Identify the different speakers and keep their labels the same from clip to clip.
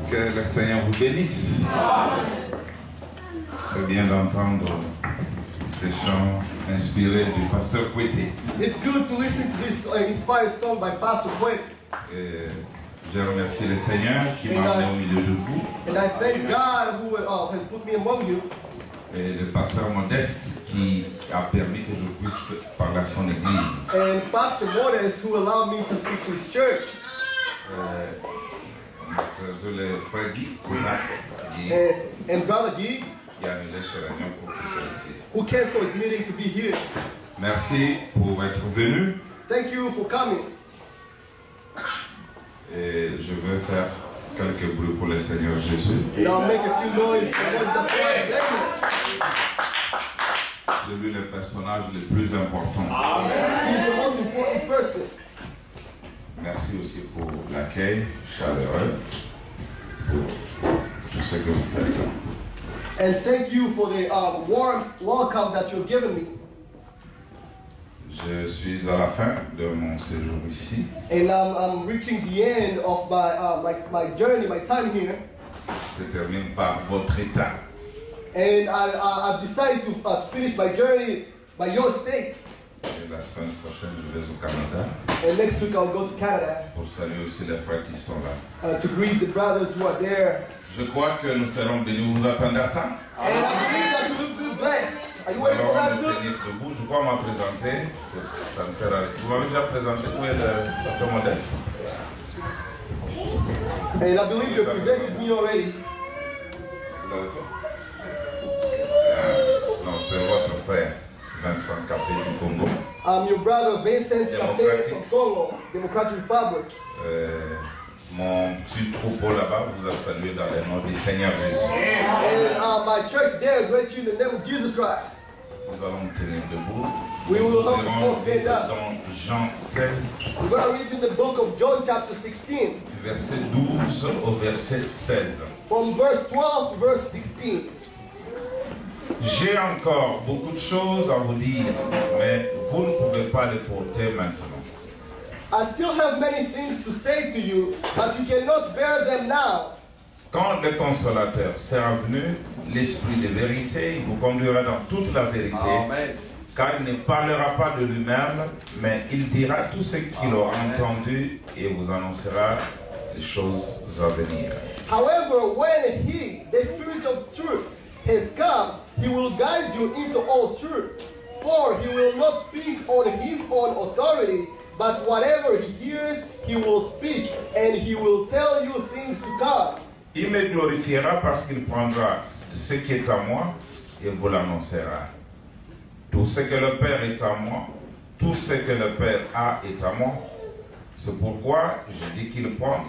Speaker 1: Que le Seigneur vous bénisse. C'est bien d'entendre ces chants inspirés du pasteur Kouete.
Speaker 2: It's good to listen to this inspired song by Pastor Kouete.
Speaker 1: Je remercie le Seigneur qui m'a amené au milieu de vous.
Speaker 2: And I thank God who has put me among you.
Speaker 1: Et le pasteur Modeste qui a permis que je puisse parler à son église.
Speaker 2: And Pastor Modeste who allowed me to speak to his church.
Speaker 1: Le frère Guy,
Speaker 2: and Brother Guy,
Speaker 1: qui a annulé ses réunions pour être ici.
Speaker 2: Who canceled his meeting to be here.
Speaker 1: Merci pour être venu.
Speaker 2: Thank you for coming.
Speaker 1: Et je vais faire quelques bruits pour le Seigneur Jésus.
Speaker 2: And I'll make a few noise for Lord Jesus Christ.
Speaker 1: C'est lui le personnage le plus important.
Speaker 2: He's the most important person.
Speaker 1: Merci aussi pour l'accueil chaleureux, pour tout ce que vous faites.
Speaker 2: And thank you for the warm welcome that you've given me.
Speaker 1: Je suis à la fin de mon séjour ici.
Speaker 2: And I'm reaching the end of my journey, my time here.
Speaker 1: Se termine par votre état.
Speaker 2: And I've decided to finish my journey by your state.
Speaker 1: Et la semaine prochaine, je vais au Canada.
Speaker 2: And next week I'll go to Canada.
Speaker 1: Pour saluer aussi les frères qui sont là.
Speaker 2: To greet the brothers who are there.
Speaker 1: Je crois que nous serons bénis. Vous vous attendez à ça?
Speaker 2: And I believe that you will be blessed. Are you ready for that too?
Speaker 1: Je crois m'a présenté. Ça me sert à rien. Vous m'avez déjà présenté. Où est le pasteur Modeste?
Speaker 2: And I believe you presented me already.
Speaker 1: Vous l'avez fait? Non, c'est votre frère. Vincent Capé du Congo.
Speaker 2: I'm your brother Vincent Capé from Congo, Democratic Republic.
Speaker 1: Mon petit troupeau là-bas vous a salué dans le nom du Seigneur Jésus.
Speaker 2: And my church there greets you in the name of Jesus Christ.
Speaker 1: Nous allons tenir debout.
Speaker 2: We will help us stand up.
Speaker 1: Dans Jean 16.
Speaker 2: We're going to read in the book of John chapter 16.
Speaker 1: Du verset 12 au verset 16.
Speaker 2: From verse 12 to verse 16.
Speaker 1: J'ai encore beaucoup de choses à vous dire, mais vous ne pouvez pas les porter maintenant.
Speaker 2: I still have many things to say to you, but you cannot bear them now.
Speaker 1: Quand le consolateur sera venu, l'esprit de vérité, il vous conduira dans toute la vérité. Amen. Car il ne parlera pas de lui-même, mais il dira tout ce qu'il aura entendu et vous annoncera les choses à venir.
Speaker 2: However, when he, the Spirit of truth, has come, he will guide you into all truth. For he will not speak on his own authority, but whatever he hears, he will speak, and he will tell you things to come.
Speaker 1: Il me glorifiera parce qu'il prendra de ce qui est à moi et vous l'annoncera. Tout ce que le Père est à moi, tout ce que le Père a est à moi. C'est pourquoi je dis qu'il prend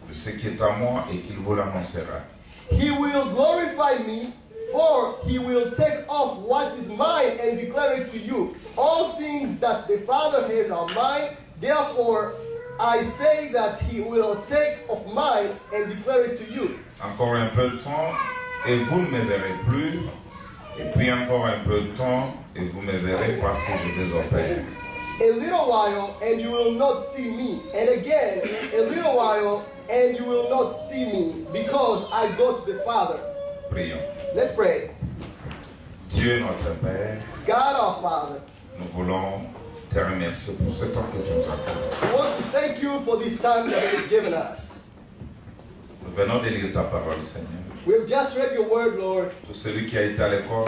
Speaker 1: de ce qui est à moi et qu'il vous l'annoncera.
Speaker 2: He will glorify me, for he will take off what is mine and declare it to you. All things that the Father has are mine, therefore I say that he will take of mine and declare it to you.
Speaker 1: Encore un peu de temps et vous ne me verrez plus. Et puis encore un peu de temps et vous me verrez parce que je vais au Père.
Speaker 2: A little while and you will not see me. And again, a little while and you will not see me, because I go to the Father.
Speaker 1: Prions.
Speaker 2: Let's pray.
Speaker 1: Dieu notre Père,
Speaker 2: God our Father,
Speaker 1: nous voulons te remercier pour ce temps que tu nous accordes.
Speaker 2: we want to thank you for this time that you've given us.
Speaker 1: Nous venons de lire ta parole, Seigneur.
Speaker 2: We have just read your word, Lord.
Speaker 1: Tout celui qui a été à l'école,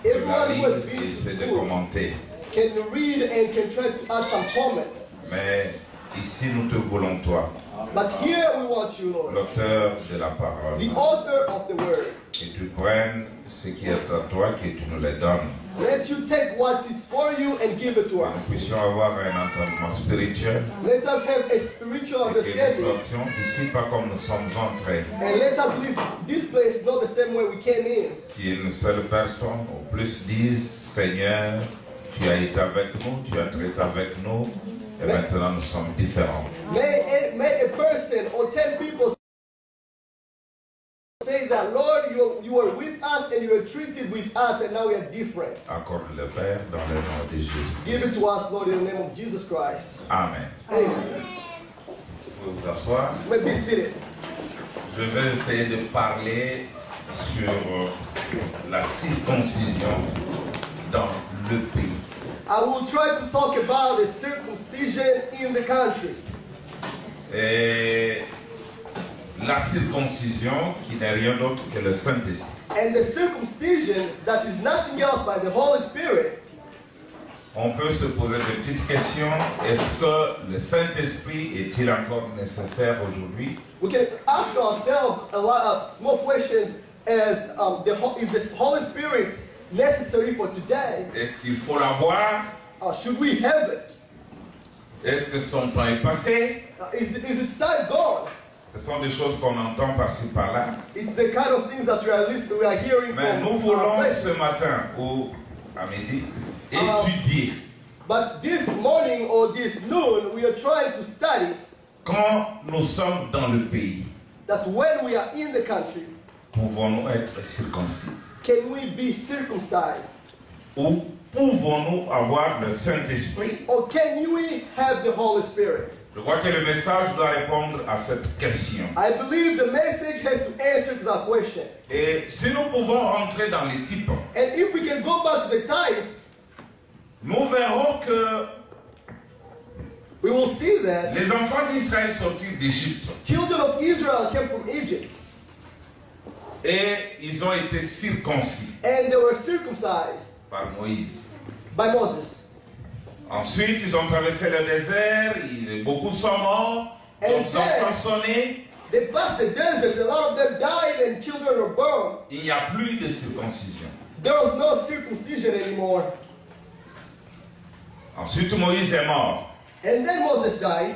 Speaker 1: de la lire et essaie de commenter.
Speaker 2: Can read and can try to add some comments.
Speaker 1: Mais ici, nous te voulons toi,
Speaker 2: But here we want you, Lord,
Speaker 1: l'auteur de la parole,
Speaker 2: the author of the word.
Speaker 1: que tu prennes ce qui est à toi, que tu nous le donnes.
Speaker 2: Let you take what is for you and give it to
Speaker 1: Que nous
Speaker 2: us.
Speaker 1: puissions avoir un entendement spirituel.
Speaker 2: Let us have a spiritual
Speaker 1: Et que nous
Speaker 2: understanding.
Speaker 1: sortions d'ici pas comme nous sommes entrés.
Speaker 2: And let us leave this place not the same way we came in.
Speaker 1: Qu'une seule personne, au plus, dise, Seigneur, tu as été avec nous, tu as traité avec nous, et maintenant nous sommes différents.
Speaker 2: May a person or 10 people say that, Lord, you were with us and you were treated with us, and now we are different.
Speaker 1: Accorde le Père dans le nom de Jésus.
Speaker 2: Give it to us, Lord, in the name of Jesus Christ.
Speaker 1: Amen.
Speaker 2: Amen.
Speaker 1: Vous pouvez vous asseoir.
Speaker 2: You may be seated.
Speaker 1: Je vais essayer de parler sur la circoncision dans le pays.
Speaker 2: I will try to talk about the circumcision in the country.
Speaker 1: Et la circoncision qui n'est rien d'autre que le Saint-Esprit.
Speaker 2: And the circumcision that is nothing else by the Holy Spirit.
Speaker 1: On peut se poser des petites questions. Est-ce que le Saint-Esprit est-il encore nécessaire aujourd'hui?
Speaker 2: We can ask ourselves a lot of small questions as is the Holy Spirit necessary for today?
Speaker 1: Est-ce qu'il faut l'avoir?
Speaker 2: Should we have it?
Speaker 1: Est-ce que son temps est passé?
Speaker 2: Is its time gone?
Speaker 1: Ce sont des choses qu'on entend par-ci par-là.
Speaker 2: It's the kind of things that we are hearing
Speaker 1: Mais
Speaker 2: from
Speaker 1: nous
Speaker 2: our
Speaker 1: voulons
Speaker 2: places.
Speaker 1: ce matin ou à midi étudier
Speaker 2: But this morning or this noon, we are trying to study
Speaker 1: quand nous sommes dans le pays.
Speaker 2: that when we are in the country,
Speaker 1: Pouvons-nous être circoncis?
Speaker 2: can we be circumcised?
Speaker 1: Ou pouvons-nous avoir le Saint-Esprit?
Speaker 2: Or can we have the Holy Spirit?
Speaker 1: Je crois que le message doit répondre à cette question.
Speaker 2: I believe the message has to answer to that question.
Speaker 1: Et si nous pouvons rentrer dans les types,
Speaker 2: And if we can go back to the time,
Speaker 1: nous verrons que
Speaker 2: we will see that
Speaker 1: les enfants d'Israël sortirent d'Égypte
Speaker 2: children of Israel came from Egypt
Speaker 1: et ils ont été circoncis
Speaker 2: and they were circumcised
Speaker 1: par Moïse.
Speaker 2: by Moses.
Speaker 1: Ensuite, ils ont traversé le désert, beaucoup sont morts, d'autres enfants sont nés.
Speaker 2: They passed the desert, a lot of them died and children were born.
Speaker 1: Il n'y a plus de circoncision.
Speaker 2: There was no circumcision anymore.
Speaker 1: Ensuite, Moïse est mort.
Speaker 2: And then Moses died.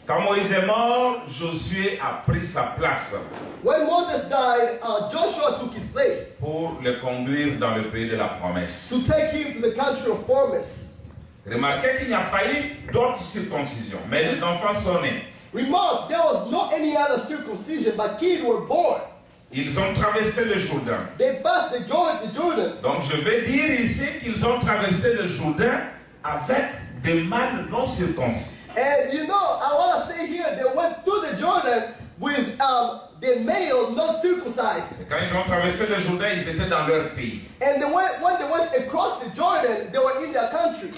Speaker 1: Quand Moïse est mort, Josué a pris sa place
Speaker 2: When Moses died, Joshua took his place
Speaker 1: pour le conduire dans le pays de la promesse.
Speaker 2: to take him to the country of promise.
Speaker 1: Remarquez qu'il n'y a pas eu d'autres circoncisions, mais les enfants sont nés.
Speaker 2: Remark, there was not any other circumcision, but kids were born.
Speaker 1: Ils ont traversé le Jourdain.
Speaker 2: They passed the Jordan.
Speaker 1: Donc je vais dire ici qu'ils ont traversé le Jourdain avec des mâles non circoncis.
Speaker 2: And you know, I want to say here, they went through the Jordan with the male not circumcised.
Speaker 1: Et quand ils ont traversé le Jourdain, ils étaient dans leur pays.
Speaker 2: And when they went across the Jordan, they were in their country.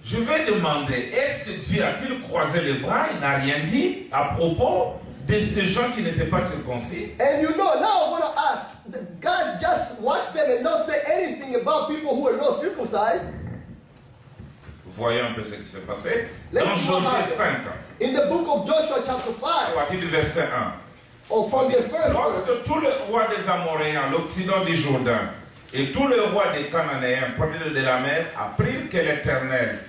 Speaker 1: Je vais demander, est-ce que Dieu a-t-il croisé les bras? Il n'a rien dit à propos de ces gens qui n'étaient pas circoncis.
Speaker 2: And you know, now I want to ask, God just watched them and not say anything about people who were not circumcised?
Speaker 1: Voyons un peu ce qui s'est passé.
Speaker 2: Let's
Speaker 1: Dans
Speaker 2: see what
Speaker 1: Josué
Speaker 2: happened.
Speaker 1: 5,
Speaker 2: In the book of Joshua chapter
Speaker 1: à
Speaker 2: 5,
Speaker 1: partir du verset 1.
Speaker 2: or from the first verse,
Speaker 1: Lorsque tout le roi des Amoréens, l'Occident du Jourdain, et tout le roi des Cananéens, premier de la mer, apprirent que l'Éternel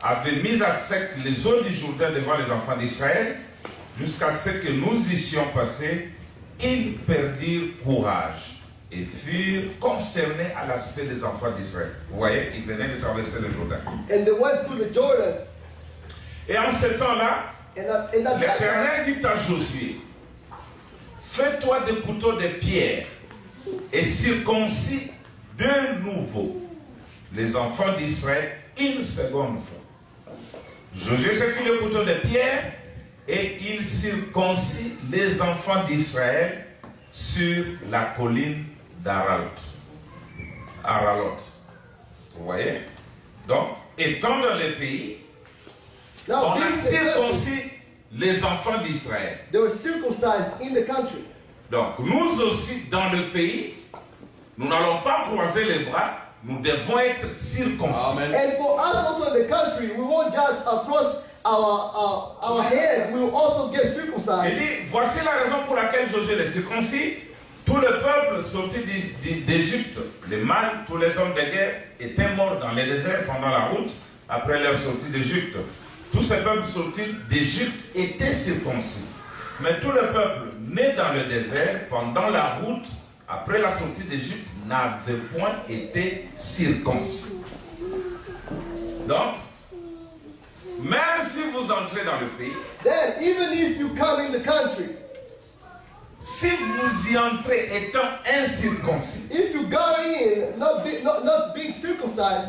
Speaker 1: avait mis à sec les eaux du Jourdain devant les enfants d'Israël, jusqu'à ce que nous yssions passés, ils perdirent courage et furent consternés à l'aspect des enfants d'Israël. Vous voyez, ils venaient de traverser le Jourdain.
Speaker 2: and they went through the Jordan.
Speaker 1: Et en ce temps-là,
Speaker 2: And at that time,
Speaker 1: l'Éternel dit à Josué, fais-toi des couteaux de pierre et circoncis de nouveau les enfants d'Israël une seconde fois. Josué se fit le couteau de pierre et il circoncis les enfants d'Israël sur la colline d'Aralot. Vous voyez? Donc, étant dans le pays,
Speaker 2: now
Speaker 1: on a
Speaker 2: being the country,
Speaker 1: circoncis les enfants d'Israël.
Speaker 2: they were circumcised in the country.
Speaker 1: Donc, nous aussi, dans le pays, nous n'allons pas croiser les bras, nous devons être circoncis.
Speaker 2: And for us also in the country, we won't just cross our head, we will also get
Speaker 1: Il
Speaker 2: circumcised.
Speaker 1: dit, voici la raison pour laquelle Josué les circoncis. Tout le peuple sorti d'Égypte, les mâles, tous les hommes de guerre, étaient morts dans le désert pendant la route, après leur sortie d'Égypte. Tous ces peuples sortis d'Égypte étaient circoncis. Mais tout le peuple né dans le désert, pendant la route, après la sortie d'Égypte, n'avait point été circoncis. Donc, même si vous entrez dans le pays,
Speaker 2: Then, even if you come in the country,
Speaker 1: si vous y entrez étant incirconcis,
Speaker 2: if you go in not being circumcised,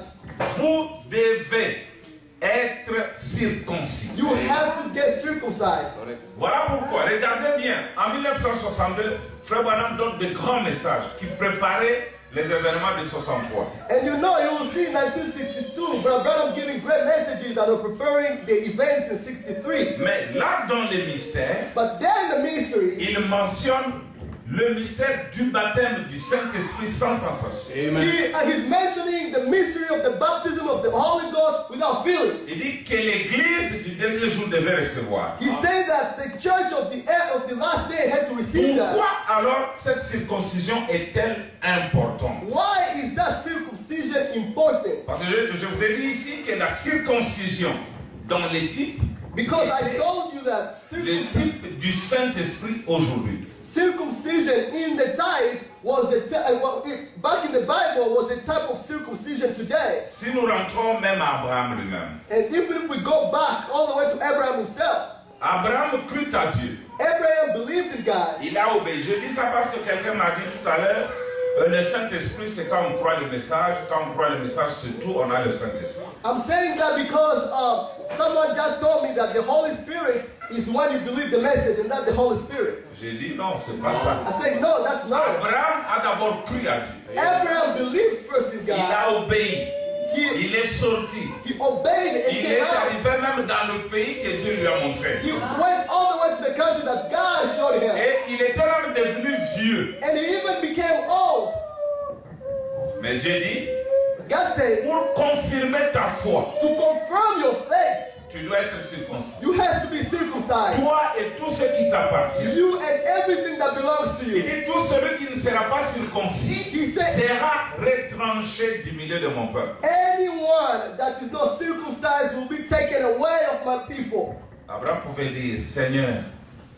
Speaker 1: vous devez être circoncis.
Speaker 2: you have to get circumcised.
Speaker 1: Voilà pourquoi, regardez bien, en 1962, Frère Branham donne de grands messages qui préparaient les événements de 63.
Speaker 2: And you will see in 1962, Brother Branham giving great messages that are preparing the events in 63.
Speaker 1: Mais là, dans les mystères,
Speaker 2: But then the mystery,
Speaker 1: il mentionne le mystère du baptême du Saint-Esprit sans sensation.
Speaker 2: he's mentioning the mystery of the baptism of the Holy Ghost without feeling.
Speaker 1: Il dit que l'église du dernier jour devait recevoir.
Speaker 2: He said that the church of the last day had to receive that.
Speaker 1: Pourquoi alors cette circoncision est-elle importante?
Speaker 2: Why is that circumcision important?
Speaker 1: Parce que je vous ai dit ici que la circoncision dans les types,
Speaker 2: Because I told you that
Speaker 1: le type du Saint-Esprit aujourd'hui.
Speaker 2: circumcision in the type was back in the Bible was the type of circumcision today.
Speaker 1: Si nous rentrons même à Abraham lui-même,
Speaker 2: And even if we go back all the way to Abraham himself,
Speaker 1: Abraham crut à Dieu.
Speaker 2: Abraham believed in God.
Speaker 1: Il a obéi. Je dis ça parce que quelqu'un m'a dit tout à l'heure, le Saint-Esprit, c'est quand on croit le message. Quand on croit le message, surtout, on a le Saint-Esprit.
Speaker 2: I'm saying that because someone just told me that the Holy Spirit is when you believe the message and not the Holy Spirit.
Speaker 1: J'ai dit non, c'est pas ça.
Speaker 2: I said, no, that's not it.
Speaker 1: Abraham a d'abord cru à Dieu.
Speaker 2: Abraham believed first in
Speaker 1: Il
Speaker 2: God.
Speaker 1: a obéi.
Speaker 2: He
Speaker 1: Il est sorti.
Speaker 2: obeyed and
Speaker 1: Il
Speaker 2: came
Speaker 1: est
Speaker 2: out.
Speaker 1: arrivé même dans le pays que Dieu lui a montré.
Speaker 2: He went all the way to the country that God showed him.
Speaker 1: Et il était même devenu vieux.
Speaker 2: And he even became old.
Speaker 1: Mais Dieu dit,
Speaker 2: God said,
Speaker 1: pour confirmer ta foi,
Speaker 2: to confirm your faith,
Speaker 1: tu dois être circoncis.
Speaker 2: you have to be circumcised.
Speaker 1: Toi et tout ce qui t'appartient.
Speaker 2: You and everything that belongs to
Speaker 1: Il
Speaker 2: you.
Speaker 1: dit, tout celui qui ne sera pas circoncis
Speaker 2: He said,
Speaker 1: sera retranché du milieu de mon peuple.
Speaker 2: anyone that is not circumcised will be taken away of my people.
Speaker 1: Abraham pouvait dire, Seigneur,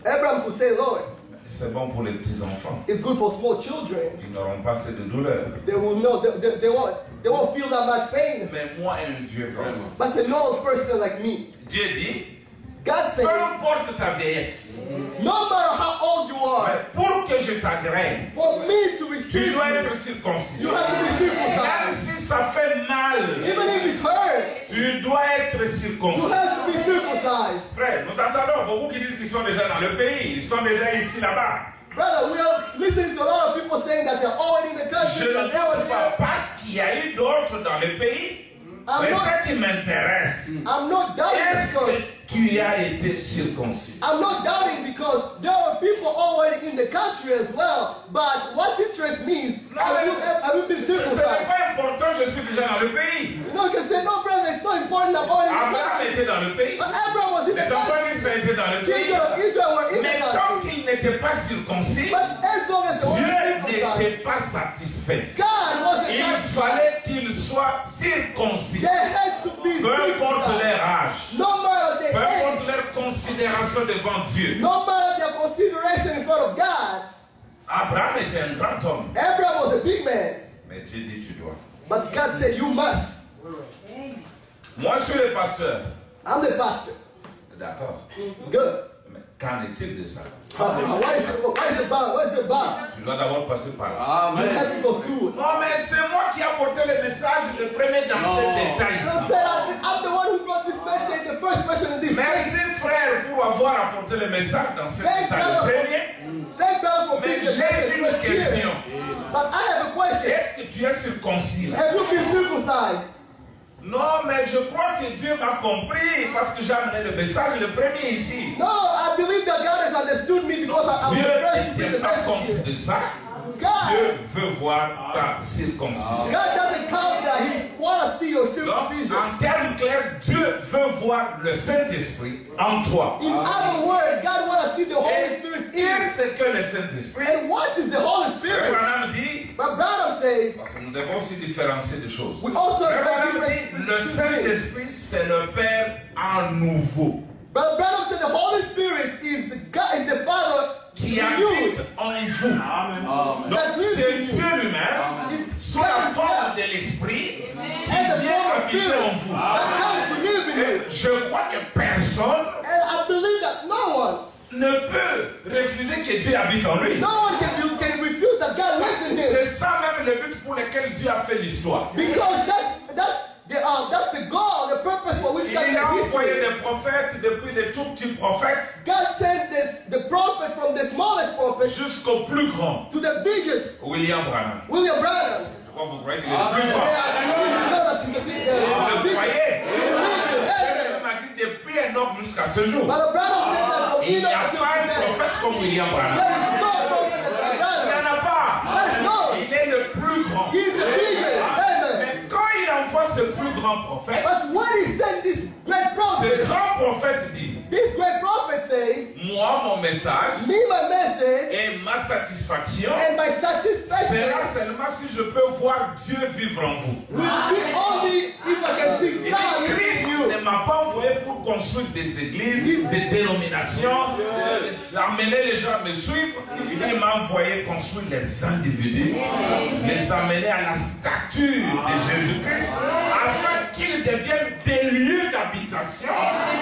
Speaker 2: Abraham could say, Lord,
Speaker 1: c'est bon pour les petits-enfants.
Speaker 2: it's good for small children.
Speaker 1: Ils n'auront pas assez de douleur.
Speaker 2: They will know, they won't feel that much pain.
Speaker 1: Mais moi, un vieux comme ça.
Speaker 2: But an old person like me,
Speaker 1: Dieu dit,
Speaker 2: God
Speaker 1: peu
Speaker 2: said,
Speaker 1: importe ta vieillesse,
Speaker 2: no matter how old you are,
Speaker 1: mais pour que je t'agrée,
Speaker 2: for me to
Speaker 1: tu
Speaker 2: receive
Speaker 1: dois
Speaker 2: you,
Speaker 1: être circoncis.
Speaker 2: you have to be
Speaker 1: Même
Speaker 2: circumcised.
Speaker 1: si ça fait mal,
Speaker 2: Even if it hurts,
Speaker 1: tu dois être
Speaker 2: you
Speaker 1: circoncis.
Speaker 2: have to be circumcised.
Speaker 1: Frère, nous entendons beaucoup qui disent qu'ils sont déjà dans le pays, ils sont déjà ici, là-bas.
Speaker 2: Brother, we are listening to a lot of people saying that they're already in the
Speaker 1: Je
Speaker 2: country,
Speaker 1: ne
Speaker 2: but they are
Speaker 1: doute pas
Speaker 2: here.
Speaker 1: parce qu'il y a eu d'autres dans le pays. Mais ce qui m'intéresse,
Speaker 2: I'm not doubting
Speaker 1: est-ce
Speaker 2: because
Speaker 1: que tu as été circoncis?
Speaker 2: I'm not doubting because there are people already in the country as well. But what interest me is, have you been
Speaker 1: Ce n'est
Speaker 2: circumcised?
Speaker 1: pas important, je suis déjà dans le pays.
Speaker 2: You know, you can say, no, brother, it's not important. I'm already in the
Speaker 1: Abraham
Speaker 2: country.
Speaker 1: était dans le pays.
Speaker 2: But Abraham was in the
Speaker 1: Les enfants
Speaker 2: country.
Speaker 1: d'Israël étaient dans le pays.
Speaker 2: Children of Israel were in
Speaker 1: Mais
Speaker 2: the
Speaker 1: tant
Speaker 2: country.
Speaker 1: qu'ils n'étaient pas circoncis,
Speaker 2: But as long as they were
Speaker 1: Dieu
Speaker 2: circumcised,
Speaker 1: n'était pas satisfait.
Speaker 2: God wasn't
Speaker 1: Il
Speaker 2: satisfied.
Speaker 1: fallait qu'ils soient circoncis.
Speaker 2: They had to be
Speaker 1: Peu importe
Speaker 2: circumcised.
Speaker 1: leur âge,
Speaker 2: No matter
Speaker 1: peu
Speaker 2: their
Speaker 1: importe
Speaker 2: age,
Speaker 1: leur considération devant Dieu.
Speaker 2: no matter their consideration in front of God,
Speaker 1: Abraham était un grand homme.
Speaker 2: Abraham was a big man.
Speaker 1: Mais Dieu dit tu dois.
Speaker 2: But God said, you must.
Speaker 1: Moi je suis le pasteur.
Speaker 2: I'm the pastor.
Speaker 1: D'accord.
Speaker 2: Good.
Speaker 1: Mais qu'en est-il de ça?
Speaker 2: But what is it about? What is it about?
Speaker 1: Tu dois d'abord passer par là.
Speaker 2: You have to go through it.
Speaker 1: Non mais c'est moi qui ai apporté le message, le premier dans ce détail.
Speaker 2: God said, I'm the one who brought this message, the first person in this
Speaker 1: Merci
Speaker 2: place.
Speaker 1: frère pour avoir apporté le message dans ce
Speaker 2: Thank
Speaker 1: détail. Le
Speaker 2: God.
Speaker 1: premier.
Speaker 2: Thank God for
Speaker 1: Mais
Speaker 2: being the
Speaker 1: j'ai
Speaker 2: message
Speaker 1: une
Speaker 2: first
Speaker 1: question.
Speaker 2: here. But I have a question.
Speaker 1: Est-ce que tu es circoncis là?
Speaker 2: Have you been circumcised?
Speaker 1: Non, mais je crois que Dieu m'a compris parce que j'ai amené le message, le premier ici.
Speaker 2: No, I believe that God has understood me because I
Speaker 1: Dieu
Speaker 2: was
Speaker 1: ne
Speaker 2: present
Speaker 1: tient
Speaker 2: in the
Speaker 1: pas
Speaker 2: message
Speaker 1: compte
Speaker 2: here.
Speaker 1: de ça. Dieu
Speaker 2: God,
Speaker 1: veut voir ta circoncision.
Speaker 2: God doesn't count that. He wants to see your
Speaker 1: Donc,
Speaker 2: circumcision.
Speaker 1: en termes clairs, Dieu veut voir le Saint-Esprit en toi.
Speaker 2: In other words, God wants to see the Holy Spirit in you.
Speaker 1: Qu'est-ce que le Saint-Esprit?
Speaker 2: And what is the Holy Spirit?
Speaker 1: Branham dit,
Speaker 2: But Branham says,
Speaker 1: parce que nous devons aussi différencier des choses.
Speaker 2: we also have
Speaker 1: Branham dit,
Speaker 2: different
Speaker 1: le
Speaker 2: things.
Speaker 1: Saint-Esprit, c'est le Père en nouveau
Speaker 2: But Branham said the Holy Spirit is the God, is the Father
Speaker 1: qui
Speaker 2: in you.
Speaker 1: habite en vous. Donc,
Speaker 2: That lives
Speaker 1: c'est
Speaker 2: in you.
Speaker 1: Dieu lui-même,
Speaker 2: It's
Speaker 1: sous la
Speaker 2: God
Speaker 1: forme
Speaker 2: himself
Speaker 1: de l'Esprit, qui
Speaker 2: and the
Speaker 1: vient
Speaker 2: form of
Speaker 1: habiter
Speaker 2: Spirit
Speaker 1: en vous.
Speaker 2: that comes to live in you.
Speaker 1: Et je crois que personne
Speaker 2: And I believe that no one
Speaker 1: ne peut refuser que Dieu habite en lui.
Speaker 2: No one can refuse that God lives in him.
Speaker 1: C'est ça même le but pour lequel Dieu a fait l'histoire.
Speaker 2: Because that's the goal, the purpose for which God
Speaker 1: Il a
Speaker 2: made
Speaker 1: envoyé
Speaker 2: history.
Speaker 1: des prophètes, depuis les tout petits prophètes
Speaker 2: God sent the prophet from the smallest prophet
Speaker 1: jusqu'au plus grand,
Speaker 2: to the biggest,
Speaker 1: William Branham.
Speaker 2: William Branham.
Speaker 1: Je crois que vous croyez qu'il est le plus
Speaker 2: Yeah,
Speaker 1: grand.
Speaker 2: I know that he's the
Speaker 1: Vous le
Speaker 2: biggest.
Speaker 1: croyez?
Speaker 2: Amen.
Speaker 1: On a dit depuis Enoch jusqu'à ce jour.
Speaker 2: Brother Branham said that from
Speaker 1: Il n'y a
Speaker 2: Enoch until
Speaker 1: pas un
Speaker 2: today,
Speaker 1: prophète comme William Branham.
Speaker 2: there is no prophet like
Speaker 1: Il n'y
Speaker 2: Branham.
Speaker 1: en a pas.
Speaker 2: There is none.
Speaker 1: Il est le plus grand.
Speaker 2: He's the biggest. Amen.
Speaker 1: Mais quand il envoie ce plus grand prophète,
Speaker 2: But when he sent this great
Speaker 1: ce
Speaker 2: prophet,
Speaker 1: grand prophète dit,
Speaker 2: this great prophet says,
Speaker 1: moi, mon message
Speaker 2: me, my message,
Speaker 1: et ma satisfaction
Speaker 2: and my satisfaction
Speaker 1: sera seulement si je peux voir Dieu vivre en vous.
Speaker 2: will be only if I can see
Speaker 1: Et
Speaker 2: God
Speaker 1: puis,
Speaker 2: in
Speaker 1: Christ
Speaker 2: you.
Speaker 1: ne m'a pas envoyé pour construire des églises, des dénominations, amener les gens à me suivre. Il m'a envoyé construire les individus, les amener à la stature de Jésus-Christ, afin qu'ils deviennent des lieux d'habitation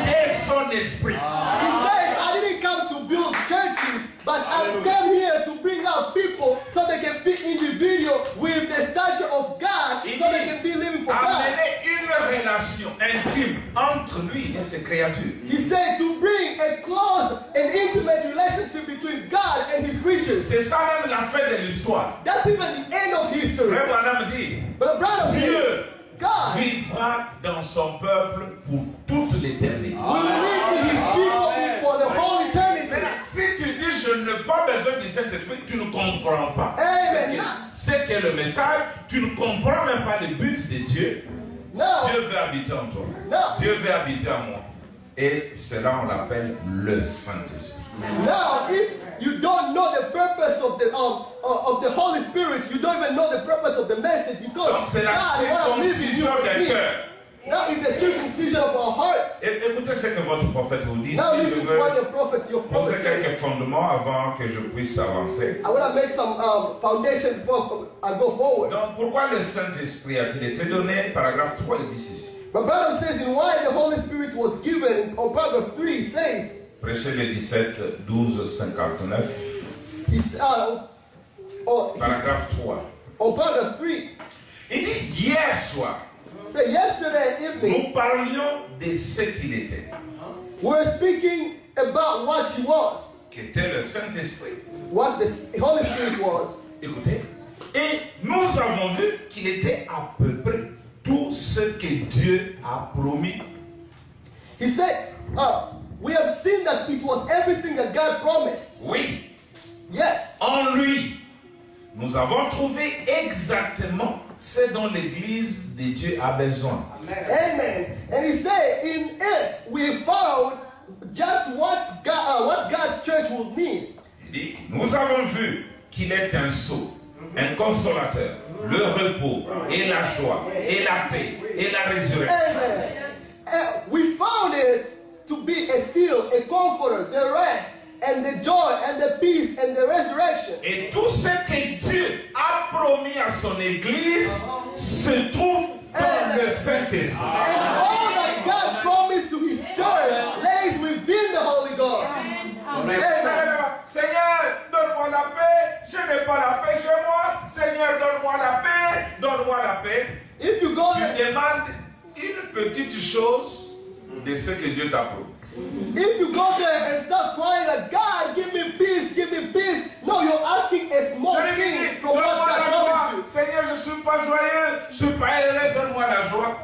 Speaker 1: et son esprit.
Speaker 2: He said, I didn't come to build churches, but I came here to bring out people so they can be individual with the stature of God, so they can be living for God.
Speaker 1: Amener une relation intime entre lui et ses créatures.
Speaker 2: He said to bring a close and intimate relationship between God and his creatures.
Speaker 1: C'est ça même la fin de l'histoire.
Speaker 2: That's even the end of history.
Speaker 1: Frère Branham dit,
Speaker 2: But brother said,
Speaker 1: Dieu
Speaker 2: God
Speaker 1: vivra dans son peuple pour toute l'éternité.
Speaker 2: will live with his people for the whole eternity.
Speaker 1: Maintenant, si tu dis je n'ai pas besoin du Saint-Esprit, tu ne comprends pas.
Speaker 2: Amen.
Speaker 1: C'est que le message, tu ne comprends même pas le but de Dieu.
Speaker 2: Now,
Speaker 1: Dieu veut habiter en toi.
Speaker 2: No.
Speaker 1: Dieu veut habiter en moi. Et cela, on l'appelle le Saint-Esprit.
Speaker 2: now, if you don't know the purpose of the Holy Spirit, you don't even know the purpose of the message, because
Speaker 1: Donc c'est la
Speaker 2: God wanna live in you
Speaker 1: circoncision
Speaker 2: and
Speaker 1: des
Speaker 2: me.
Speaker 1: cœurs.
Speaker 2: Now it's the circumcision of our hearts.
Speaker 1: Écoutez ce que votre prophète vous dit.
Speaker 2: Now
Speaker 1: Si je
Speaker 2: listen to
Speaker 1: veux
Speaker 2: what your prophet
Speaker 1: poser quelques
Speaker 2: says.
Speaker 1: fondements avant que je puisse avancer.
Speaker 2: I want to make some foundation before I go forward.
Speaker 1: Donc pourquoi le Saint-Esprit a-t-il été donné? Paragraphe 3, il dit ceci.
Speaker 2: But Branham says in why the Holy Spirit was given, on paragraph 3 says,
Speaker 1: Prêchez le 17, 12, 59. Paragraphe 3.
Speaker 2: On paragraph 3,
Speaker 1: Il dit hier soir,
Speaker 2: say yesterday evening,
Speaker 1: nous parlions de ce qu'il était,
Speaker 2: we were speaking about what he was,
Speaker 1: qu'était le Saint-Esprit.
Speaker 2: what the Holy Spirit was.
Speaker 1: Écoutez. Et nous avons vu qu'il était à peu près tout ce que Dieu a promis.
Speaker 2: He said, we have seen that it was everything that God promised.
Speaker 1: Oui,
Speaker 2: Yes.
Speaker 1: en lui, nous avons trouvé exactement ce dont l'Église de Dieu a besoin.
Speaker 2: Amen. And he said, in it we found just what God's church will need.
Speaker 1: Il dit, nous avons vu qu'il est un sceau, un consolateur, le repos et la joie et la paix et la résurrection.
Speaker 2: Amen. We found it to be a seal, a comforter, the rest, and the joy, and the peace, and the resurrection.
Speaker 1: Et tout ce que Dieu a promis à son Église se trouve dans le Saint-Esprit.
Speaker 2: And all that God promised to his church lays within the Holy Ghost. Amen.
Speaker 1: Seigneur, donne-moi la paix. Je n'ai pas la paix chez moi. Seigneur, donne-moi la paix. Donne-moi la paix.
Speaker 2: If you go
Speaker 1: Tu
Speaker 2: there,
Speaker 1: demandes une petite chose de ce que Dieu t'a promis.
Speaker 2: if you go there and start crying like, God, give me peace, no, you're asking a small thing from what
Speaker 1: Donne-moi
Speaker 2: God
Speaker 1: la joie.
Speaker 2: promised you.
Speaker 1: Seigneur, je ne suis pas joyeux, je ne suis pas heureux, donne-moi la joie.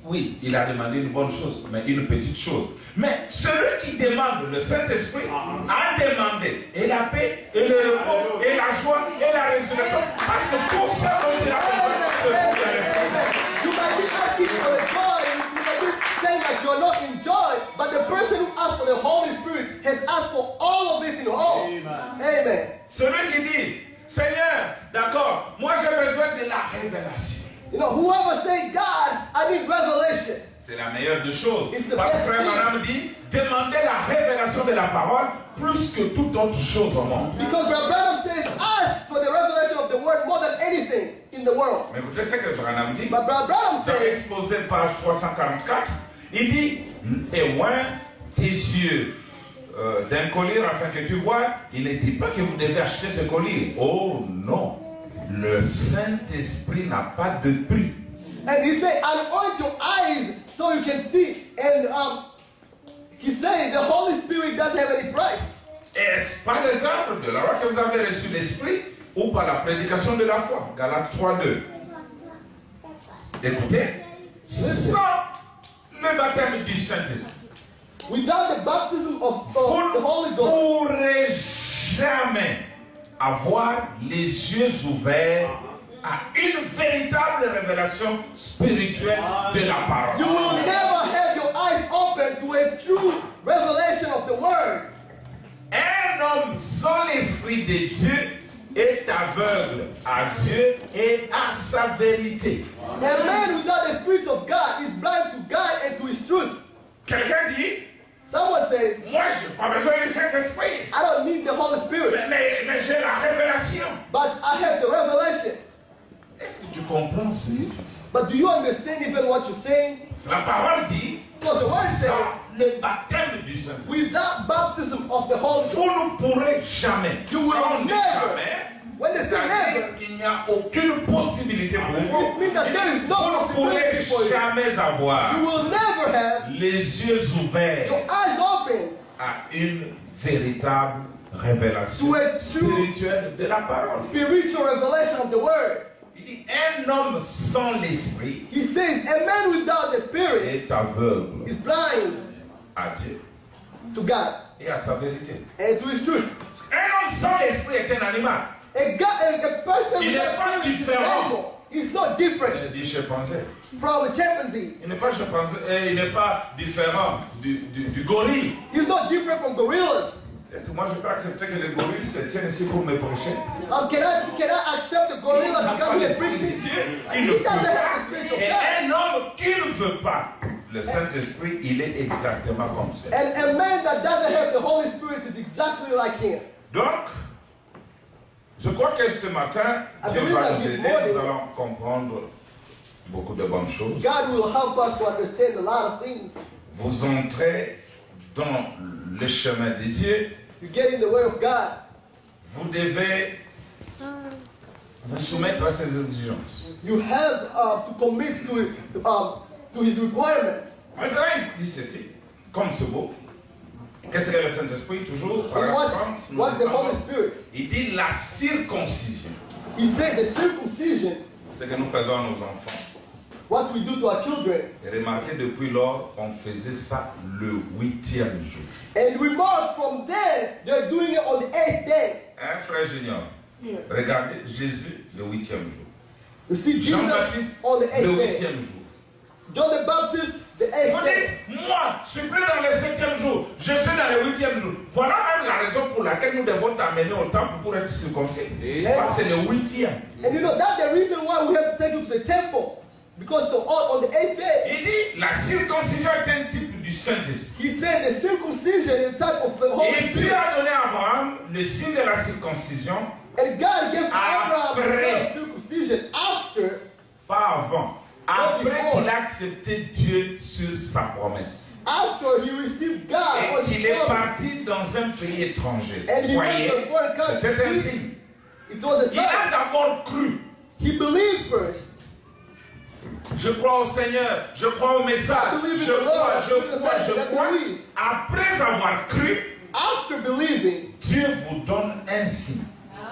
Speaker 1: Oui, il a demandé une bonne chose, mais une petite chose. Mais celui qui demande le Saint-Esprit a demandé et la paix, et le repos, et la joie, et la résurrection. Parce que tout ça dont il a besoin se trouve dans le Saint-Esprit.
Speaker 2: You might be asking for the joy, you might be saying that you're not in joy, but the person who asked for the Holy Spirit has asked for all of it in all. Amen.
Speaker 1: Celui qui dit, Seigneur, d'accord, moi j'ai besoin de la révélation.
Speaker 2: You know, whoever say, God, I need revelation.
Speaker 1: C'est la meilleure des choses.
Speaker 2: It's the
Speaker 1: Parce que
Speaker 2: best
Speaker 1: frère
Speaker 2: thing.
Speaker 1: Branham dit, demandez la révélation de la parole plus que toute autre chose au monde.
Speaker 2: Because Brother Branham says, ask for the revelation of the word more than anything in the world.
Speaker 1: Mais écoutez ce que Branham dit.
Speaker 2: But Brother Branham
Speaker 1: Dans
Speaker 2: says,
Speaker 1: l'exposé page 344, il dit, et oint tes yeux d'un collier afin que tu vois, il ne dit pas que vous devez acheter ce collier. Oh non, le Saint-Esprit n'a pas de prix.
Speaker 2: And he said, anoint your eyes so you can see. And he said, the Holy Spirit doesn't have any price.
Speaker 1: Est-ce par les œuvres de la loi que vous avez reçu l'Esprit ou par la prédication de la foi? Galates 3:2. Écoutez, sans le baptême du Saint-Esprit,
Speaker 2: Without the baptism of
Speaker 1: vous
Speaker 2: the
Speaker 1: ne
Speaker 2: Holy Ghost,
Speaker 1: pourrez jamais avoir les yeux ouverts à une véritable révélation spirituelle de la parole.
Speaker 2: you will never have your eyes open to a true revelation of the Word.
Speaker 1: Un homme sans l'Esprit de Dieu est aveugle à Dieu et à sa vérité.
Speaker 2: A man without the Spirit of God is blind to God and to His truth.
Speaker 1: Quelqu'un dit,
Speaker 2: Someone says,
Speaker 1: moi je n'ai pas besoin du Saint-Esprit,
Speaker 2: I don't need the Holy Spirit,
Speaker 1: mais j'ai la révélation.
Speaker 2: but I have the revelation.
Speaker 1: Est-ce que tu comprends ce que tu dis?
Speaker 2: But do you understand even what you're saying?
Speaker 1: La parole dit,
Speaker 2: Because the word says,
Speaker 1: sans le baptême du Saint-Esprit,
Speaker 2: without baptism of the Holy
Speaker 1: vous
Speaker 2: Ghost,
Speaker 1: ne pourrez jamais.
Speaker 2: You will
Speaker 1: Quand on dit
Speaker 2: never.
Speaker 1: jamais,
Speaker 2: when they say
Speaker 1: c'est-à-dire
Speaker 2: never,
Speaker 1: qu'il n'y a aucune possibilité pour vous.
Speaker 2: it means that there is no
Speaker 1: Vous ne pourrez
Speaker 2: possibility for you.
Speaker 1: jamais avoir
Speaker 2: You will never have
Speaker 1: les yeux ouverts
Speaker 2: your eyes open
Speaker 1: à une véritable révélation
Speaker 2: To a true-
Speaker 1: spirituelle de la parole.
Speaker 2: spiritual revelation of the Word.
Speaker 1: Il dit, un homme sans l'esprit
Speaker 2: He says, a man without the Spirit
Speaker 1: est aveugle
Speaker 2: is blind
Speaker 1: à Dieu
Speaker 2: to God
Speaker 1: et à sa vérité.
Speaker 2: and to His truth.
Speaker 1: Un homme sans l'esprit est un animal.
Speaker 2: A person
Speaker 1: Il n'est
Speaker 2: without
Speaker 1: pas
Speaker 2: Spirit is an
Speaker 1: différent.
Speaker 2: animal. He's not different
Speaker 1: Il dit chimpanzé.
Speaker 2: from the chimpanzee.
Speaker 1: Il n'est pas chimpanzé, il n'est pas différent du gorille.
Speaker 2: He's not different from gorillas.
Speaker 1: Est-ce que moi je peux accepter que les gorilles se tiennent ici pour me prêcher?
Speaker 2: Can I accept the gorilla to come here and preach me?
Speaker 1: Il ne
Speaker 2: He
Speaker 1: peut
Speaker 2: doesn't have
Speaker 1: pas.
Speaker 2: the Spirit of
Speaker 1: Et
Speaker 2: God.
Speaker 1: un homme qui ne veut pas le Saint-Esprit, il est exactement comme ça.
Speaker 2: And a man that doesn't have the Holy Spirit is exactly like him.
Speaker 1: Donc, je crois que ce matin, Dieu va nous aider, nous allons comprendre beaucoup de bonnes choses.
Speaker 2: God will help us to understand a lot of things.
Speaker 1: Vous entrez dans le chemin de Dieu,
Speaker 2: You get in the way of God.
Speaker 1: vous devez vous soumettre à ses exigences.
Speaker 2: You have to commit to His requirements.
Speaker 1: Maintenant, il dit ceci, comme c'est beau. Qu'est-ce que le Saint-Esprit? Toujours,
Speaker 2: And
Speaker 1: paragraphe 30, nous
Speaker 2: what's the Holy
Speaker 1: descendons.
Speaker 2: Spirit?
Speaker 1: Il dit la circoncision.
Speaker 2: He said the circumcision,
Speaker 1: Ce que nous faisons à nos enfants.
Speaker 2: what we do to our children.
Speaker 1: Et remarquez, depuis lors, on faisait ça le 8e jour.
Speaker 2: And remark from there, they're doing it on the 8th day.
Speaker 1: Hein, frère Junior? Regardez, Jésus, le 8e jour.
Speaker 2: You see Jesus
Speaker 1: Jean-Baptiste,
Speaker 2: on the
Speaker 1: le
Speaker 2: 8th day.
Speaker 1: 8e jour.
Speaker 2: John the Baptist, the
Speaker 1: Vous
Speaker 2: 8th day.
Speaker 1: dites, moi, je suis plus dans le 7e jour, je suis dans le 8e jour. Voilà même la raison pour laquelle nous devons t'amener au temple pour être circoncis. Parce que c'est le 8e.
Speaker 2: And you know, that's the reason why we have to take you to the temple. Because on the 8th day,
Speaker 1: Il dit, la circoncision est un type du Saint-Esprit.
Speaker 2: he said the circumcision is a type of the Holy
Speaker 1: Et Dieu
Speaker 2: Spirit.
Speaker 1: a donné à Abraham le signe de la circoncision,
Speaker 2: And God gave to Abraham the
Speaker 1: Après.
Speaker 2: circumcision after,
Speaker 1: pas avant. Après
Speaker 2: before.
Speaker 1: qu'il a accepté Dieu sur sa promesse.
Speaker 2: after he received God
Speaker 1: Et
Speaker 2: on
Speaker 1: qu'il
Speaker 2: his
Speaker 1: est
Speaker 2: promise.
Speaker 1: parti dans un pays étranger.
Speaker 2: And he
Speaker 1: Voyez,
Speaker 2: went to a foreign country.
Speaker 1: c'était un signe.
Speaker 2: It was a
Speaker 1: Il a
Speaker 2: sign.
Speaker 1: d'abord cru.
Speaker 2: He believed first.
Speaker 1: Je crois au Seigneur, je crois au message, je crois. Après avoir cru,
Speaker 2: After believing,
Speaker 1: Dieu vous donne un signe.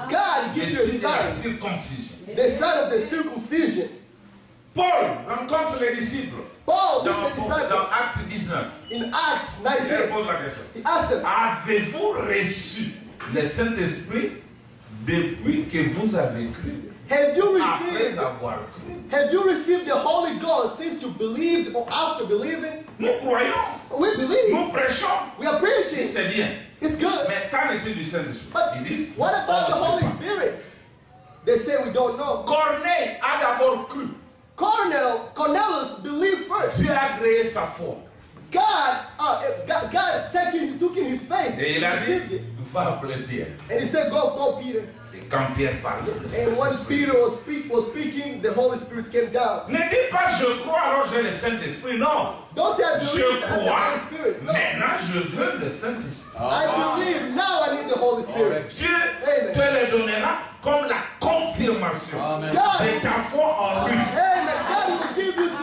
Speaker 2: God
Speaker 1: Le
Speaker 2: gives you
Speaker 1: signe de la
Speaker 2: a sign.
Speaker 1: circoncision.
Speaker 2: The sign of the circumcision.
Speaker 1: Paul rencontre les disciples
Speaker 2: Paul
Speaker 1: dans,
Speaker 2: met the disciples
Speaker 1: dans Acte 19.
Speaker 2: in Acts
Speaker 1: Il leur
Speaker 2: 19.
Speaker 1: pose la question.
Speaker 2: He asked them,
Speaker 1: Avez-vous reçu le Saint-Esprit depuis que vous avez cru?
Speaker 2: have you
Speaker 1: Après
Speaker 2: received the Holy Ghost since you believed or after believing?
Speaker 1: Nous croyons,
Speaker 2: We believe.
Speaker 1: nous prêchons.
Speaker 2: We are preaching.
Speaker 1: C'est bien.
Speaker 2: It's good.
Speaker 1: Mais qu'en est-il du Saint-Esprit?
Speaker 2: But
Speaker 1: Ils disent,
Speaker 2: what about the
Speaker 1: on ne
Speaker 2: Holy
Speaker 1: sait pas.
Speaker 2: Spirit? They say we don't know.
Speaker 1: Corneille a d'abord cru.
Speaker 2: Cornelius believed first.
Speaker 1: Dieu a créé sa foi.
Speaker 2: God took in his faith.
Speaker 1: Et il a dit,
Speaker 2: received it.
Speaker 1: va appeler Pierre.
Speaker 2: And he said, go, Peter.
Speaker 1: Et quand Pierre parlait, le
Speaker 2: And when
Speaker 1: Saint-Esprit.
Speaker 2: Peter was speaking, the Holy Spirit came down.
Speaker 1: Ne dis pas je crois alors j'ai le Saint-Esprit. Non.
Speaker 2: Don't say I believe
Speaker 1: Je
Speaker 2: and the
Speaker 1: crois.
Speaker 2: Holy Spirit. No.
Speaker 1: Maintenant je veux le Saint-Esprit.
Speaker 2: I believe, now I need the Holy Spirit.
Speaker 1: Dieu
Speaker 2: Amen.
Speaker 1: te le donnera comme la confirmation
Speaker 2: God,
Speaker 1: de ta foi en lui.
Speaker 2: amen. God will give it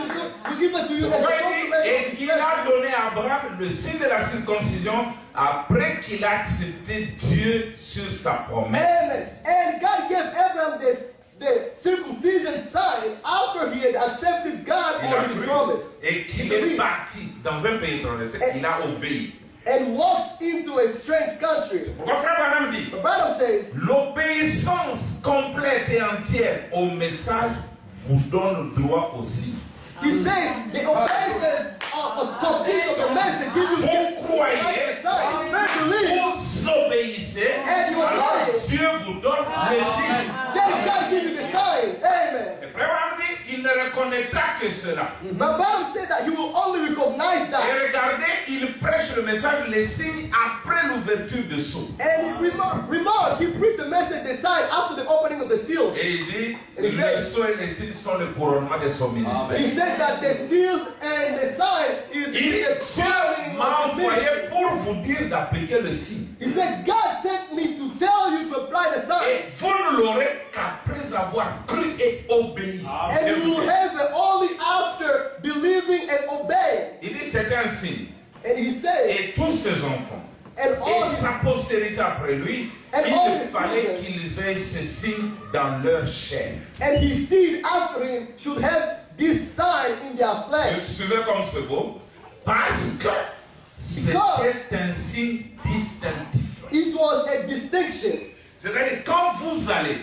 Speaker 2: to you as a confirmation of
Speaker 1: Et
Speaker 2: his
Speaker 1: qu'il
Speaker 2: faith.
Speaker 1: a donné à Abraham le signe de la circoncision après qu'il a accepté Dieu sur sa
Speaker 2: Amen.
Speaker 1: promesse.
Speaker 2: And God gave Abraham the circumcision sign after he had accepted God
Speaker 1: Il a
Speaker 2: on his
Speaker 1: cru
Speaker 2: promise.
Speaker 1: et qu'il est parti dans un pays étranger. Il a obéi.
Speaker 2: And walked into a strange country.
Speaker 1: Pourquoi frère Branham dit
Speaker 2: The Bible says,
Speaker 1: l'obéissance complète et entière au message vous donne droit aussi.
Speaker 2: he says, the obedience of complete of the message gives you
Speaker 1: Vous croyez,
Speaker 2: the sign. Believe.
Speaker 1: vous obéissez,
Speaker 2: And you
Speaker 1: alors
Speaker 2: obey.
Speaker 1: Dieu vous donne le signe.
Speaker 2: Then God give you the sign. Amen.
Speaker 1: Et frère Branham dit, il ne reconnaîtra que cela.
Speaker 2: But Bible said that you will only recognize
Speaker 1: Et
Speaker 2: that.
Speaker 1: regardez, il prêche le message, les signes après l'ouverture de sceaux.
Speaker 2: And remark, he preached the message, the sign after the opening of the seals.
Speaker 1: Et il dit,
Speaker 2: And he
Speaker 1: les
Speaker 2: said-
Speaker 1: sceaux et les signes sont le couronnement de son ministère.
Speaker 2: He said that the seals and the sign is
Speaker 1: Il dit,
Speaker 2: the
Speaker 1: Dieu
Speaker 2: crowning
Speaker 1: m'a
Speaker 2: of the ministry.
Speaker 1: envoyé pour vous dire d'appliquer le signe.
Speaker 2: He said, God sent me to tell you to apply the sign.
Speaker 1: Et vous ne l'aurez qu'après avoir cru et obéi.
Speaker 2: And you will have it only after believing and obeying.
Speaker 1: Il dit, c'est un signe.
Speaker 2: And he said,
Speaker 1: Et tous ses enfants,
Speaker 2: and all
Speaker 1: et
Speaker 2: his,
Speaker 1: sa postérité après lui,
Speaker 2: And all
Speaker 1: il
Speaker 2: his
Speaker 1: fallait
Speaker 2: children.
Speaker 1: qu'ils aient ce signe dans leur chair.
Speaker 2: and his seed after him should have this sign in their
Speaker 1: Vous
Speaker 2: flesh.
Speaker 1: suivez comme c'est beau? Parce que c'était un signe distinctif.
Speaker 2: It was a distinction.
Speaker 1: C'est-à-dire, quand vous allez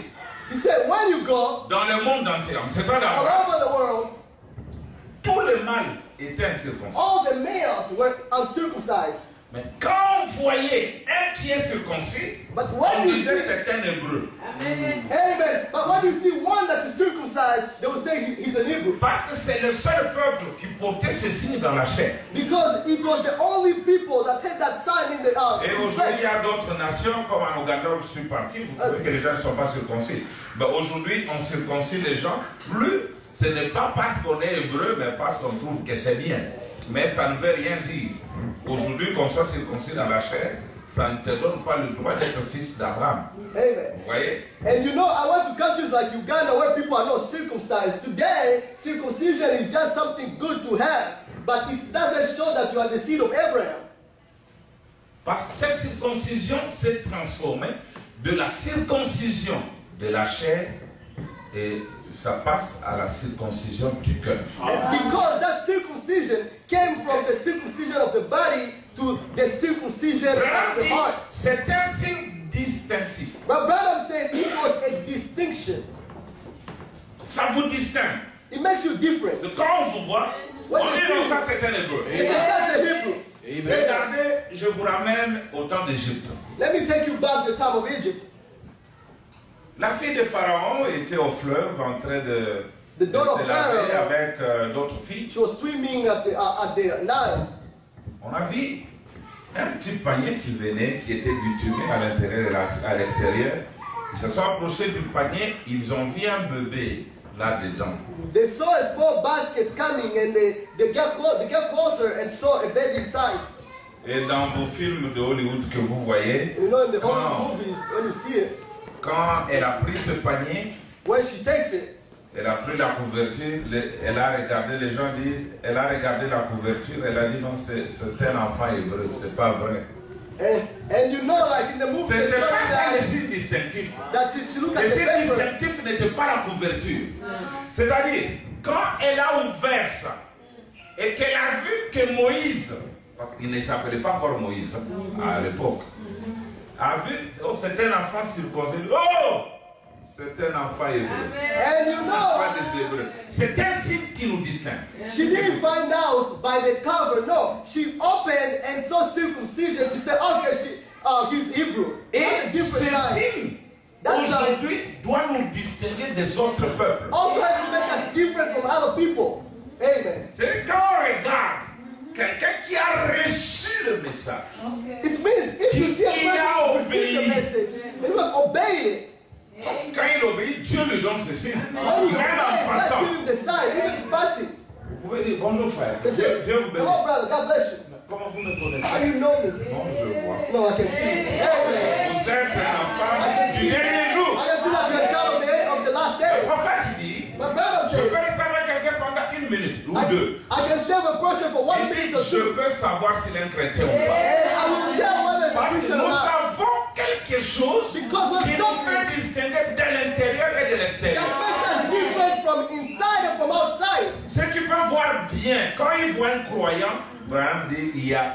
Speaker 2: He said, when you go
Speaker 1: dans le monde entier, c'est pas
Speaker 2: all
Speaker 1: d'abord,
Speaker 2: over the world,
Speaker 1: tout le mal était incirconcis.
Speaker 2: all the males were uncircumcised.
Speaker 1: Mais quand vous voyez un qui est circoncis,
Speaker 2: But
Speaker 1: on
Speaker 2: when you
Speaker 1: disait
Speaker 2: see,
Speaker 1: c'est un hébreu.
Speaker 2: amen. But when you see one that is circumcised, they will say he's an Hebrew.
Speaker 1: Parce que c'est le seul peuple qui portait ce signe dans la chair.
Speaker 2: Because it was the only people that had that sign in the
Speaker 1: Et
Speaker 2: in
Speaker 1: aujourd'hui, il y
Speaker 2: flesh.
Speaker 1: a d'autres nations, comme en Ouganda où je suis parti, vous trouvez que les gens ne sont pas circoncis. Mais aujourd'hui, on circoncis les gens. Plus, ce n'est pas parce qu'on est hébreu, mais parce qu'on trouve que c'est bien. Mais ça ne veut rien dire. Aujourd'hui, qu'on soit circoncis dans la chair, ça ne te donne pas le droit d'être fils d'Abraham.
Speaker 2: Amen.
Speaker 1: Vous voyez?
Speaker 2: And you know, I went to countries like Uganda where people are not circumcised. Today, circumcision is just something good to have, but it doesn't show that you are the seed of Abraham.
Speaker 1: Parce que cette circoncision s'est transformée de la circoncision de la chair et ça passe à la circoncision du cœur.
Speaker 2: And because that circumcision came from the circumcision of the body to the circumcision of the heart.
Speaker 1: C'est un signe distinctif.
Speaker 2: But Branham said it was a distinction.
Speaker 1: Ça vous distingue.
Speaker 2: It makes you different.
Speaker 1: Parce que quand on vous voit, on dit non, ça c'est un hébreu.
Speaker 2: He said that's a Hebrew. Amen.
Speaker 1: Regardez, je vous ramène au temps d'Égypte.
Speaker 2: Let me take you back to the time of Egypt.
Speaker 1: La fille de Pharaon était au fleuve en train de
Speaker 2: The daughter of
Speaker 1: se laver
Speaker 2: Pharaoh,
Speaker 1: avec d'autres filles.
Speaker 2: she was swimming at the Nile.
Speaker 1: On a vu un petit panier qui venait, qui était bitumé à l'intérieur et à l'extérieur. Ils se sont approchés du panier, ils ont vu un bébé là-dedans.
Speaker 2: They saw a small basket coming and they got closer and saw a baby inside.
Speaker 1: Et dans vos films de Hollywood que vous voyez,
Speaker 2: You know, in the
Speaker 1: Wow.
Speaker 2: Hollywood movies, when you see it,
Speaker 1: quand elle a pris ce panier,
Speaker 2: when she takes it,
Speaker 1: elle a pris la couverture, elle a regardé, les gens disent, elle a regardé la couverture, elle a dit non, c'est un enfant hébreu, c'est pas vrai.
Speaker 2: and you know, like in the movie, they
Speaker 1: C'était
Speaker 2: show
Speaker 1: pas ça le
Speaker 2: that,
Speaker 1: signe distinctif.
Speaker 2: that she looked at
Speaker 1: Le
Speaker 2: the
Speaker 1: signe
Speaker 2: paper.
Speaker 1: distinctif n'était pas la couverture. C'est-à-dire, quand elle a ouvert ça, et qu'elle a vu que Moïse, parce qu'il ne s'appelait pas encore Moïse à l'époque, a vu, oh, c'est un enfant circoncis. Oh, c'est un enfant hébreu.
Speaker 2: And you
Speaker 1: Enfant
Speaker 2: know,
Speaker 1: des Hébreux. C'est un signe qui nous distingue.
Speaker 2: she didn't find out by the cover. No, she opened and saw circumcision. She said, okay, he's Hebrew.
Speaker 1: Et
Speaker 2: That's a
Speaker 1: ce
Speaker 2: different sign.
Speaker 1: signe,
Speaker 2: That's
Speaker 1: aujourd'hui, doit nous distinguer des autres peuples.
Speaker 2: Also has to make us different from other people. Amen.
Speaker 1: C'est quand on regarde quelqu'un qui a message,
Speaker 2: It means if you see a
Speaker 1: Il a
Speaker 2: person receive the
Speaker 1: obéi.
Speaker 2: message and you have obeyed it,
Speaker 1: quand il obéit, Dieu lui donne ce signe.
Speaker 2: when you obey,
Speaker 1: Même en
Speaker 2: let's
Speaker 1: passant,
Speaker 2: give him the sign, even passing.
Speaker 1: vous pouvez dire bonjour frère.
Speaker 2: They say,
Speaker 1: Dieu vous
Speaker 2: hello
Speaker 1: bénisse.
Speaker 2: brother, God bless you.
Speaker 1: Comment vous me
Speaker 2: How
Speaker 1: connaissez?
Speaker 2: you know me?
Speaker 1: Non, je vois.
Speaker 2: No, I can see you. Amen.
Speaker 1: Vous êtes un enfant
Speaker 2: I can
Speaker 1: du
Speaker 2: see you.
Speaker 1: dernier jour.
Speaker 2: I can see that you're a child of the last
Speaker 1: Le
Speaker 2: day.
Speaker 1: prophète dit,
Speaker 2: My brother
Speaker 1: je peux
Speaker 2: says,
Speaker 1: rester avec quelqu'un pendant 1 minute ou deux.
Speaker 2: I can stay with a person for 1
Speaker 1: Il
Speaker 2: minute
Speaker 1: dit,
Speaker 2: or
Speaker 1: je
Speaker 2: two,
Speaker 1: peux savoir s'il est un chrétien ou pas.
Speaker 2: and I will tell whether it's a
Speaker 1: Parce que
Speaker 2: Christian or
Speaker 1: nous
Speaker 2: not.
Speaker 1: savons quelque chose
Speaker 2: Because we're
Speaker 1: qui nous
Speaker 2: something
Speaker 1: fait distinguer de l'intérieur et de
Speaker 2: that
Speaker 1: l'extérieur.
Speaker 2: makes us different from inside and from outside.
Speaker 1: Ceux qui peuvent voir bien, quand ils voient un croyant, Abraham dit,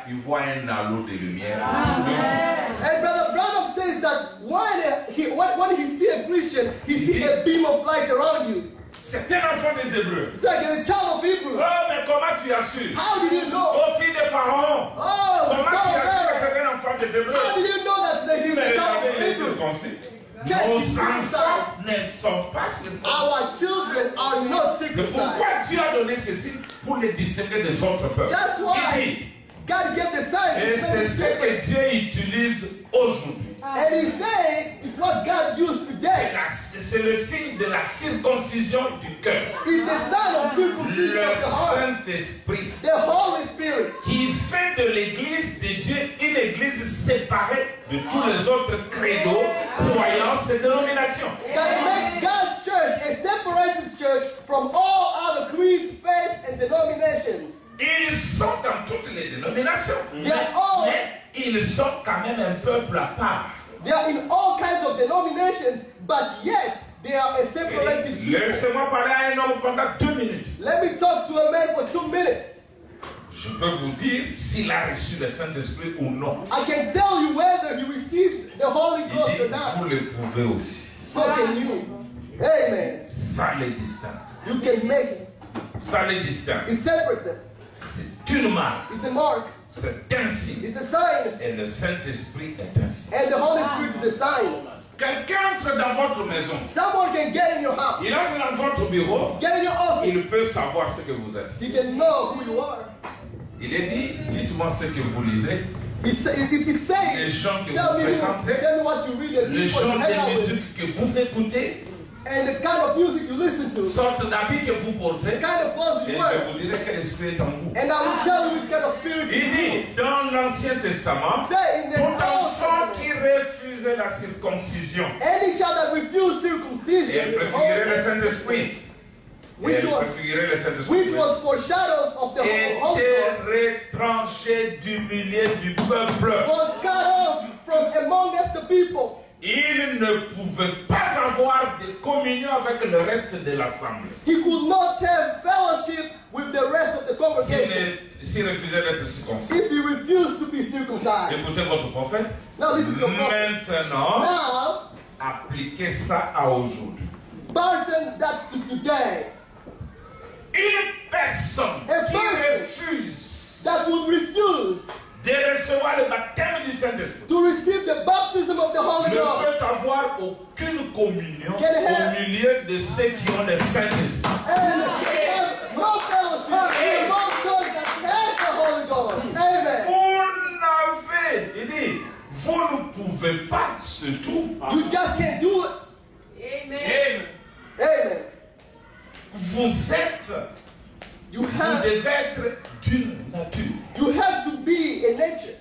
Speaker 1: il voit un halo de lumière.
Speaker 2: And Brother Branham says that when he see a Christian, he see a beam of light around you.
Speaker 1: C'est un enfant des Hébreux.
Speaker 2: It's like a child of Hebrews.
Speaker 1: Oh, mais comment tu as su?
Speaker 2: How did you know?
Speaker 1: Oh, fille de Pharaon.
Speaker 2: Oh,
Speaker 1: Comment tu as su que
Speaker 2: brother,
Speaker 1: c'est un enfant des Hébreux?
Speaker 2: how did you know that he's
Speaker 1: Mais
Speaker 2: a child
Speaker 1: regardez
Speaker 2: of
Speaker 1: les
Speaker 2: Hebrews?
Speaker 1: circoncis.
Speaker 2: Check
Speaker 1: Nos
Speaker 2: the
Speaker 1: enfants ne sont pas circoncis.
Speaker 2: Our children are not
Speaker 1: C'est
Speaker 2: circumcised.
Speaker 1: pourquoi Dieu a donné ceci pour les distinguer des autres peuples.
Speaker 2: That's
Speaker 1: Il
Speaker 2: why
Speaker 1: dit,
Speaker 2: God gave the sign.
Speaker 1: et c'est ce que Dieu utilise aujourd'hui.
Speaker 2: And he's saying it's what God used today.
Speaker 1: C'est le signe de la circoncision du cœur.
Speaker 2: It's the sign of circumcision
Speaker 1: Le
Speaker 2: of the heart.
Speaker 1: Saint-Esprit
Speaker 2: The Holy Spirit.
Speaker 1: qui fait de l'église de Dieu une église séparée de tous les autres credos, croyances et dénominations.
Speaker 2: That makes God's church a separated church from all other creeds, faith, and denominations.
Speaker 1: Ils sont dans toutes les dénominations,
Speaker 2: They are all-
Speaker 1: mais ils sont quand même un peuple à part.
Speaker 2: They are in all kinds of denominations, but yet they are a separated people.
Speaker 1: Laissez-moi parler à un homme pendant 2 minutes.
Speaker 2: Let me talk to a man for 2 minutes.
Speaker 1: Je peux vous dire s'il a reçu le Saint-Esprit ou non.
Speaker 2: I can tell you whether he received the Holy
Speaker 1: Il
Speaker 2: Ghost
Speaker 1: dit,
Speaker 2: or not.
Speaker 1: vous le pouvez aussi.
Speaker 2: So can you. Amen.
Speaker 1: Ça les distingue.
Speaker 2: You can make it.
Speaker 1: Ça les distingue.
Speaker 2: It separates them.
Speaker 1: C'est une marque.
Speaker 2: It's a mark.
Speaker 1: C'est un signe.
Speaker 2: It's a sign.
Speaker 1: Et le Saint-Esprit est un signe.
Speaker 2: And the Holy Spirit is the sign.
Speaker 1: Quelqu'un entre dans votre maison.
Speaker 2: Someone can get in your house,
Speaker 1: Il entre dans votre bureau.
Speaker 2: get in your office.
Speaker 1: Il peut savoir ce que vous êtes.
Speaker 2: He can know who you are.
Speaker 1: Il est dit, dites-moi ce que vous lisez.
Speaker 2: It
Speaker 1: Les
Speaker 2: says,
Speaker 1: gens que
Speaker 2: tell
Speaker 1: vous
Speaker 2: me,
Speaker 1: fréquentez.
Speaker 2: tell me what you read and
Speaker 1: Les
Speaker 2: people
Speaker 1: genres
Speaker 2: you hang out
Speaker 1: de
Speaker 2: with,
Speaker 1: musique que vous écoutez.
Speaker 2: and the kind of music you listen to,
Speaker 1: Sorte d'habits que vous portez.
Speaker 2: the kind of clothes
Speaker 1: Et
Speaker 2: you
Speaker 1: je
Speaker 2: wear.
Speaker 1: vous dirai quel esprit est en vous.
Speaker 2: And I will tell you which kind of spirit
Speaker 1: Il
Speaker 2: is
Speaker 1: dit,
Speaker 2: you.
Speaker 1: dans l'Ancien Testament,
Speaker 2: Say in the
Speaker 1: tout
Speaker 2: Old
Speaker 1: enfant qui
Speaker 2: Testament,
Speaker 1: refusait la circoncision,
Speaker 2: any child that refused
Speaker 1: il
Speaker 2: circumcision,
Speaker 1: préfigurait le Saint-Esprit.
Speaker 2: Which
Speaker 1: Il
Speaker 2: was-
Speaker 1: préfigurait le Saint-Esprit.
Speaker 2: which was foreshadowed of the Holy Ghost,
Speaker 1: Était retranché du milieu du peuple.
Speaker 2: was cut off from amongst the people.
Speaker 1: Il ne pouvait pas avoir de communion avec le reste de l'assemblée.
Speaker 2: He could not have fellowship with the rest of the congregation
Speaker 1: S'il refusait d'être circoncis.
Speaker 2: if he refused to be circumcised.
Speaker 1: Écoutez votre prophète.
Speaker 2: Now this is your prophet.
Speaker 1: Maintenant,
Speaker 2: Now,
Speaker 1: appliquez ça à aujourd'hui.
Speaker 2: Barton, that's to today.
Speaker 1: Une personne
Speaker 2: A
Speaker 1: qui
Speaker 2: person.
Speaker 1: refuse
Speaker 2: That would refuse
Speaker 1: de recevoir le baptême du Saint-Esprit
Speaker 2: to receive the baptism of the Holy
Speaker 1: ne
Speaker 2: Ghost
Speaker 1: peut avoir aucune communion
Speaker 2: Can have-
Speaker 1: au milieu de ceux qui ont le Saint-Esprit.
Speaker 2: and have no fellowship amongst those that have the Holy Ghost. Amen.
Speaker 1: Vous n'avez, il dit, vous ne pouvez pas, c'est tout.
Speaker 2: You just can't do it.
Speaker 1: Amen.
Speaker 2: Amen.
Speaker 1: Vous êtes,
Speaker 2: You
Speaker 1: vous
Speaker 2: have,
Speaker 1: devez être d'une nature.
Speaker 2: you have to be in nature.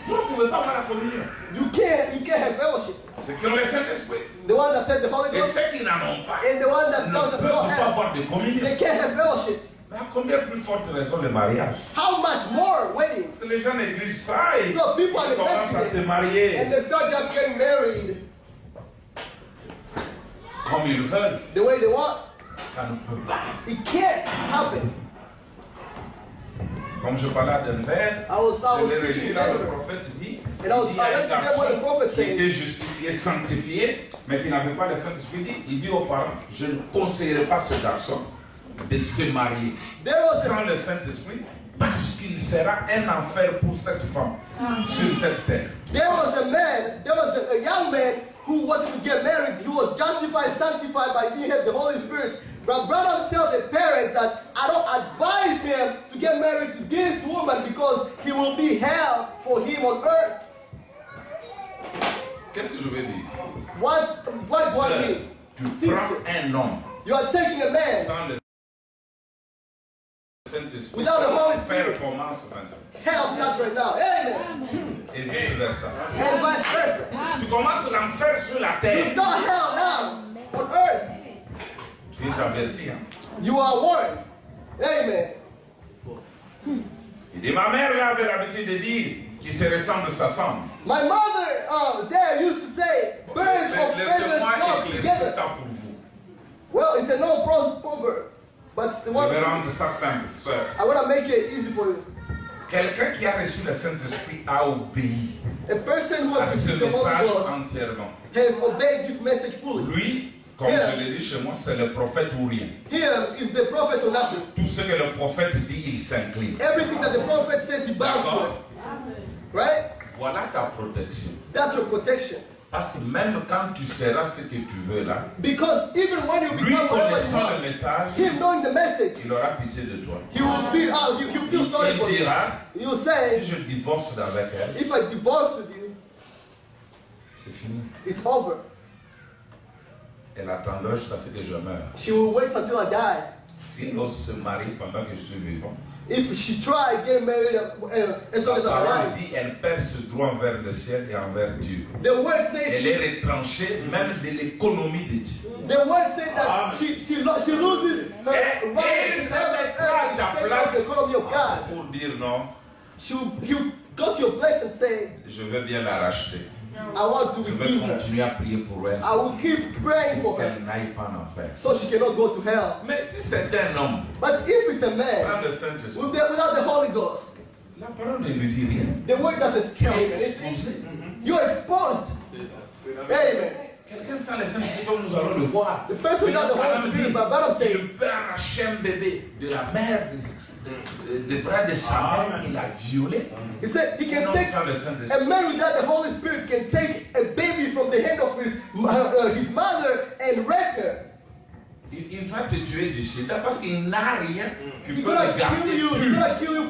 Speaker 1: Vous ne pouvez pas avoir la communion.
Speaker 2: You can't have fellowship.
Speaker 1: Ceux qui ont le Saint-Esprit
Speaker 2: The one that said the Holy
Speaker 1: et
Speaker 2: Ghost
Speaker 1: ceux qui n'en ont pas
Speaker 2: and the one that
Speaker 1: ne
Speaker 2: doesn't
Speaker 1: peuvent
Speaker 2: not
Speaker 1: pas
Speaker 2: have,
Speaker 1: avoir de communion.
Speaker 2: they can't have fellowship.
Speaker 1: Mais à combien plus forte raison le mariage?
Speaker 2: How much more weddings?
Speaker 1: Parce que les gens négligent ça et
Speaker 2: No, people are
Speaker 1: ils commencent à se
Speaker 2: neglecting it.
Speaker 1: marier
Speaker 2: And they start just getting married
Speaker 1: comme ils veulent.
Speaker 2: the way they want.
Speaker 1: Ça ne peut pas.
Speaker 2: It can't happen.
Speaker 1: Comme je parlais à Denver,
Speaker 2: I was
Speaker 1: je l'ai
Speaker 2: preaching
Speaker 1: relu là, le
Speaker 2: Denver.
Speaker 1: prophète dit,
Speaker 2: And I was-
Speaker 1: il dit à
Speaker 2: I
Speaker 1: un
Speaker 2: read to them what the
Speaker 1: garçon
Speaker 2: prophet
Speaker 1: qui
Speaker 2: said.
Speaker 1: était justifié, sanctifié, mais qui n'avait pas le Saint-Esprit, il dit aux parents, je ne conseillerais pas ce garçon de se marier
Speaker 2: There was
Speaker 1: sans
Speaker 2: a,
Speaker 1: le Saint-Esprit parce qu'il sera un enfer pour cette femme sur cette terre.
Speaker 2: there was a young man who wanted to get married. He was justified, sanctified by he had the Holy Spirit. But Branham tells the parent that I don't advise him to get married to this woman because he will be hell for him on earth.
Speaker 1: Qu'est-ce que je veux dire?
Speaker 2: What do I mean?
Speaker 1: Tu
Speaker 2: Sister,
Speaker 1: prends un homme
Speaker 2: you are taking a man
Speaker 1: sans le Saint-Esprit.
Speaker 2: Without the Holy
Speaker 1: Faire
Speaker 2: Spirit.
Speaker 1: commence maintenant.
Speaker 2: hell start right now. Amen.
Speaker 1: Et vice versa.
Speaker 2: And vice versa.
Speaker 1: Tu commences l'enfer sur la
Speaker 2: You
Speaker 1: terre.
Speaker 2: start hell now on earth.
Speaker 1: Tu es averti. Hein?
Speaker 2: You are warned. Amen.
Speaker 1: Il dit, ma mère là, avait l'habitude de dire qui se ressemble s'assemble.
Speaker 2: My mother there used to say, birds of feathers
Speaker 1: Laissez-moi
Speaker 2: flock
Speaker 1: éclaircir
Speaker 2: together.
Speaker 1: ça pour vous.
Speaker 2: Well, it's an old proverb, but it's the
Speaker 1: Je
Speaker 2: one.
Speaker 1: vais rendre ça simple, sœur.
Speaker 2: I want to make it easy for you.
Speaker 1: Quelqu'un qui a reçu le Saint-Esprit a obéi
Speaker 2: A person who
Speaker 1: à
Speaker 2: has
Speaker 1: ce
Speaker 2: received the Holy
Speaker 1: message
Speaker 2: Ghost
Speaker 1: entièrement.
Speaker 2: has obeyed this message fully.
Speaker 1: Lui, comme je l'ai dit chez moi, c'est le prophète ou rien.
Speaker 2: Him is the prophet or nothing.
Speaker 1: Tout ce que le prophète dit, il s'incline.
Speaker 2: Everything that the prophet says, he bows to
Speaker 1: D'accord?
Speaker 2: it. Right?
Speaker 1: Voilà ta protection.
Speaker 2: That's your protection.
Speaker 1: Parce que même quand tu seras ce que tu veux là,
Speaker 2: Because even when you
Speaker 1: lui
Speaker 2: become whatever you
Speaker 1: connaissant le
Speaker 2: want,
Speaker 1: message,
Speaker 2: him knowing the message,
Speaker 1: il aura pitié de toi.
Speaker 2: he will be out. He'll feel sorry for
Speaker 1: Il
Speaker 2: you.
Speaker 1: dira,
Speaker 2: He'll
Speaker 1: si
Speaker 2: say,
Speaker 1: je divorce avec elle,
Speaker 2: if I divorce with you,
Speaker 1: c'est fini.
Speaker 2: it's over.
Speaker 1: Elle attendra jusqu'à ce que je meure.
Speaker 2: She will wait until I die.
Speaker 1: Si elle ose se marier pendant que je suis vivant,
Speaker 2: If she try getting married as long
Speaker 1: la
Speaker 2: as I'm
Speaker 1: parole
Speaker 2: alive,
Speaker 1: dit elle perd ce droit envers le ciel et envers Dieu.
Speaker 2: the word says
Speaker 1: Elle est retranchée même de l'économie de Dieu.
Speaker 2: the word says that she loses her
Speaker 1: Et
Speaker 2: right
Speaker 1: il
Speaker 2: to
Speaker 1: se
Speaker 2: have
Speaker 1: mettra à
Speaker 2: that
Speaker 1: ta
Speaker 2: earth and
Speaker 1: place
Speaker 2: the economy of God.
Speaker 1: pour dire non,
Speaker 2: He'll go to your place and say,
Speaker 1: je veux bien la racheter.
Speaker 2: I want to
Speaker 1: Je veux
Speaker 2: redeem her.
Speaker 1: continuer à prier pour elle.
Speaker 2: I will keep praying for
Speaker 1: Pour
Speaker 2: her
Speaker 1: qu'elle n'aille pas en enfer.
Speaker 2: so she cannot go to hell.
Speaker 1: Mais si c'est un homme
Speaker 2: But if it's a man
Speaker 1: sans le Saint-Esprit,
Speaker 2: without the Holy Ghost,
Speaker 1: la parole ne lui dit rien.
Speaker 2: the word doesn't tell him anything. You are exposed. Amen.
Speaker 1: Quelqu'un sans le Saint-Esprit, comme nous allons le voir.
Speaker 2: The person without the Holy Spirit, but Bible says,
Speaker 1: il peut arracher un bébé de la mère des bras de sa mère et la violer.
Speaker 2: he said he can
Speaker 1: Non,
Speaker 2: take
Speaker 1: sans le Saint-Esprit.
Speaker 2: a man without the Holy Spirit can take a baby from the hand of his mother and rape her.
Speaker 1: Il va te tuer du sida parce qu'il n'a rien qui
Speaker 2: He's
Speaker 1: peut le
Speaker 2: gonna
Speaker 1: garder
Speaker 2: kill you. He's
Speaker 1: pur.
Speaker 2: gonna kill you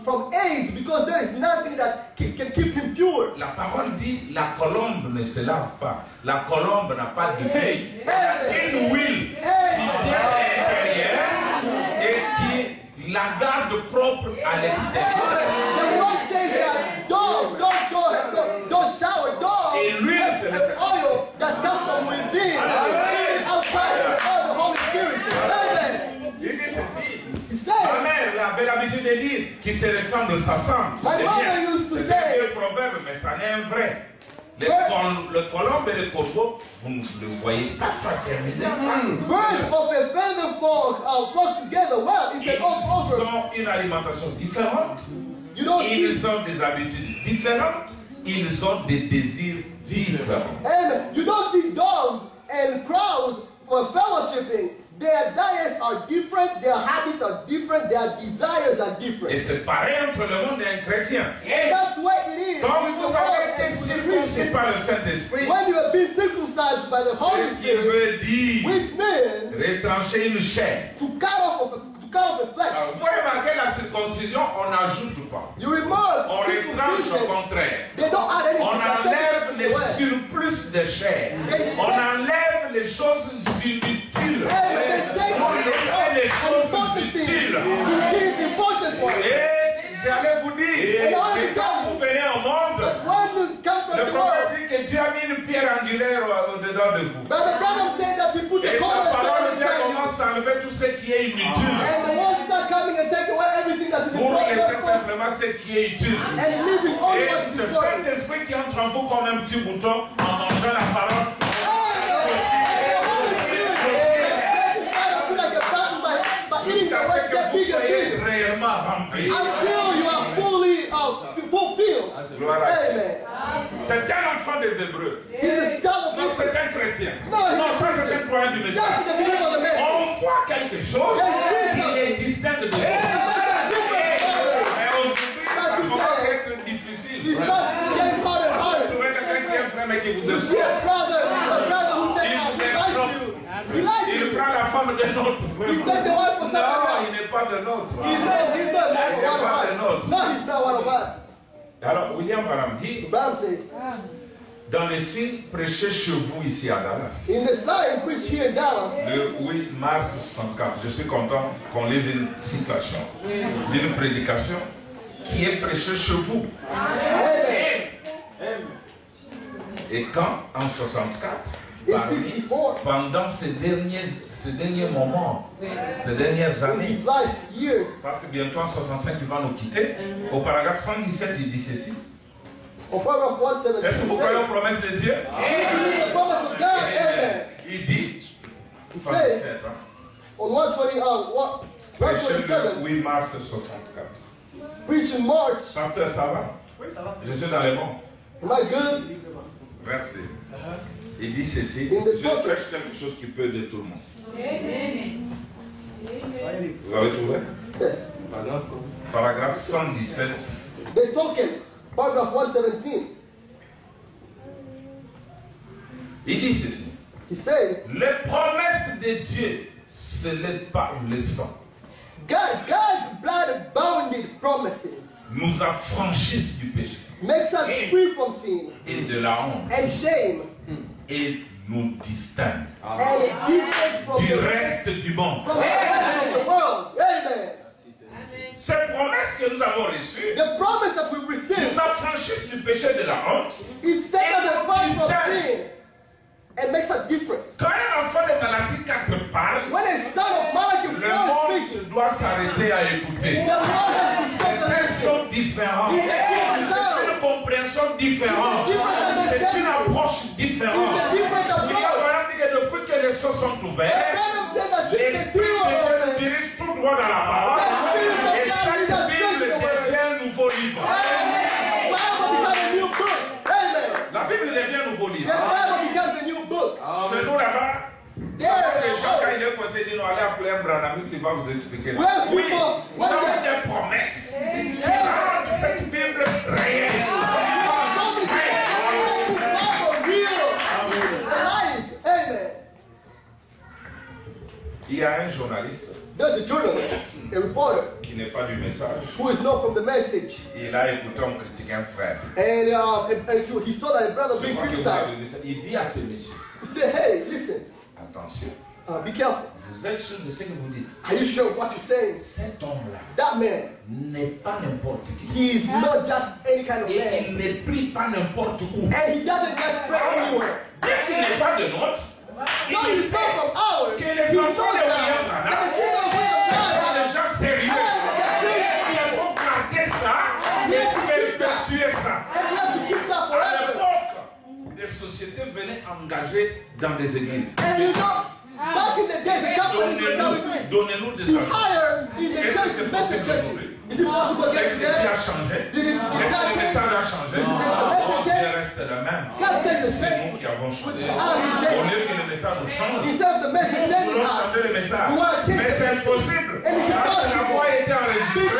Speaker 2: from AIDS because there is nothing that can keep him pure.
Speaker 1: La parole dit la colombe ne se lave pas. La colombe n'a pas de pays. Une huile qui vient à l'intérieur et qui la garde propre à l'extérieur.
Speaker 2: The word says that don't shower, dog.
Speaker 1: Et l'huile, c'est le
Speaker 2: An oil that's come from within, and outside of the oil, the Holy Spirit. Amen.
Speaker 1: Il dit ceci.
Speaker 2: He
Speaker 1: Ma
Speaker 2: said,
Speaker 1: mère avait l'habitude de dire qui se ressemble s'assemble.
Speaker 2: My
Speaker 1: Eh
Speaker 2: mother
Speaker 1: bien,
Speaker 2: used to
Speaker 1: c'est
Speaker 2: say-
Speaker 1: un vieux proverbe, mais ça n'est un vrai. Le colombe et le corbeau, vous ne le voyez pas fraterniser ensemble.
Speaker 2: birds of a feather flock together. Well, it's
Speaker 1: Ils
Speaker 2: an old proverb.
Speaker 1: ont une alimentation différente.
Speaker 2: You don't see.
Speaker 1: Ils ont des habitudes différentes. Ils ont des désirs différents.
Speaker 2: And you don't see dogs and crows for fellowshipping. Their diets are different, their habits are different, their desires are
Speaker 1: Et
Speaker 2: different.
Speaker 1: c'est pareil entre le monde et un chrétien.
Speaker 2: And that's the way it is.
Speaker 1: Quand
Speaker 2: with
Speaker 1: vous
Speaker 2: the
Speaker 1: avez
Speaker 2: world
Speaker 1: été
Speaker 2: and with the
Speaker 1: circoncis
Speaker 2: Christian.
Speaker 1: par le Saint-Esprit,
Speaker 2: When you have been circumcised by the Holy
Speaker 1: ce qui
Speaker 2: Spirit,
Speaker 1: veut dire
Speaker 2: which means
Speaker 1: retrancher une chair.
Speaker 2: to cut off the flesh.
Speaker 1: Alors, vous remarquez la circoncision, on n'ajoute pas.
Speaker 2: You remove
Speaker 1: On retranche au
Speaker 2: circumcision.
Speaker 1: contraire.
Speaker 2: They don't add anything.
Speaker 1: On
Speaker 2: They take
Speaker 1: enlève
Speaker 2: something
Speaker 1: les
Speaker 2: away.
Speaker 1: surplus de chair. On enlève les choses inutiles.
Speaker 2: Hey, but they take
Speaker 1: On laisse les choses
Speaker 2: important things
Speaker 1: utiles.
Speaker 2: to keep important ones.
Speaker 1: Et j'allais vous dire que quand vous venez au monde,
Speaker 2: But when you come from
Speaker 1: le
Speaker 2: the world,
Speaker 1: prophète dit que Dieu a mis une pierre angulaire au-dedans de vous.
Speaker 2: but the Branham said that he put
Speaker 1: Et
Speaker 2: the
Speaker 1: sa
Speaker 2: cornerstone
Speaker 1: parole vient
Speaker 2: inside you.
Speaker 1: commence à enlever tout ce qui est inutile.
Speaker 2: And the world start coming and taking away everything that's in the
Speaker 1: Pour laisser
Speaker 2: world
Speaker 1: simplement ce qui est utile.
Speaker 2: and leaving all
Speaker 1: Et
Speaker 2: what is
Speaker 1: ce
Speaker 2: important.
Speaker 1: Saint-Esprit qui entre en vous comme un petit bouton en mangeant la parole. Jusqu'à ce que vous soyez réellement remplis.
Speaker 2: Until you are fully fulfilled.
Speaker 1: Gloire à Dieu.
Speaker 2: Amen.
Speaker 1: C'est un enfant des Hébreux.
Speaker 2: He's a child
Speaker 1: Non,
Speaker 2: of
Speaker 1: c'est
Speaker 2: Israel.
Speaker 1: un chrétien.
Speaker 2: No, he's
Speaker 1: Non,
Speaker 2: a
Speaker 1: ça c'est
Speaker 2: Christian.
Speaker 1: un croyant du message.
Speaker 2: That's the beginning of the message.
Speaker 1: On voit quelque chose qui est distinct de nous. Mais aujourd'hui, ça commence à être difficile.
Speaker 2: It's
Speaker 1: Vous
Speaker 2: not getting harder and harder.
Speaker 1: trouvez quelqu'un qui est un frère mais qui vous
Speaker 2: You see a
Speaker 1: escroque.
Speaker 2: brother who likes you. He likes
Speaker 1: Il
Speaker 2: you.
Speaker 1: prend la femme d'un autre.
Speaker 2: He took the wife for
Speaker 1: Non,
Speaker 2: somebody
Speaker 1: il
Speaker 2: else.
Speaker 1: n'est pas de nôtre.
Speaker 2: He's not
Speaker 1: Il n'est
Speaker 2: one
Speaker 1: pas de
Speaker 2: of us.
Speaker 1: nôtre.
Speaker 2: No, he's not one of us.
Speaker 1: Alors, William Branham dit,
Speaker 2: Bram says,
Speaker 1: dans les signes, prêchez chez vous ici à Dallas.
Speaker 2: in the sign preached here in Dallas,
Speaker 1: Le 8 mars 64, je suis content qu'on lise une citation d'une prédication qui est prêchée chez vous.
Speaker 2: Amen.
Speaker 1: Et quand, en 64,
Speaker 2: In 64,
Speaker 1: pendant ces derniers moments, ces dernières
Speaker 2: in
Speaker 1: années,
Speaker 2: his last years,
Speaker 1: parce que bientôt en 65 il va nous quitter, au paragraphe 117 il dit ceci.
Speaker 2: on paragraph 117
Speaker 1: Est-ce que vous croyez aux
Speaker 2: says,
Speaker 1: promesses de Dieu?
Speaker 2: the promise of God, amen.
Speaker 1: Il dit,
Speaker 2: He
Speaker 1: 117,
Speaker 2: says,
Speaker 1: hein,
Speaker 2: on 120, verse
Speaker 1: prêchez
Speaker 2: 27,
Speaker 1: le 8 mars 64.
Speaker 2: preach in March.
Speaker 1: Pasteur, ça va?
Speaker 2: Oui, ça va.
Speaker 1: Je suis dans les bons.
Speaker 2: Am I good?
Speaker 1: Merci. Il dit ceci,
Speaker 2: In the
Speaker 1: je
Speaker 2: pocket.
Speaker 1: prêche quelque chose qui peut aider tout le monde.
Speaker 3: Amen.
Speaker 1: Vous avez trouvé?
Speaker 2: Yes.
Speaker 1: Paragraphe 117.
Speaker 2: The token, paragraph 117.
Speaker 1: Il dit ceci.
Speaker 2: He says,
Speaker 1: Les promesses de Dieu scellées par le sang
Speaker 2: God's blood-bounded promises
Speaker 1: nous affranchissent du péché
Speaker 2: makes us free from sin
Speaker 1: et de la honte
Speaker 2: and shame
Speaker 1: et nous distinguent
Speaker 2: and different from
Speaker 1: du
Speaker 2: the
Speaker 1: reste du monde.
Speaker 2: from the rest of the world. Amen.
Speaker 1: Ces promesses que nous avons reçues
Speaker 2: The promise that we received,
Speaker 1: nous affranchissent du péché et de la honte.
Speaker 2: it sets us apart from sin and makes us different.
Speaker 1: Quand un enfant de Malachie 4 parle,
Speaker 2: When a son of Malachi
Speaker 1: le
Speaker 2: was
Speaker 1: monde
Speaker 2: speaking,
Speaker 1: doit s'arrêter à écouter.
Speaker 2: the Lord has to stop the
Speaker 1: Les textes
Speaker 2: nation.
Speaker 1: sont différents.
Speaker 2: It's a different
Speaker 1: C'est
Speaker 2: sound.
Speaker 1: une compréhension différente. C'est une approche différente.
Speaker 2: It's a different
Speaker 1: Il y a
Speaker 2: approach.
Speaker 1: vraiment dit que depuis que les cieux sont
Speaker 2: The
Speaker 1: ouverts,
Speaker 2: Adam said that since the
Speaker 1: l'Esprit
Speaker 2: seal
Speaker 1: de Dieu nous
Speaker 2: opened,
Speaker 1: dirige tout droit dans la parole. Et chaque Bible devient un nouveau livre.
Speaker 2: the Bible becomes a new book. Amen.
Speaker 1: La Bible devient un nouveau
Speaker 2: The
Speaker 1: livre.
Speaker 2: Bible becomes a new book.
Speaker 1: Chez nous là-bas,
Speaker 2: There
Speaker 1: les gens, quand
Speaker 2: it
Speaker 1: il est conseillé, disent non, allez appeler un branamiste, il va vous expliquer ça.
Speaker 2: Well,
Speaker 1: Oui,
Speaker 2: people,
Speaker 1: nous
Speaker 2: what
Speaker 1: avons
Speaker 2: they-
Speaker 1: des promesses qui rendent cette Bible réelle. Il y a un journaliste
Speaker 2: There's a journalist, a reporter,
Speaker 1: qui n'est pas du message.
Speaker 2: who is not from the message,
Speaker 1: Il a écouté on critiquer un frère.
Speaker 2: and he saw that a brother
Speaker 1: Je
Speaker 2: being
Speaker 1: crois que vous
Speaker 2: criticized.
Speaker 1: avez vu ça. Il dit à ce monsieur,
Speaker 2: He said, "Hey, listen,
Speaker 1: attention,
Speaker 2: be careful.
Speaker 1: vous êtes sûr de ce que vous dites?
Speaker 2: Are you sure of what you're saying?
Speaker 1: Cet homme-là
Speaker 2: That man,
Speaker 1: n'est pas n'importe qui.
Speaker 2: he is not just any kind of
Speaker 1: Et
Speaker 2: man,
Speaker 1: il ne prie pas n'importe où.
Speaker 2: and he doesn't just pray anywhere.
Speaker 1: Bien qu'il n'est pas de nôtre,
Speaker 2: No,
Speaker 1: il
Speaker 2: he's
Speaker 1: sait
Speaker 2: not from ours.
Speaker 1: que
Speaker 2: He
Speaker 1: les
Speaker 2: knows
Speaker 1: enfants de William
Speaker 2: that
Speaker 1: Branham
Speaker 2: the children of
Speaker 1: sont
Speaker 2: God
Speaker 1: des gens sérieux. Il faut garder ça et perpétuer ça.
Speaker 2: and we have to keep that
Speaker 1: À
Speaker 2: forever.
Speaker 1: l'époque, des sociétés venaient engager dans des églises.
Speaker 2: And you know, back in the days, the companies were coming
Speaker 1: Donnez-nous des
Speaker 2: to
Speaker 1: argent.
Speaker 2: hire in the
Speaker 1: Est-ce que
Speaker 2: church,
Speaker 1: c'est
Speaker 2: message
Speaker 1: possible
Speaker 2: churches.
Speaker 1: aujourd'hui?
Speaker 2: Is it possible to get
Speaker 1: Est-ce que Dieu a
Speaker 2: together?
Speaker 1: changé?
Speaker 2: Did
Speaker 1: Est-ce que le message a changé?
Speaker 2: the
Speaker 1: Non,
Speaker 2: message
Speaker 1: Dieu
Speaker 2: changed?
Speaker 1: reste le même.
Speaker 2: God said the
Speaker 1: C'est
Speaker 2: same.
Speaker 1: nous qui avons changé.
Speaker 2: With us,
Speaker 1: Au lieu que le message nous change,
Speaker 2: Instead of the message
Speaker 1: nous
Speaker 2: changing
Speaker 1: voulons
Speaker 2: us,
Speaker 1: changer le message.
Speaker 2: we want to change
Speaker 1: Mais
Speaker 2: the
Speaker 1: c'est
Speaker 2: message.
Speaker 1: impossible.
Speaker 2: And it's
Speaker 1: Parce que la
Speaker 2: impossible.
Speaker 1: voix a été enregistrée.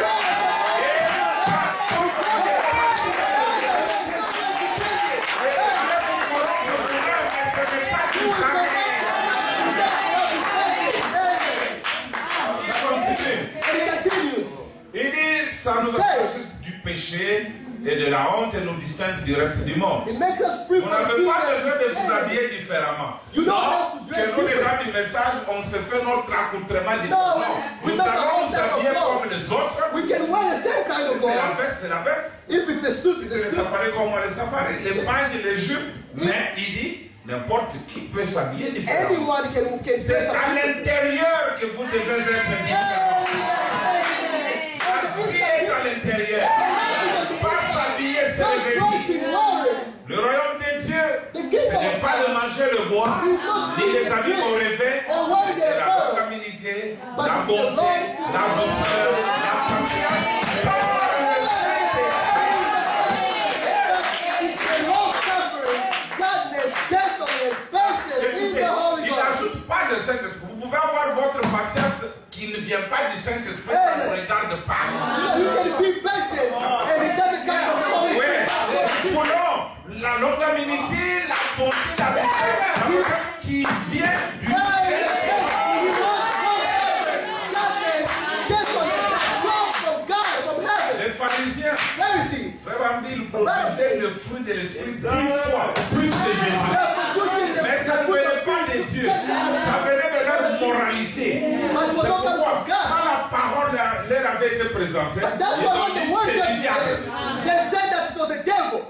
Speaker 1: Il dit, ça nous affranchit du péché et de la honte et nous distingue du reste du monde.
Speaker 2: It makes us free
Speaker 1: Vous
Speaker 2: from
Speaker 1: n'avez
Speaker 2: sin
Speaker 1: pas besoin de
Speaker 2: and
Speaker 1: vous
Speaker 2: shame.
Speaker 1: habiller différemment.
Speaker 2: You don't
Speaker 1: Non,
Speaker 2: have to dress
Speaker 1: que nous les
Speaker 2: different.
Speaker 1: gens du message, on se fait notre accoutrement différent.
Speaker 2: we
Speaker 1: Nous
Speaker 2: make
Speaker 1: allons
Speaker 2: our
Speaker 1: nous
Speaker 2: own type of
Speaker 1: habiller
Speaker 2: clothes.
Speaker 1: comme les autres.
Speaker 2: We can wear the same kind of
Speaker 1: C'est la
Speaker 2: clothes.
Speaker 1: veste, c'est la veste.
Speaker 2: If it's a suit, it's
Speaker 1: C'est
Speaker 2: a
Speaker 1: les
Speaker 2: suit.
Speaker 1: safaris comme moi, les safaris, les pagnes, les jupes. Mais il dit, n'importe qui peut s'habiller différemment.
Speaker 2: Anyone can
Speaker 1: C'est
Speaker 2: dress
Speaker 1: à
Speaker 2: up.
Speaker 1: l'intérieur que vous devez être différent. La vie est à l'intérieur. Pas s'habiller, c'est le vêtir. Le royaume de Dieu, ce n'est pas de manger le bois, ni les habits qu'on rêvait, mais c'est la longanimité, la bonté, la douceur, la patience. Il n'ajoute pas le Saint-Esprit. Vous pouvez avoir votre patience qui ne vient pas du Saint-Esprit, ça ne regarde pas. Oui, selon la longanimité, la bonté, la douceur qui vient du Saint-Esprit. produisait le fruit de l'esprit 10 fois plus que Jésus. Mais ça ne venait pas de Dieu. Ça venait de leur moralité. C'est pourquoi, quand la parole leur avait été présentée, ils ont dit c'est du diable.
Speaker 2: They said that's not the devil.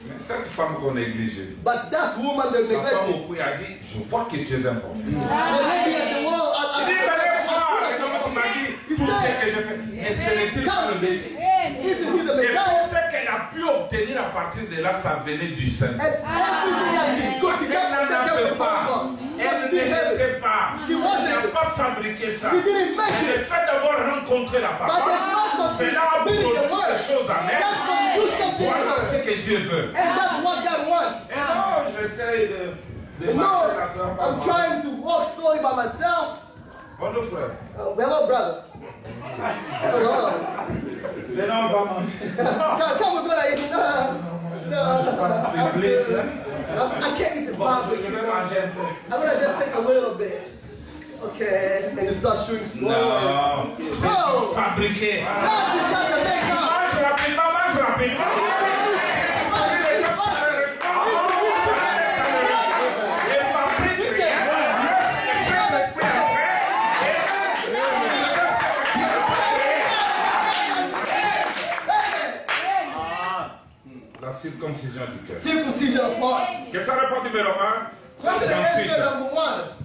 Speaker 1: Mais cette femme qu'on négligeait,
Speaker 2: But that woman they
Speaker 1: la femme
Speaker 2: neglected.
Speaker 1: au puits a dit, je vois que tu es un prophète.
Speaker 2: The lady at the wall.
Speaker 1: Il dit, venez voir, et donc tu m'as dit tout ce que j'ai fait. Et ce n'est-il pas le Messie?
Speaker 2: Isn't he the
Speaker 1: Et tout
Speaker 2: Messiah?
Speaker 1: ce qu'elle a pu obtenir à partir de là, ça venait du Saint-Esprit.
Speaker 2: And everything that she got, she
Speaker 1: Elle
Speaker 2: got
Speaker 1: n'en
Speaker 2: from the
Speaker 1: avait
Speaker 2: devil.
Speaker 1: pas. Elle ne l'était pas.
Speaker 2: She
Speaker 1: Elle
Speaker 2: wasn't.
Speaker 1: n'a pas fabriqué ça.
Speaker 2: She didn't make
Speaker 1: Et
Speaker 2: it.
Speaker 1: le fait d'avoir rencontré la
Speaker 2: But the
Speaker 1: parole,
Speaker 2: fact of
Speaker 1: cela a
Speaker 2: reading the
Speaker 1: produit
Speaker 2: word,
Speaker 1: ces choses à
Speaker 2: that
Speaker 1: mettre.
Speaker 2: produced something in
Speaker 1: Voilà ce
Speaker 2: her.
Speaker 1: que Dieu veut.
Speaker 2: And that's what God wants.
Speaker 1: Et non, j'essaie de
Speaker 2: And no,
Speaker 1: marcher là toi.
Speaker 2: I'm trying to walk slowly by myself.
Speaker 1: Bonjour frère.
Speaker 2: Hello, brother. Hello.
Speaker 1: Venons, on va manger.
Speaker 2: Come, we're gonna eat. No. I can't eat it
Speaker 1: Je
Speaker 2: properly.
Speaker 1: vais manger un peu.
Speaker 2: I'm gonna just take a little bit. Okay, and you start shooting slower.
Speaker 1: Non, c'est fabriqué.
Speaker 2: Not because the same time.
Speaker 1: Mange rapidement, mange rapidement. Ne fabrique rien. Saint-Esprit après. La circoncision du cœur.
Speaker 2: Circumcision of heart.
Speaker 1: Question réponse numéro 1.
Speaker 2: Question answer
Speaker 1: 58.
Speaker 2: number 1.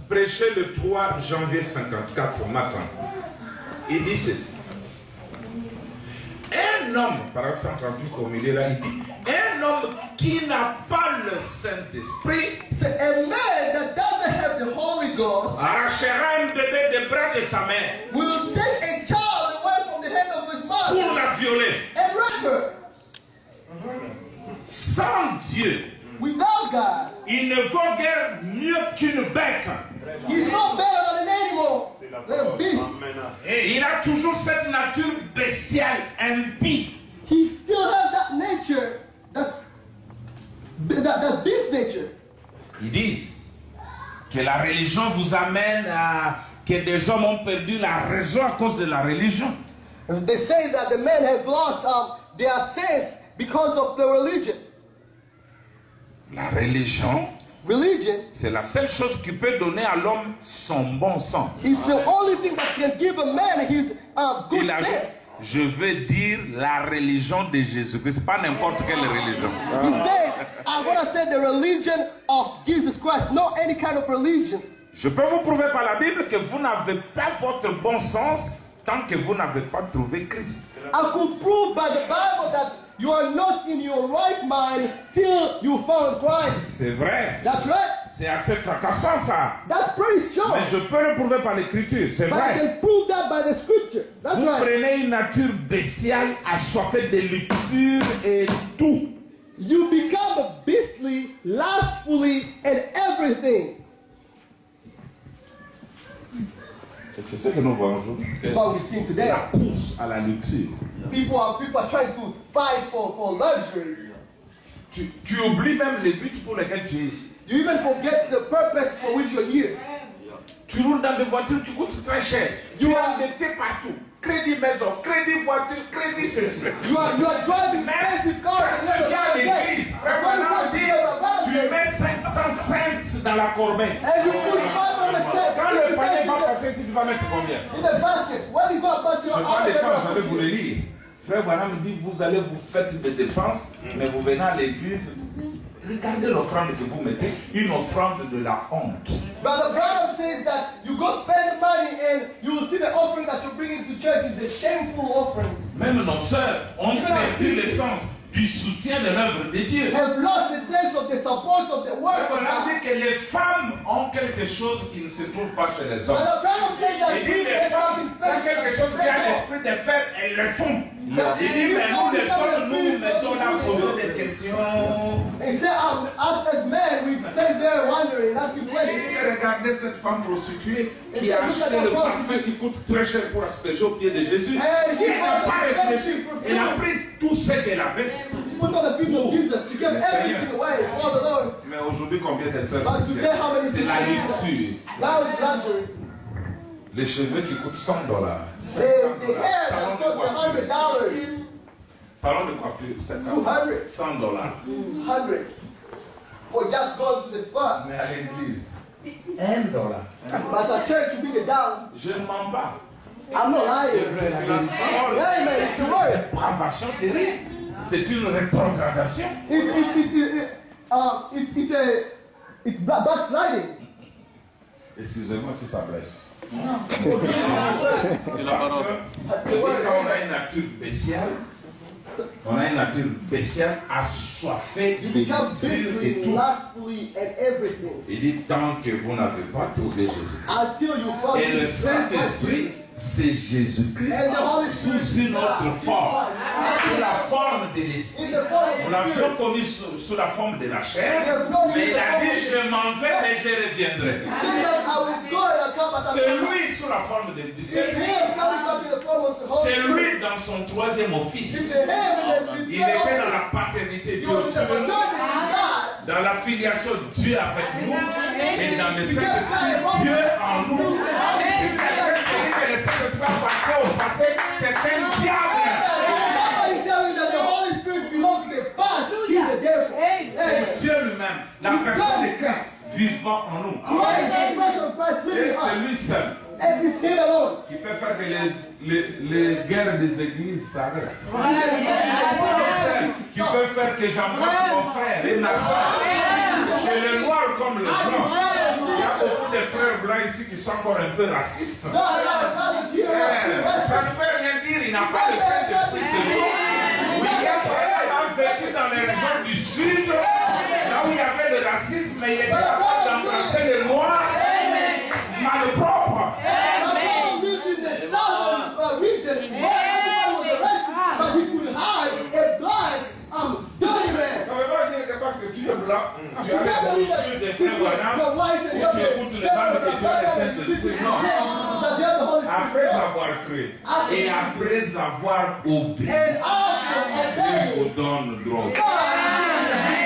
Speaker 1: Prêché le 3 janvier 54 au matin. Il dit ceci. Un homme, paragraphe 138 au milieu là, il dit, un homme qui n'a pas le Saint-Esprit
Speaker 2: So a man that doesn't have the Holy Ghost
Speaker 1: arrachera un bébé des bras de sa mère
Speaker 2: will take a child away from the hand of his
Speaker 1: pour
Speaker 2: mother
Speaker 1: la violer.
Speaker 2: and rape her.
Speaker 1: Sans Dieu,
Speaker 2: Without God,
Speaker 1: il ne vaut guère mieux qu'une bête.
Speaker 2: he's no better than an animal, than a beast.
Speaker 1: Et il a toujours cette nature bestiale, impie.
Speaker 2: He still has that nature, that beast nature.
Speaker 1: Ils disent que la religion vous amène à... que des hommes ont perdu la raison à cause de la religion.
Speaker 2: They say that the men have lost their sense because of the religion.
Speaker 1: La religion,
Speaker 2: Religion,
Speaker 1: c'est la seule chose qui peut donner à l'homme son bon sens.
Speaker 2: it's the only thing that can give a man his good
Speaker 1: Il a dit,
Speaker 2: sense.
Speaker 1: je veux dire la religion de Jésus-Christ, pas n'importe quelle religion.
Speaker 2: He said, I'm going to say the religion of Jesus Christ, not any kind of religion.
Speaker 1: Je peux vous prouver par la Bible que vous n'avez pas votre bon sens tant que vous n'avez pas trouvé Christ.
Speaker 2: I could prove by the Bible that you are not in your right mind till you found Christ.
Speaker 1: C'est vrai.
Speaker 2: That's right.
Speaker 1: C'est assez fracassant ça.
Speaker 2: That's pretty strong.
Speaker 1: Mais je peux le prouver par l'écriture, c'est
Speaker 2: But I
Speaker 1: vrai.
Speaker 2: can prove that by the scripture. That's
Speaker 1: Vous
Speaker 2: right.
Speaker 1: prenez une nature bestiale assoiffée de luxure et tout.
Speaker 2: You become beastly, lustfully, and everything.
Speaker 1: Et c'est ce que nous voyons aujourd'hui.
Speaker 2: That's what we've seen today.
Speaker 1: La course à la luxure.
Speaker 2: People are trying to fight for luxury.
Speaker 1: Tu oublies même le but pour lequel tu es ici.
Speaker 2: You even forget the purpose for which you're here.
Speaker 1: Tu roules dans des voitures qui coûtent très cher. Tu es endetté partout. Crédit maison, crédit voiture, crédit ceci.
Speaker 2: You are driving expensive cars and
Speaker 1: Tu
Speaker 2: you're
Speaker 1: viens à l'église. Frère Branham dit, tu mets 500 cents dans la corbeille.
Speaker 2: and you put 500 cents
Speaker 1: Quand le panier va
Speaker 2: in
Speaker 1: passer, si tu vas mettre combien?
Speaker 2: the basket. When you go pass
Speaker 1: Je
Speaker 2: your
Speaker 1: prends des temps, vous allez
Speaker 2: house,
Speaker 1: vous le lire. Frère Branham dit, vous allez vous faire des dépenses, mais vous venez à l'église. Regardez l'offrande que vous mettez, une offrande de la honte.
Speaker 2: Brother Branham says that you go spend money and you will see the offering that you bring into church is the shameful offering.
Speaker 1: Même nos sœurs ont perdu le sens du soutien de l'œuvre de Dieu.
Speaker 2: Have lost the sense of the support of the word
Speaker 1: On
Speaker 2: of
Speaker 1: a
Speaker 2: God.
Speaker 1: dit que les femmes ont quelque chose qui ne se trouve pas chez les hommes.
Speaker 2: Brother Branham said that
Speaker 1: Il dit
Speaker 2: we
Speaker 1: les
Speaker 2: have
Speaker 1: femmes
Speaker 2: something
Speaker 1: ont
Speaker 2: special.
Speaker 1: quelque chose qui a l'esprit de faire, elles le font. Il dit mais nous les hommes, nous nous mettons là à poser des questions.
Speaker 2: He said, us as men, we stay there wondering, asking questions.
Speaker 1: Et regardez cette femme prostituée qui a acheté le parfum qui coûte très cher pour asperger au pied de Jésus. Elle n'a pas réfléchi. Elle a pris tout ce qu'elle avait.
Speaker 2: Put on the feet of Jesus. She gave everything away for the Lord.
Speaker 1: Mais aujourd'hui, combien de sœurs
Speaker 2: But today, how many
Speaker 1: c'est la
Speaker 2: sisters?
Speaker 1: luxure.
Speaker 2: Now it's luxury.
Speaker 1: Les cheveux qui coûtent $100.
Speaker 2: The hair that cost $100.
Speaker 1: Salon de coiffure, c'est
Speaker 2: 200.
Speaker 1: 100 dollars.
Speaker 2: 100 for just going to the spa.
Speaker 1: Mais à l'église, 1 dollar.
Speaker 2: But at church, you bring it down.
Speaker 1: Je ne mens pas.
Speaker 2: I'm not lying.
Speaker 1: C'est la parole.
Speaker 2: Amen. It's the word.
Speaker 1: Dépravation terrible. C'est une rétrogradation.
Speaker 2: It's backsliding.
Speaker 1: Excusez-moi si ça blesse.
Speaker 3: C'est la parole.
Speaker 1: Parce que quand on a une nature bestiale, assoiffée
Speaker 2: You
Speaker 1: de
Speaker 2: become
Speaker 1: désir et
Speaker 2: busy,
Speaker 1: tout.
Speaker 2: lustfully, and everything.
Speaker 1: Il dit tant que vous n'avez pas trouvé Jésus.
Speaker 2: Until you find
Speaker 1: Et le
Speaker 2: Jesus
Speaker 1: Saint-Esprit,
Speaker 2: Christ.
Speaker 1: c'est Jésus-Christ
Speaker 2: And the Holy Spirit
Speaker 1: sous une autre forme. Sous la forme de l'Esprit.
Speaker 2: In the form
Speaker 1: On
Speaker 2: of
Speaker 1: l'a
Speaker 2: the
Speaker 1: fait
Speaker 2: Spirit.
Speaker 1: connu sous la forme de la chair, mais il a dit je m'en vais mais je reviendrai.
Speaker 2: He said that I will go and I'll come back.
Speaker 1: C'est lui sous la forme du
Speaker 2: It's
Speaker 1: Saint-Esprit.
Speaker 2: him coming back in the form of the Holy
Speaker 1: C'est
Speaker 2: Spirit.
Speaker 1: lui dans son troisième
Speaker 2: It's
Speaker 1: office.
Speaker 2: him and the
Speaker 1: Il était dans la paternité
Speaker 2: He
Speaker 1: Dieu.
Speaker 2: was in the paternity of God.
Speaker 1: Dans la filiation Dieu avec nous et dans le Saint-Esprit Dieu en nous. Et quelqu'un qui dit que le Saint-Esprit va passer au passé, c'est un diable.
Speaker 2: Somebody tell you that the Holy Spirit belongs to the past. He's the devil.
Speaker 1: C'est
Speaker 2: Amen.
Speaker 1: Dieu lui-même, la personne de Christ vivant en nous.
Speaker 2: Christ, the person of Christ
Speaker 1: Et
Speaker 2: living in
Speaker 1: c'est
Speaker 2: us.
Speaker 1: lui seul
Speaker 2: And it's him alone.
Speaker 1: qui peut faire que les guerres des églises s'arrêtent. Seul qui peut faire que j'embrasse mon frère et ma soeur. Chez les noirs comme les blancs. Il y a beaucoup de frères blancs ici qui sont encore un peu racistes.
Speaker 2: God, our fathers here are
Speaker 1: Ça ne veut rien dire, il n'a pas le Saint-Esprit, c'est lui. William Branham a vécu dans les régions du Sud, là où il y avait le racisme, mais il était capable d'embrasser les noirs malpropres.
Speaker 2: Paul lived in the southern region where everyone was arrested, but he could hide a blind, dirty man.
Speaker 1: Ça ne veut pas dire que parce que tu es blanc, tu
Speaker 2: It
Speaker 1: as
Speaker 2: doesn't
Speaker 1: les
Speaker 2: mean that
Speaker 1: cheveux des
Speaker 2: since
Speaker 1: frères Branham,
Speaker 2: you're white and
Speaker 1: ou
Speaker 2: you're
Speaker 1: tu écoutes
Speaker 2: the
Speaker 1: les bandes que tu as le
Speaker 2: Saint-Esprit.
Speaker 1: Saint-Esprit. Non.
Speaker 2: That you have the Holy
Speaker 1: Après
Speaker 2: Spirit.
Speaker 1: avoir cru et après avoir obéi,
Speaker 2: And after
Speaker 1: il vous
Speaker 2: obeying,
Speaker 1: donne droit.
Speaker 2: God,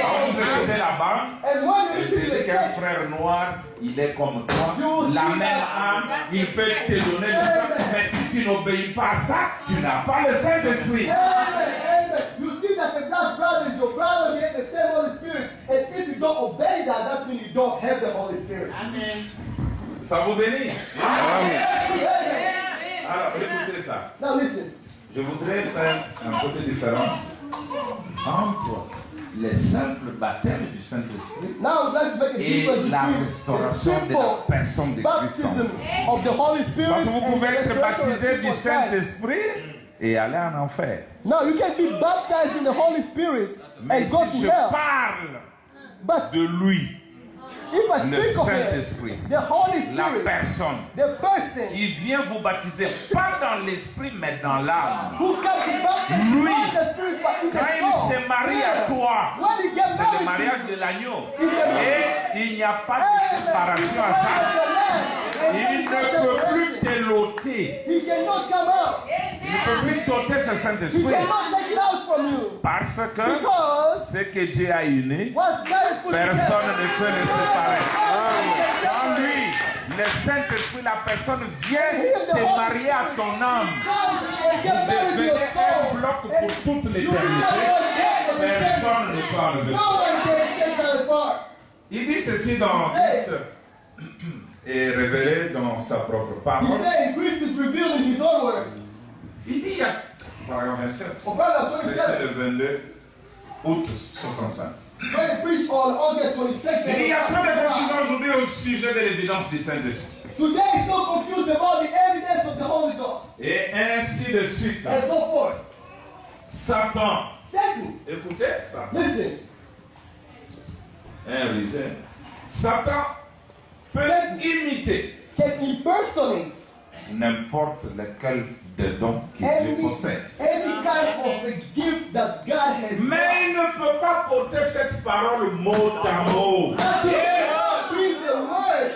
Speaker 1: Quand vous écoutez la bande,
Speaker 2: and when you
Speaker 1: c'est
Speaker 2: listen to
Speaker 1: dit
Speaker 2: the
Speaker 1: qu'un
Speaker 2: text,
Speaker 1: frère noir, il est comme toi, la même âme, il peut te donner le sang, mais si tu n'obéis pas à ça, tu n'as pas le Saint-Esprit.
Speaker 2: amen. You see that the black brother is your brother, he has the same Holy Spirit. And if you don't obey that, that means you don't have the Holy Spirit.
Speaker 1: Ça vous bénit.
Speaker 2: Amen.
Speaker 1: Alors, écoutez ça.
Speaker 2: Now listen.
Speaker 1: Je voudrais faire un peu de différence entre les simples baptêmes du Saint-Esprit
Speaker 2: Now I'd like to make a
Speaker 1: et
Speaker 2: difference
Speaker 1: la
Speaker 2: between the
Speaker 1: restauration de la
Speaker 2: simple
Speaker 1: personne de Christ.
Speaker 2: baptism of the Holy Spirit
Speaker 1: Parce que vous
Speaker 2: and
Speaker 1: pouvez
Speaker 2: the
Speaker 1: être
Speaker 2: restoration of
Speaker 1: baptisé
Speaker 2: the
Speaker 1: du
Speaker 2: people side.
Speaker 1: Saint-Esprit et aller en enfer.
Speaker 2: Now you can be baptized in the Holy Spirit
Speaker 1: Mais
Speaker 2: and go
Speaker 1: si
Speaker 2: to
Speaker 1: je
Speaker 2: hell.
Speaker 1: parle
Speaker 2: But
Speaker 1: de lui,
Speaker 2: if I
Speaker 1: le
Speaker 2: speak of
Speaker 1: Saint-Esprit,
Speaker 2: him, the Holy
Speaker 1: la
Speaker 2: Spirit,
Speaker 1: personne,
Speaker 2: the person
Speaker 1: il vient vous baptiser pas dans l'esprit mais dans l'âme.
Speaker 2: who comes to baptize
Speaker 1: Lui,
Speaker 2: not the Spirit but in
Speaker 1: quand
Speaker 2: the
Speaker 1: il
Speaker 2: soul.
Speaker 1: se marie à
Speaker 2: Yeah.
Speaker 1: toi,
Speaker 2: When he gets
Speaker 1: c'est le
Speaker 2: married
Speaker 1: mariage
Speaker 2: to
Speaker 1: de l'agneau.
Speaker 2: you,
Speaker 1: Et il n'y a pas de séparation à ça. Il ne peut plus te l'ôter.
Speaker 2: He cannot come out.
Speaker 1: Il ne peut plus t'ôter ce
Speaker 2: He
Speaker 1: Saint-Esprit.
Speaker 2: cannot take it out from you.
Speaker 1: Parce que
Speaker 2: Because
Speaker 1: ce que Dieu a uni,
Speaker 2: what God has put
Speaker 1: personne
Speaker 2: together,
Speaker 1: ne peut le séparer. Quand lui, le Saint-Esprit, la personne vient se marier à ton âme.
Speaker 2: and get
Speaker 1: Vous
Speaker 2: married to
Speaker 1: devenez
Speaker 2: your
Speaker 1: un
Speaker 2: soul.
Speaker 1: bloc pour toute l'éternité. Personne ne peut enlever
Speaker 2: No
Speaker 1: ça.
Speaker 2: one can take that apart.
Speaker 1: Il dit ceci dans Christ et révélé dans sa propre
Speaker 2: He
Speaker 1: parole.
Speaker 2: said Christ is revealed in his own word.
Speaker 1: Il dit, paragraphe 27,
Speaker 2: On parle
Speaker 1: c'était
Speaker 2: 27.
Speaker 1: le 22 août 65.
Speaker 2: When he preached on August 22nd.
Speaker 1: Il y a trop de confusion aujourd'hui au sujet de l'évidence du Saint-Esprit.
Speaker 2: Today is so confused about the evidence of the Holy Ghost.
Speaker 1: Et ainsi de suite.
Speaker 2: And so forth.
Speaker 1: Satan,
Speaker 2: Satan,
Speaker 1: écoutez ça.
Speaker 2: listen.
Speaker 1: Satan peut imiter
Speaker 2: Can impersonate
Speaker 1: n'importe lequel des dons que Dieu
Speaker 2: any
Speaker 1: possède.
Speaker 2: kind of a gift that God has
Speaker 1: Mais il ne peut pas porter cette parole mot à mot.
Speaker 2: That is God bring the word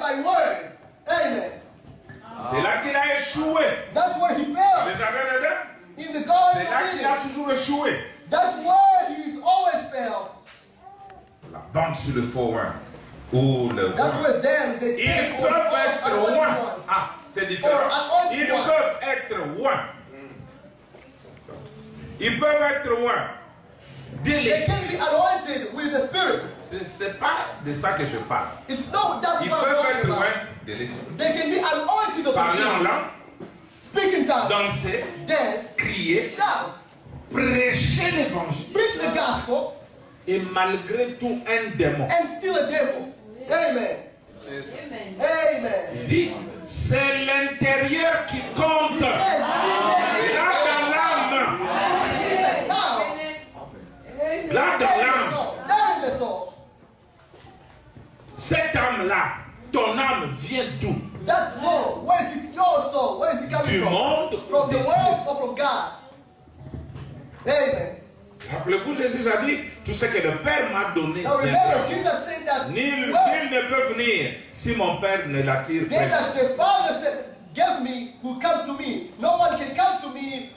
Speaker 2: by word. Amen.
Speaker 1: C'est là qu'il a échoué.
Speaker 2: That's where he fell.
Speaker 1: Le jardin d'Éden,
Speaker 2: In the Garden
Speaker 1: c'est là
Speaker 2: of
Speaker 1: qu'il a
Speaker 2: Eden.
Speaker 1: toujours échoué.
Speaker 2: That's where he's always failed.
Speaker 1: La bande sur le forain ou le
Speaker 2: That's
Speaker 1: vent.
Speaker 2: where them they
Speaker 1: Ils
Speaker 2: take
Speaker 1: peuvent
Speaker 2: on
Speaker 1: être
Speaker 2: anointed
Speaker 1: loin.
Speaker 2: ones.
Speaker 1: Ah, c'est différent.
Speaker 2: Or anointed
Speaker 1: Ils
Speaker 2: ones.
Speaker 1: peuvent être loin. Ils peuvent être loin de
Speaker 2: They
Speaker 1: l'esprit.
Speaker 2: can be anointed with the Spirit.
Speaker 1: C'est pas de ça que je parle.
Speaker 2: It's not that's
Speaker 1: Ils
Speaker 2: what I'm
Speaker 1: peuvent
Speaker 2: talking
Speaker 1: être
Speaker 2: about.
Speaker 1: loin de l'esprit.
Speaker 2: They can be anointed of the
Speaker 1: Parler en
Speaker 2: Spirit.
Speaker 1: langue,
Speaker 2: Speak in tongues.
Speaker 1: danser,
Speaker 2: Dance.
Speaker 1: crier,
Speaker 2: Shout.
Speaker 1: prêcher l'évangile.
Speaker 2: Preach the gospel.
Speaker 1: Et malgré tout, un démon.
Speaker 2: And still a devil. Amen. Amen.
Speaker 1: Il dit, c'est l'intérieur qui compte.
Speaker 2: Yes,
Speaker 1: Là dans l'âme.
Speaker 2: inside now.
Speaker 1: Là dans
Speaker 2: There in the
Speaker 1: l'âme.
Speaker 2: soul. There in the soul.
Speaker 1: Cette âme-là, ton âme vient d'où?
Speaker 2: That soul, where is it? Your soul, where is it coming
Speaker 1: Du
Speaker 2: from?
Speaker 1: monde.
Speaker 2: From the world or from God? Amen.
Speaker 1: Rappelez-vous, Jésus a dit, tout ce que le Père m'a donné.
Speaker 2: Now remember, Jesus said that
Speaker 1: Nul
Speaker 2: well,
Speaker 1: ne peut venir si mon Père ne l'attire
Speaker 2: then
Speaker 1: pas.
Speaker 2: that the Father said, "Give me, will come to me. No one can come to me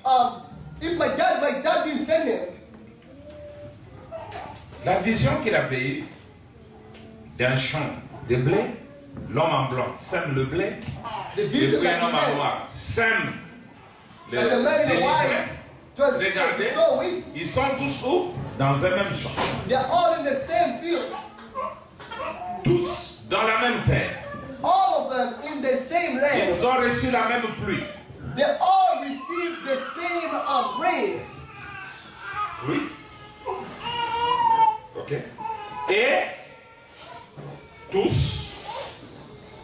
Speaker 2: if my dad didn't send him."
Speaker 1: La vision qu'il avait eue d'un champ de blé, l'homme en blanc sème le blé,
Speaker 2: The
Speaker 1: et
Speaker 2: vision
Speaker 1: puis un
Speaker 2: that
Speaker 1: homme en
Speaker 2: he had,
Speaker 1: noir sème le
Speaker 2: that the man in the
Speaker 1: les
Speaker 2: white
Speaker 1: grains.
Speaker 2: tried to
Speaker 1: Regardez,
Speaker 2: sow wheat.
Speaker 1: ils sont tous où? Dans un même champ.
Speaker 2: They're all in the same field.
Speaker 1: Tous dans la même terre.
Speaker 2: All of them in the same land.
Speaker 1: Ils ont reçu la même pluie.
Speaker 2: They all received the same rain.
Speaker 1: Oui. Ok. Et tous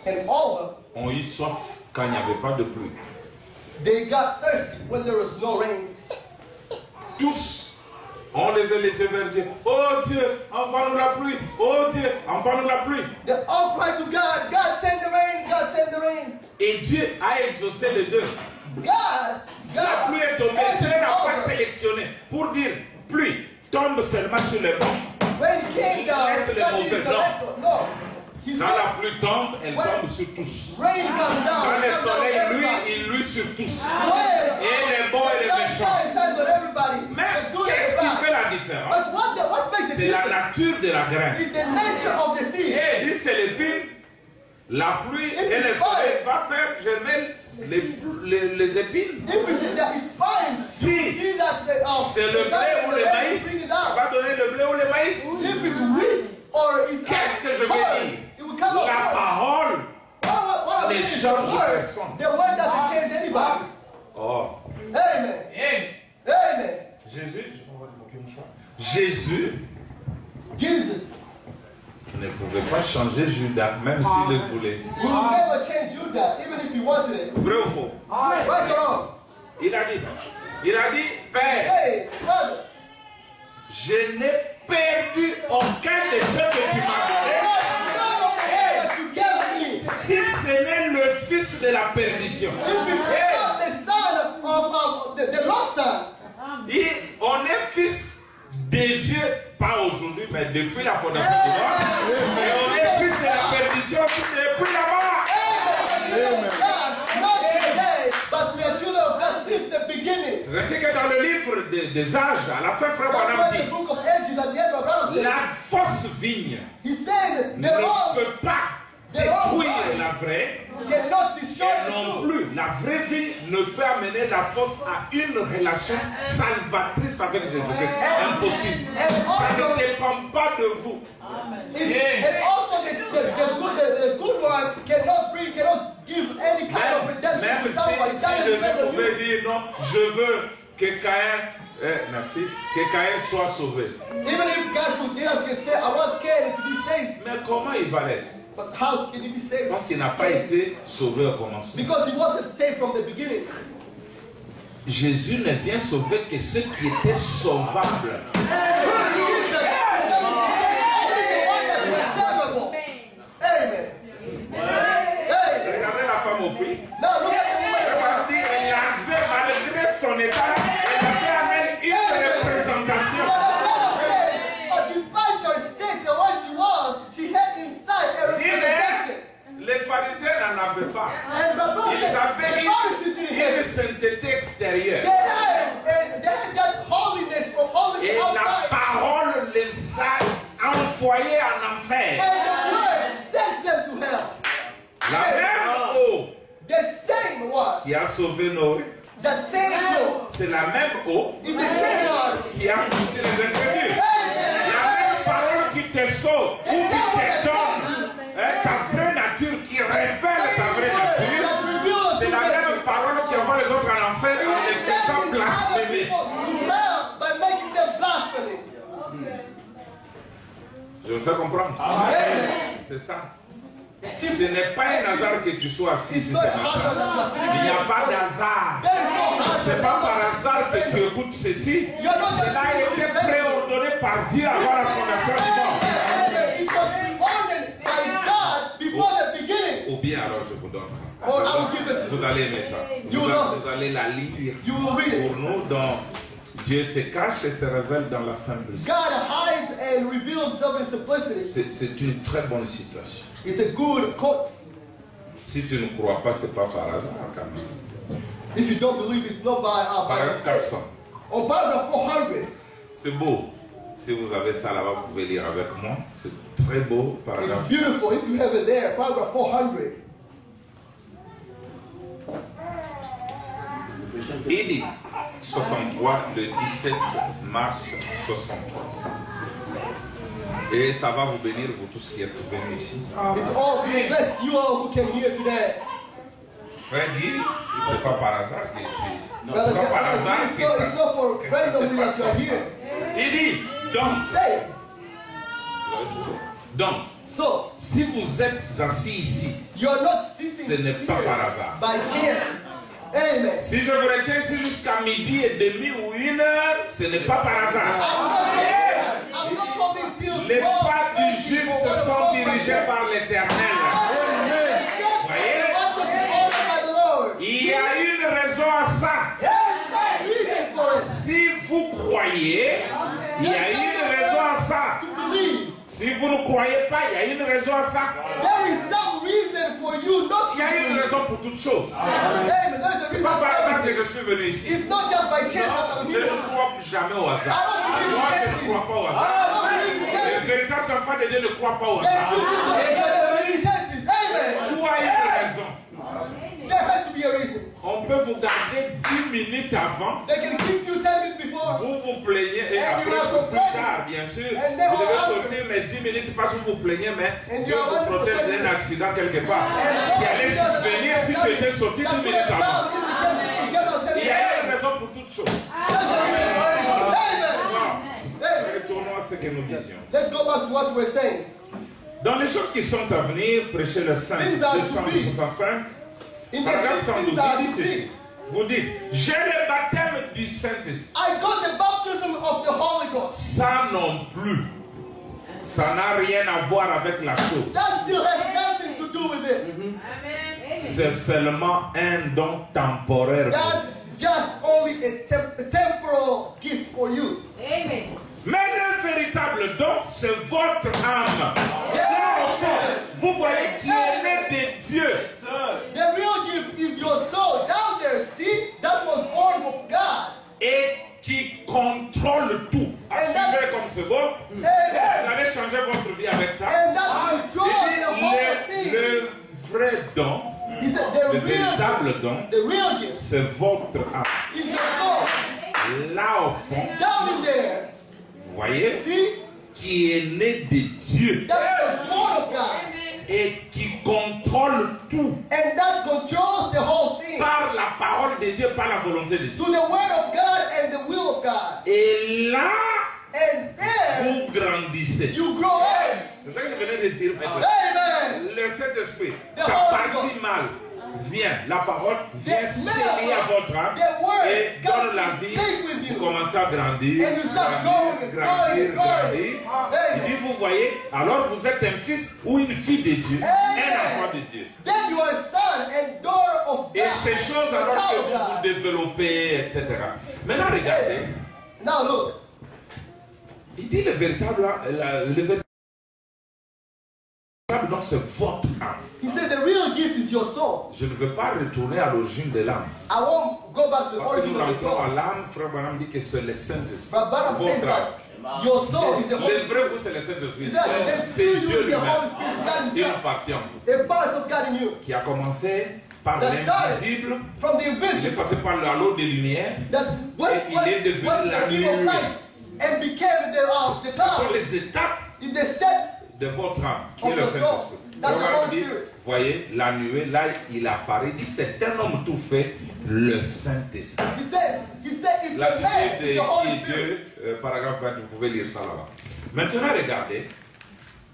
Speaker 2: And all of them,
Speaker 1: ont eu soif quand il n'y avait pas de pluie.
Speaker 2: they got thirsty when there was no rain.
Speaker 1: Tous ont levé les yeux vers Dieu. Oh Dieu, envoie-nous la pluie. Oh Dieu, envoie-nous la pluie.
Speaker 2: They all cried to God, "God send the rain, God send the rain."
Speaker 1: Et Dieu a exaucé les deux.
Speaker 2: God,
Speaker 1: La pluie est tombée.
Speaker 2: answered
Speaker 1: Dieu n'a pas
Speaker 2: over.
Speaker 1: sélectionné pour dire pluie tombe seulement sur les bons.
Speaker 2: Rain came down,
Speaker 1: Laisse les
Speaker 2: God
Speaker 1: mauvais,
Speaker 2: didn't select. No, He
Speaker 1: Quand
Speaker 2: said,
Speaker 1: la pluie tombe, elle tombe sur tous.
Speaker 2: rain comes down.
Speaker 1: Quand le
Speaker 2: it comes down on
Speaker 1: soleil luit,
Speaker 2: everybody.
Speaker 1: il luit sur tous.
Speaker 2: When,
Speaker 1: Et les bons et les
Speaker 2: the
Speaker 1: méchants.
Speaker 2: sunshine shines on everybody.
Speaker 1: Mais
Speaker 2: The good and
Speaker 1: qu'est-ce
Speaker 2: the
Speaker 1: qui
Speaker 2: bad.
Speaker 1: fait la différence?
Speaker 2: But what makes the
Speaker 1: C'est la
Speaker 2: difference
Speaker 1: nature de la graine.
Speaker 2: is the nature of the seed.
Speaker 1: Et si c'est l'épine, la pluie et le soleil va faire germer les épines.
Speaker 2: If it, that it spines,
Speaker 1: Si
Speaker 2: you see that
Speaker 1: c'est le
Speaker 2: the
Speaker 1: blé
Speaker 2: sun
Speaker 1: ou
Speaker 2: and
Speaker 1: le
Speaker 2: the rain
Speaker 1: maïs,
Speaker 2: bring it
Speaker 1: ça
Speaker 2: down.
Speaker 1: va donner le blé ou le maïs.
Speaker 2: If it's wheat or it's
Speaker 1: Qu'est-ce que je veux
Speaker 2: corn,
Speaker 1: dire?
Speaker 2: it will come
Speaker 1: La
Speaker 2: out.
Speaker 1: parole.
Speaker 2: What I mean is the
Speaker 1: change
Speaker 2: word.
Speaker 1: personne.
Speaker 2: The word doesn't change anybody.
Speaker 1: Oh.
Speaker 2: Amen. Amen.
Speaker 1: Jésus
Speaker 2: Jesus
Speaker 1: ne pouvait pas changer Judas, même s'il le voulait.
Speaker 2: will never change Judah, even if he wanted it.
Speaker 1: Vrai ou faux?
Speaker 2: Right or wrong?
Speaker 1: Il a dit, Père,
Speaker 2: Hey, brother.
Speaker 1: je n'ai perdu aucun de ceux que tu m'as donné.
Speaker 2: None of the word that you gave me.
Speaker 1: Si ce n'est le fils de la perdition.
Speaker 2: If it's not the son of the lost son,
Speaker 1: Et on est fils de Dieu, pas aujourd'hui, mais depuis la fondation du monde. Et on est fils de la perdition depuis là-bas.
Speaker 2: Amen. God, not today, but we are children of God since the beginning.
Speaker 1: C'est que dans le livre des âges, à la fin, Frère
Speaker 2: That's
Speaker 1: Branham
Speaker 2: why the
Speaker 1: dit,
Speaker 2: book of Ages at the end of Brother said,
Speaker 1: la fausse vigne
Speaker 2: he said
Speaker 1: ne
Speaker 2: the wrong
Speaker 1: peut pas détruire la vraie.
Speaker 2: cannot destroy
Speaker 1: Et
Speaker 2: the
Speaker 1: non
Speaker 2: truth.
Speaker 1: plus, la vraie vie ne peut amener la force à une relation salvatrice avec Jésus-Christ. Impossible. Ça ne dépend pas de vous.
Speaker 2: And also the good one cannot give any kind of redemption
Speaker 1: Même
Speaker 2: to somebody.
Speaker 1: si
Speaker 2: That is
Speaker 1: Jésus
Speaker 2: better than
Speaker 1: pouvait
Speaker 2: you.
Speaker 1: dire non, je veux que merci, que Caïn soit sauvé.
Speaker 2: Even if God could Jesus can say, I want Cain to be saved.
Speaker 1: Mais comment il va l'être?
Speaker 2: But how can he be saved?
Speaker 1: Parce qu'il n'a pas été sauvé au commencement.
Speaker 2: Because he wasn't saved from the beginning.
Speaker 1: Jésus ne vient sauver que ceux qui étaient sauvables.
Speaker 2: Jesus is going to save only the one that was savable. Amen. Hey.
Speaker 1: Regardez la femme au puits.
Speaker 2: Now look at the woman at the well.
Speaker 1: Regardez, elle avait, malgré son état, elle avait en elle une représentation.
Speaker 2: But the Bible says, despite her state and what she was, she had inside a representation.
Speaker 1: Les pharisiens n'en avaient pas.
Speaker 2: And the Bible
Speaker 1: Ils
Speaker 2: says,
Speaker 1: avaient
Speaker 2: the Pharisees didn't have
Speaker 1: une
Speaker 2: it.
Speaker 1: sainteté extérieure.
Speaker 2: They had that holiness from all the
Speaker 1: Et la
Speaker 2: outside.
Speaker 1: parole les a envoyés en enfer.
Speaker 2: And the word sends them to hell.
Speaker 1: La même eau
Speaker 2: The same one
Speaker 1: qui a sauvé Noé,
Speaker 2: that saved Noah,
Speaker 1: c'est la même eau
Speaker 2: in the same water.
Speaker 1: qui a touché les incrédules. La même parole qui te sauve ou qui te donne ta vraie nature, qui révèle ta vraie nature, c'est la même parole qui envoie les autres à l'enfer en les faisant blasphémer.
Speaker 2: By making them blasphemy.
Speaker 1: Je vous fais comprendre. C'est ça. Ce n'est pas un hasard que tu sois assis ici ce matin. Il n'y a pas d'hasard. Ce n'est pas par hasard que tu écoutes ceci. Cela a été préordonné par Dieu avant la fondation du monde.
Speaker 2: It was ordered by God before the beginning.
Speaker 1: Ou bien alors je vous donne ça.
Speaker 2: Or I will give it to
Speaker 1: Vous allez aimer ça. Vous allez la lire.
Speaker 2: you. You will read it.
Speaker 1: Pour nous, dans Dieu se cache et se révèle dans la simplicité.
Speaker 2: God hides and reveals himself in simplicity.
Speaker 1: C'est une très bonne citation.
Speaker 2: It's a good quote.
Speaker 1: Si tu ne crois pas, ce n'est pas par hasard quand même.
Speaker 2: If you don't believe, it's not by
Speaker 1: Paragraphe
Speaker 2: mistake.
Speaker 1: 400.
Speaker 2: On paragraph 400.
Speaker 1: C'est beau. Si vous avez ça là-bas, vous pouvez lire avec moi. C'est très beau.
Speaker 2: It's
Speaker 1: Paragraphe.
Speaker 2: beautiful. If you have it there, paragraph 400.
Speaker 1: Il dit 63, le 17 mars 63. Et ça va vous bénir, vous tous qui êtes venus ici.
Speaker 2: It's all bless you all who came here today.
Speaker 1: Frère dit, c'est pas par hasard qu'il est ici.
Speaker 2: Brother,
Speaker 1: C'est pas par hasard
Speaker 2: it's not for
Speaker 1: que ça
Speaker 2: randomly that
Speaker 1: se
Speaker 2: you are
Speaker 1: passe.
Speaker 2: here.
Speaker 1: Il dit, donc,
Speaker 2: He says,
Speaker 1: donc,
Speaker 2: so
Speaker 1: si vous êtes assis ici,
Speaker 2: you are not
Speaker 1: ce
Speaker 2: sitting
Speaker 1: n'est
Speaker 2: here
Speaker 1: pas par hasard.
Speaker 2: by chance. Amen.
Speaker 1: Si je vous retiens ici jusqu'à midi et demi ou 1 heure, ce n'est pas par hasard.
Speaker 2: I'm not holding till
Speaker 1: Les
Speaker 2: 12,
Speaker 1: pas du
Speaker 2: 13
Speaker 1: juste
Speaker 2: or
Speaker 1: sont
Speaker 2: 12
Speaker 1: dirigés par l'Éternel. Voyez? Il y a une raison à ça. Si vous croyez, il y a une raison à ça. Si vous ne croyez pas, il y a une raison à ça.
Speaker 2: There is some reason for you not
Speaker 1: Il y a une
Speaker 2: to
Speaker 1: raison pour toute chose.
Speaker 2: believe. Amen. There's a
Speaker 1: C'est
Speaker 2: reason
Speaker 1: pas
Speaker 2: for
Speaker 1: par hasard que
Speaker 2: everything.
Speaker 1: je suis venu ici.
Speaker 2: It's not just by chance that I'm
Speaker 1: Je
Speaker 2: here.
Speaker 1: ne crois jamais au hasard. Moi, je ne crois pas au
Speaker 2: I
Speaker 1: hasard.
Speaker 2: don't believe in
Speaker 1: Les
Speaker 2: chances.
Speaker 1: véritables enfants de Dieu ne croient pas au
Speaker 2: And
Speaker 1: hasard.
Speaker 2: you do not believe in chances. Amen.
Speaker 1: Tout a une raison.
Speaker 2: There has to be a reason.
Speaker 1: On peut vous garder 10 minutes avant.
Speaker 2: They can keep you 10 minutes before.
Speaker 1: Vous vous plaignez et
Speaker 2: And you
Speaker 1: après
Speaker 2: are
Speaker 1: plus tard, bien sûr,
Speaker 2: And then
Speaker 1: vous devez
Speaker 2: after.
Speaker 1: sortir les 10 minutes parce que vous vous plaignez, mais
Speaker 2: And
Speaker 1: Dieu
Speaker 2: you are
Speaker 1: vous
Speaker 2: running for
Speaker 1: protège
Speaker 2: 10
Speaker 1: d'un
Speaker 2: minutes.
Speaker 1: accident quelque part qui allait survenir si tu étais sorti 10 minutes avant. Il y a une raison pour toute chose. Retournons à ce que nous disions.
Speaker 2: Let's go back to what we're saying.
Speaker 1: Dans les choses qui sont à venir, prêchez le 5,
Speaker 2: Things are to be.
Speaker 1: 265,
Speaker 2: In
Speaker 1: paragraphe
Speaker 2: the
Speaker 1: 112,
Speaker 2: things that
Speaker 1: il dit
Speaker 2: we
Speaker 1: ceci.
Speaker 2: speak,
Speaker 1: Vous dites, j'ai le baptême du Saint-Esprit.
Speaker 2: I got the baptism of the Holy Ghost.
Speaker 1: Ça non plus. Ça n'a rien à voir avec la chose.
Speaker 2: That still has nothing to do with it.
Speaker 1: C'est seulement un don temporaire.
Speaker 2: That's just only a temporal gift for you.
Speaker 3: Amen.
Speaker 1: Mais le véritable don, c'est votre âme. Là, au fond, vous voyez qui est né de Dieu.
Speaker 2: The real gift is your soul. Down there, see? That was born of God.
Speaker 1: Et qui contrôle tout. Assumez comme c'est bon. Vous allez changer votre vie avec ça.
Speaker 2: And that controls the whole
Speaker 1: Il dit,
Speaker 2: thing.
Speaker 1: le vrai don,
Speaker 2: He said
Speaker 1: le véritable don,
Speaker 2: the real gift
Speaker 1: c'est votre âme.
Speaker 2: is your soul.
Speaker 1: Là, au fond,
Speaker 2: Down in there,
Speaker 1: vous voyez,
Speaker 2: see?
Speaker 1: qui est né de Dieu
Speaker 2: That was born of God.
Speaker 1: et qui contrôle tout
Speaker 2: And that controls the whole thing.
Speaker 1: par la parole de Dieu, par la volonté de Dieu.
Speaker 2: To the word of God and the will of God.
Speaker 1: Et là,
Speaker 2: And then
Speaker 1: vous grandissez.
Speaker 2: you grow up.
Speaker 1: C'est ça que je venais de dire maintenant.
Speaker 2: Amen.
Speaker 1: Le Saint-Esprit,
Speaker 2: The
Speaker 1: ta
Speaker 2: Holy
Speaker 1: partie
Speaker 2: Ghost.
Speaker 1: mal vient, la parole vient
Speaker 2: The
Speaker 1: s'élier à votre âme
Speaker 2: the word
Speaker 1: et donne la
Speaker 2: comes to
Speaker 1: vie.
Speaker 2: live with you.
Speaker 1: Vous commencez à grandir,
Speaker 2: And you start
Speaker 1: grandir,
Speaker 2: growing,
Speaker 1: grandir,
Speaker 2: growing,
Speaker 1: grandir.
Speaker 2: Amen.
Speaker 1: Il dit, vous voyez, alors vous êtes un fils ou une fille de Dieu,
Speaker 2: Amen.
Speaker 1: un enfant de Dieu.
Speaker 2: Then you are a son and daughter of God.
Speaker 1: Et ces choses
Speaker 2: A
Speaker 1: alors
Speaker 2: child
Speaker 1: que
Speaker 2: of
Speaker 1: vous vous
Speaker 2: God.
Speaker 1: développez, etc. Maintenant, regardez,
Speaker 2: Now look.
Speaker 1: il dit le véritable don, c'est votre âme.
Speaker 2: He said the real gift is your soul.
Speaker 1: Je ne veux pas retourner à l'origine de l'âme.
Speaker 2: I won't go back to the
Speaker 1: Parce que
Speaker 2: origin
Speaker 1: nous
Speaker 2: of the
Speaker 1: rentrons à
Speaker 2: soul.
Speaker 1: l'âme, frère Branham dit que c'est le Saint-Esprit.
Speaker 2: But Branham says
Speaker 1: Votre âme.
Speaker 2: that your soul is the
Speaker 1: Le
Speaker 2: Holy Spirit.
Speaker 1: vrai vous, c'est le Saint-Esprit.
Speaker 2: He said that
Speaker 1: C'est
Speaker 2: through
Speaker 1: Dieu
Speaker 2: you is the
Speaker 1: lui-même.
Speaker 2: Holy Spirit, God
Speaker 1: Une
Speaker 2: himself.
Speaker 1: partie en vous.
Speaker 2: A part of God in you.
Speaker 1: Qui a commencé par
Speaker 2: that started
Speaker 1: l'invisible,
Speaker 2: from the
Speaker 1: il est
Speaker 2: invisible,
Speaker 1: passé par l'halo de lumière,
Speaker 2: that went
Speaker 1: il est devenu
Speaker 2: the beam of
Speaker 1: la
Speaker 2: light and became the
Speaker 1: Ce sont
Speaker 2: cloud,
Speaker 1: les étapes
Speaker 2: in the steps
Speaker 1: de votre âme, qui est
Speaker 2: of
Speaker 1: le
Speaker 2: the soul.
Speaker 1: Saint-Esprit.
Speaker 2: That's the
Speaker 1: Regarde,
Speaker 2: Holy
Speaker 1: dit,
Speaker 2: Spirit.
Speaker 1: voyez, la nuée, là, il apparaît, il dit, c'est un homme tout fait, le Saint-Esprit.
Speaker 2: He said it's a man,
Speaker 1: L'attitude
Speaker 2: it's the Holy
Speaker 1: de
Speaker 2: Spirit.
Speaker 1: paragraphe 20, vous pouvez lire ça là-bas. Maintenant, regardez,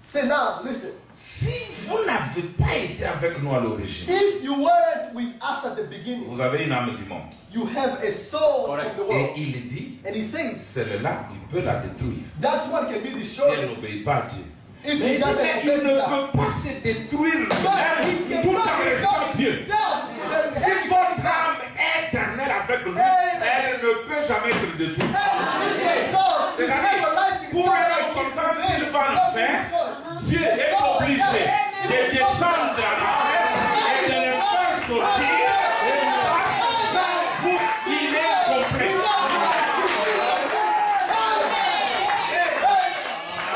Speaker 2: Say now, listen.
Speaker 1: si vous n'avez pas été avec nous à l'origine,
Speaker 2: If you weren't with us at the beginning,
Speaker 1: vous avez une âme du monde.
Speaker 2: you have a soul from the
Speaker 1: Et
Speaker 2: world.
Speaker 1: il dit,
Speaker 2: And he says
Speaker 1: celle-là, il peut la détruire.
Speaker 2: that one can be
Speaker 1: Si elle
Speaker 2: destroyed
Speaker 1: n'obéit pas à Dieu.
Speaker 2: if
Speaker 1: Mais
Speaker 2: he doesn't
Speaker 1: il
Speaker 2: obey
Speaker 1: ne
Speaker 2: God.
Speaker 1: peut pas se détruire
Speaker 2: But
Speaker 1: lui-même
Speaker 2: he
Speaker 1: tout en
Speaker 2: cannot
Speaker 1: restant
Speaker 2: destroy
Speaker 1: Dieu.
Speaker 2: himself.
Speaker 1: Si votre âme est éternelle avec lui, elle ne peut jamais être détruite. C'est-à-dire, pour un homme comme ça, s'il va en enfer, Dieu est obligé de descendre en enfer et de le faire sortir. Sans vous, il est compris.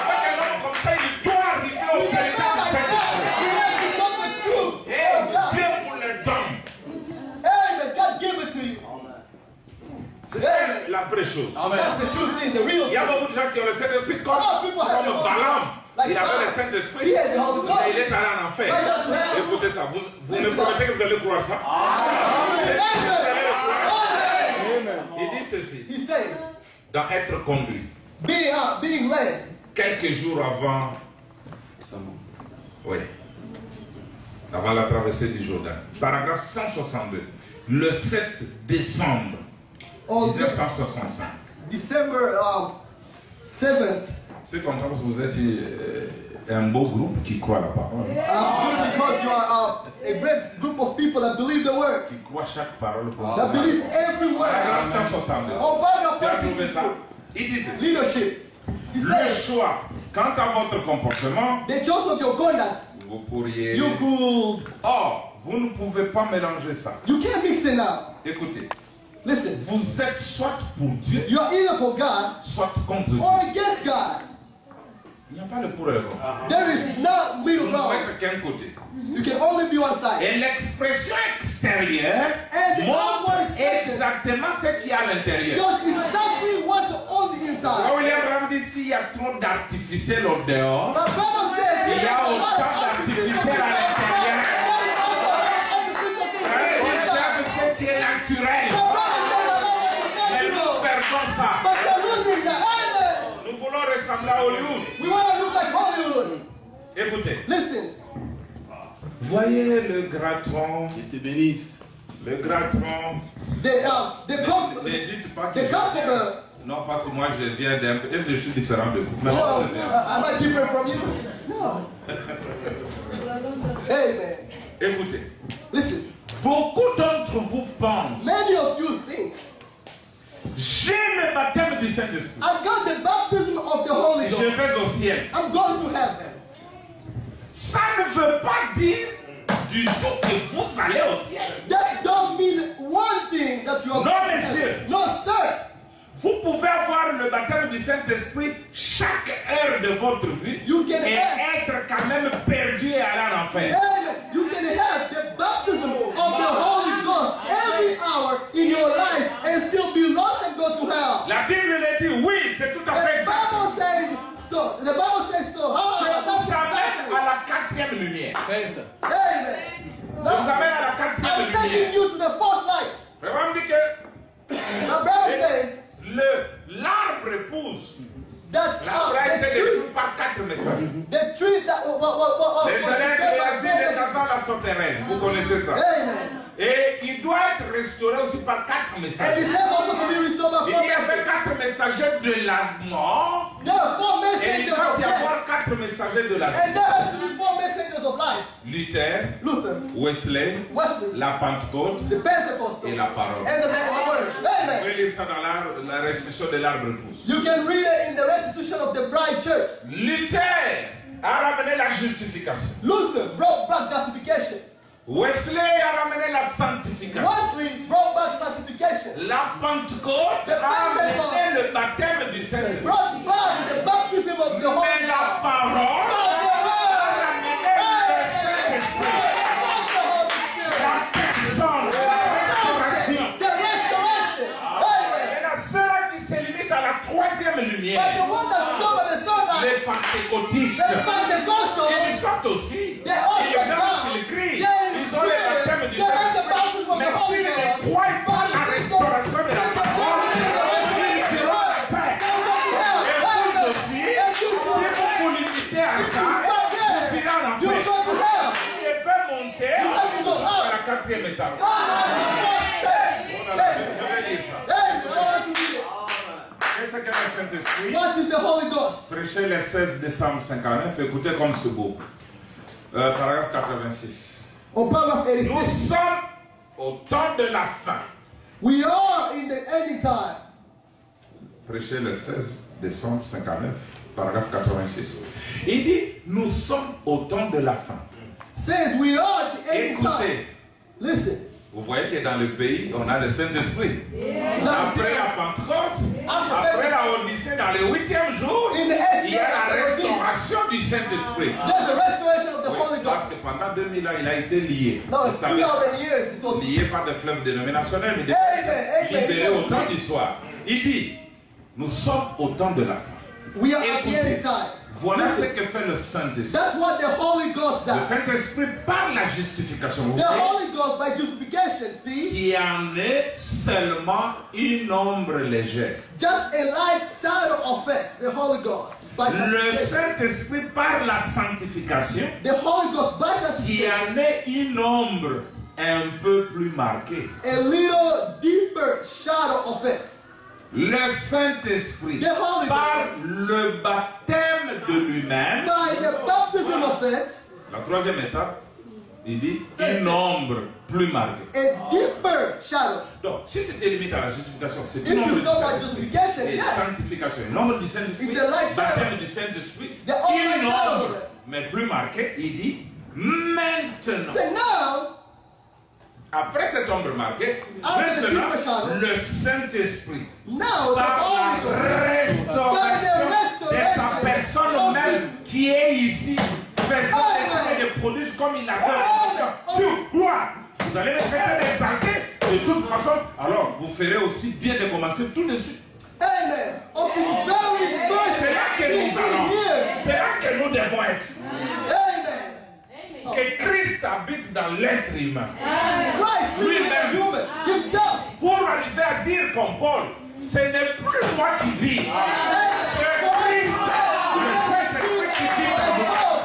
Speaker 1: Avec un homme comme ça, il doit arriver au vérité du Saint-Esprit. Et Dieu vous le donne. C'est ça la vraie chose.
Speaker 2: That's the true thing, the real
Speaker 1: Il y a
Speaker 2: thing.
Speaker 1: beaucoup de gens qui ont le Saint-Esprit comme
Speaker 2: people have the Holy
Speaker 1: Balaam.
Speaker 2: Ghost.
Speaker 1: Il avait le Saint-Esprit,
Speaker 2: He had the Holy Ghost.
Speaker 1: mais il est allé en enfer. Écoutez ça, vous me
Speaker 2: Listen.
Speaker 1: promettez que vous allez croire ça? Vous allez le croire. Il dit ceci,
Speaker 2: He says,
Speaker 1: dans être conduit,
Speaker 2: being led
Speaker 1: quelques jours avant, oui, avant la traversée du Jourdain. Paragraphe 162, le 7 décembre
Speaker 2: on
Speaker 1: 1965.
Speaker 2: December 7th.
Speaker 1: C'est comme ça parce que vous êtes un beau groupe qui croit à la parole.
Speaker 2: Good because you are a great group of people that believe the word,
Speaker 1: Qui croit chaque parole.
Speaker 2: that believe every word.
Speaker 1: Paragraphe 162.
Speaker 2: Oh,
Speaker 1: Tu as trouvé ça?
Speaker 2: paragraph
Speaker 1: Il dit ceci.
Speaker 2: leadership. He
Speaker 1: Le
Speaker 2: says,
Speaker 1: choix, quant à votre comportement,
Speaker 2: the choice of your conduct,
Speaker 1: vous pourriez...
Speaker 2: you could,
Speaker 1: Or, vous ne pouvez pas mélanger ça.
Speaker 2: you can't mix it now.
Speaker 1: Écoutez,
Speaker 2: Listen,
Speaker 1: vous êtes soit pour Dieu,
Speaker 2: you are either for God
Speaker 1: soit contre Dieu.
Speaker 2: or against God.
Speaker 1: Il n'y a pas de pour et le contre.
Speaker 2: There is no
Speaker 1: Vous
Speaker 2: middle
Speaker 1: ne pouvez
Speaker 2: ground.
Speaker 1: être qu'un côté.
Speaker 2: You can only be one side.
Speaker 1: Et l'expression extérieure
Speaker 2: And the
Speaker 1: montre
Speaker 2: outward expression
Speaker 1: exactement ce qu'il y a à l'intérieur.
Speaker 2: shows exactly what's on the inside.
Speaker 1: Quand William Branham dit s'il y a trop d'artificiel au dehors,
Speaker 2: My brother says
Speaker 1: il y a autant d'artificiel à l'intérieur. Il cherche ce qui est naturel. Mais nous perdons ça.
Speaker 2: But they're losing the amen.
Speaker 1: Nous voulons ressembler à Hollywood.
Speaker 2: We want to look like Hollywood.
Speaker 1: Écoutez,
Speaker 2: Listen,
Speaker 1: voyez le gratron,
Speaker 3: Qu'il te bénisse.
Speaker 1: le gratron.
Speaker 2: the
Speaker 1: Ne dites pas que
Speaker 2: the compliment.
Speaker 1: non, parce que moi je viens d'un peu. Est-ce que je suis différent de vous?
Speaker 2: Oh,
Speaker 1: Maintenant, je viens.
Speaker 2: am I different from you? No. Amen.
Speaker 1: Écoutez,
Speaker 2: Listen,
Speaker 1: beaucoup d'entre vous pensent
Speaker 2: many of you think
Speaker 1: j'ai le baptême du Saint-Esprit.
Speaker 2: I've got the baptism of the Holy
Speaker 1: Je
Speaker 2: Ghost.
Speaker 1: vais au ciel.
Speaker 2: I'm going to heaven.
Speaker 1: Ça ne veut pas dire du tout que vous allez au ciel.
Speaker 2: That don't mean one thing that you are.
Speaker 1: Non, monsieur.
Speaker 2: No, sir.
Speaker 1: Vous pouvez avoir le baptême du Saint-Esprit chaque heure de votre vie
Speaker 2: You can
Speaker 1: et
Speaker 2: have-
Speaker 1: être quand même perdu et aller en enfer.
Speaker 2: And you can have the baptism of the Holy Ghost every hour in your life and still be lost and go to hell.
Speaker 1: La Bible le dit, oui, c'est tout à fait
Speaker 2: The
Speaker 1: exact.
Speaker 2: Bible says so. The Bible says so.
Speaker 1: Je
Speaker 2: That's
Speaker 1: vous amène
Speaker 2: exactly.
Speaker 1: à la quatrième lumière.
Speaker 3: Fais ça.
Speaker 2: Amen.
Speaker 1: Je vous amène à la quatrième
Speaker 2: I'm taking
Speaker 1: lumière.
Speaker 2: you to the fourth light.
Speaker 1: Mais on me dit que
Speaker 2: My brother says
Speaker 1: l'arbre épouse.
Speaker 2: that's
Speaker 1: L'arbre a été
Speaker 2: the tree.
Speaker 1: détruit par 4 messages.
Speaker 2: The tree that
Speaker 1: Les Genèves, les Asiles, les Casans, la souterraine. Vous connaissez ça.
Speaker 2: Amen.
Speaker 1: Et il doit être restauré aussi par 4
Speaker 2: And
Speaker 1: messages.
Speaker 2: it says also to be restored by
Speaker 1: Il
Speaker 2: four
Speaker 1: y avait
Speaker 2: messengers.
Speaker 1: 4 messagers de la mort.
Speaker 2: There are four
Speaker 1: Et il
Speaker 2: messengers
Speaker 1: doit
Speaker 2: of
Speaker 1: y
Speaker 2: death.
Speaker 1: avoir 4 messagers de la vie.
Speaker 2: And there has to be four messengers of life.
Speaker 1: Luther,
Speaker 2: Luther,
Speaker 1: Wesley,
Speaker 2: Wesley,
Speaker 1: la Pentecôte
Speaker 2: the Pentecostal,
Speaker 1: et la parole.
Speaker 2: and the man of the word.
Speaker 1: Vous
Speaker 2: Amen.
Speaker 1: pouvez lire ça dans la restitution de l'arbre épouse.
Speaker 2: You can read it in the restitution of the bride church.
Speaker 1: Luther a ramené la justification.
Speaker 2: Luther brought back justification.
Speaker 1: Wesley a ramené la sanctification.
Speaker 2: Wesley brought back sanctification.
Speaker 1: La Pentecôte a ramené le baptême du Saint-Esprit.
Speaker 2: Brought back the baptism of the Holy
Speaker 1: Mais la
Speaker 2: Ghost.
Speaker 1: parole a ramené le Saint-Esprit. La quatrième étape.
Speaker 2: God has
Speaker 1: Oh là là, je vais lire ça.
Speaker 2: Hey, I want to read it.
Speaker 1: Qu'est-ce que le Saint-Esprit?
Speaker 2: What is the Holy Ghost?
Speaker 1: Prêcher le 16 décembre 59, écoutez comme c'est beau. Paragraphe 86.
Speaker 2: On paragraph
Speaker 1: Nous
Speaker 2: 86.
Speaker 1: sommes au temps de la fin.
Speaker 2: We are in the ending time.
Speaker 1: Prêcher le 16 décembre 59, paragraphe 86. Il dit, nous sommes au temps de la fin.
Speaker 2: Says we are at the ending time.
Speaker 1: Écoutez,
Speaker 2: Listen.
Speaker 1: vous voyez que dans le pays, on a le Saint-Esprit.
Speaker 2: Now,
Speaker 1: Après la Pentecôte, après la Odyssée, dans le 8e jour,
Speaker 2: in the eighth
Speaker 1: il y a la
Speaker 2: day,
Speaker 1: restauration du Saint-Esprit.
Speaker 2: there's the restoration of the
Speaker 1: Oui,
Speaker 2: Holy
Speaker 1: parce
Speaker 2: Ghost.
Speaker 1: que pendant 2000 ans, il a été lié.
Speaker 2: No,
Speaker 1: Vous
Speaker 2: it's
Speaker 1: savez,
Speaker 2: 2,000 years. It was
Speaker 1: lié par des fleuves dénominationnels, mais
Speaker 2: Amen, amen.
Speaker 1: libéré au temps du soir. Il dit, nous sommes au temps de la fin.
Speaker 2: we are at the ending
Speaker 1: Écoutez,
Speaker 2: time.
Speaker 1: voilà ce
Speaker 2: Listen,
Speaker 1: que fait le Saint-Esprit.
Speaker 2: that's what the Holy Ghost
Speaker 1: Le
Speaker 2: does.
Speaker 1: Saint-Esprit par la justification. Vous
Speaker 2: The
Speaker 1: voyez,
Speaker 2: Holy Ghost by justification, see,
Speaker 1: qui en est seulement une ombre légère.
Speaker 2: just a light shadow affects the Holy Ghost by
Speaker 1: Le
Speaker 2: sanctification.
Speaker 1: Saint-Esprit par la sanctification,
Speaker 2: The Holy Ghost by
Speaker 1: qui
Speaker 2: sanctification,
Speaker 1: en est une ombre un peu plus marquée.
Speaker 2: a little deeper shadow affects.
Speaker 1: Le Saint-Esprit,
Speaker 2: The Holy
Speaker 1: par
Speaker 2: Ghost,
Speaker 1: le baptême de lui-même,
Speaker 2: by the baptism affects
Speaker 1: la troisième étape, il dit une ombre plus marquée.
Speaker 2: a deeper shadow.
Speaker 1: Donc, si tu te limites à la justification, c'est
Speaker 2: If
Speaker 1: une
Speaker 2: you
Speaker 1: ombre du
Speaker 2: stop by
Speaker 1: Saint-Esprit.
Speaker 2: justification,
Speaker 1: Et
Speaker 2: yes,
Speaker 1: sanctification, une ombre du Saint-Esprit,
Speaker 2: It's a light shadow.
Speaker 1: baptême du Saint-Esprit,
Speaker 2: The only
Speaker 1: une
Speaker 2: shadow
Speaker 1: ombre,
Speaker 2: of it.
Speaker 1: mais plus marquée, il dit maintenant.
Speaker 2: say now,
Speaker 1: Après cette ombre marquée,
Speaker 2: After the deeper shadow.
Speaker 1: maintenant, le Saint-Esprit,
Speaker 2: now the
Speaker 1: par
Speaker 2: Holy Ghost,
Speaker 1: la restauration de sa personne même qui est ici, faisant
Speaker 2: Amen.
Speaker 1: des prodiges comme il l'a fait
Speaker 2: Amen.
Speaker 1: sur gloire. Vous allez le traiter d'exalter de toute façon. Alors, vous ferez aussi bien de commencer tout de suite.
Speaker 2: amen, of his very mercy,
Speaker 1: C'est là que
Speaker 2: he
Speaker 1: nous
Speaker 2: is
Speaker 1: allons.
Speaker 2: here.
Speaker 1: C'est là que nous devons être.
Speaker 2: Amen.
Speaker 1: Que Christ habite dans l'être humain.
Speaker 2: Christ living in a human himself.
Speaker 1: Pour arriver à dire comme Paul, ce n'est plus moi qui vis. C'est Christ, le Saint-Esprit qui vit en moi.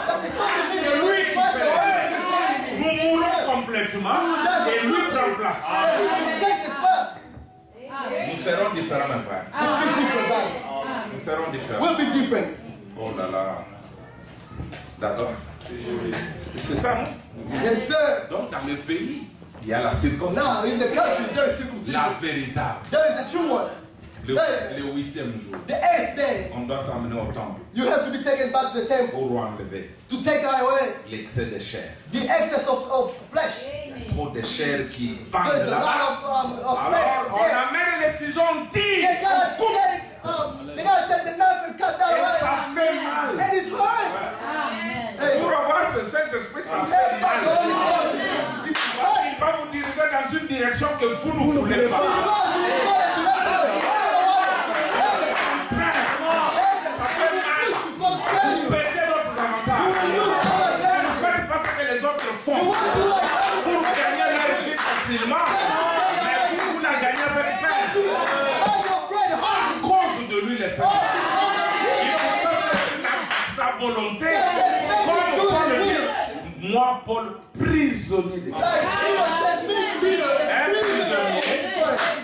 Speaker 1: C'est lui qui fait la vie. Nous mourrons complètement et lui prend place. Nous serons différents, mes frères. Nous serons différents.
Speaker 2: We'll be different.
Speaker 1: Oh là là. D'accord. C'est ça, non?
Speaker 2: Yes, sir.
Speaker 1: Donc, dans le pays, il y a la circoncision.
Speaker 2: Now, in the country, there is circumcision.
Speaker 1: La véritable.
Speaker 2: There is a true one.
Speaker 1: Le
Speaker 2: Hey.
Speaker 1: 8e jour.
Speaker 2: The 8th day,
Speaker 1: On doit t'emmener au temple
Speaker 2: you have to be taken back to the temple
Speaker 1: pour enlever
Speaker 2: to take away
Speaker 1: l'excès de chair.
Speaker 2: the excess of flesh.
Speaker 1: Trop de chair qui
Speaker 2: There's
Speaker 1: pendent
Speaker 2: a
Speaker 1: là-bas.
Speaker 2: lot of flesh
Speaker 1: Alors, on
Speaker 2: there.
Speaker 1: amène les ciseaux
Speaker 2: They
Speaker 1: on
Speaker 2: gotta
Speaker 1: coupe.
Speaker 2: take the knife and cut that
Speaker 1: Et
Speaker 2: away.
Speaker 1: ça fait mal.
Speaker 2: And it hurts. Hey,
Speaker 1: Pour avoir ce Saint-Esprit, ça
Speaker 2: hey,
Speaker 1: fait
Speaker 2: that's the
Speaker 1: mal.
Speaker 2: Holy Ghost. It
Speaker 1: Parce qu'il
Speaker 2: hurts.
Speaker 1: va vous diriger dans une direction que vous ne voulez pas.
Speaker 2: Because you go in the direction
Speaker 1: Ça fait mal.
Speaker 2: to constrain
Speaker 1: Vous
Speaker 2: you.
Speaker 1: perdez d'autres avantages. Ne faites pas ce que les autres font.
Speaker 2: You want to do like
Speaker 1: Pour gagner leur vie facilement. Mais vous la gagnez avec peine.
Speaker 2: earn your bread
Speaker 1: À
Speaker 2: hard.
Speaker 1: cause de lui, les Seigneurs. Il faut faire sa volonté. Comme Paul le dit, moi, Paul, prisonnier de Christ.
Speaker 2: Like Peter said, me, Peter,
Speaker 1: Un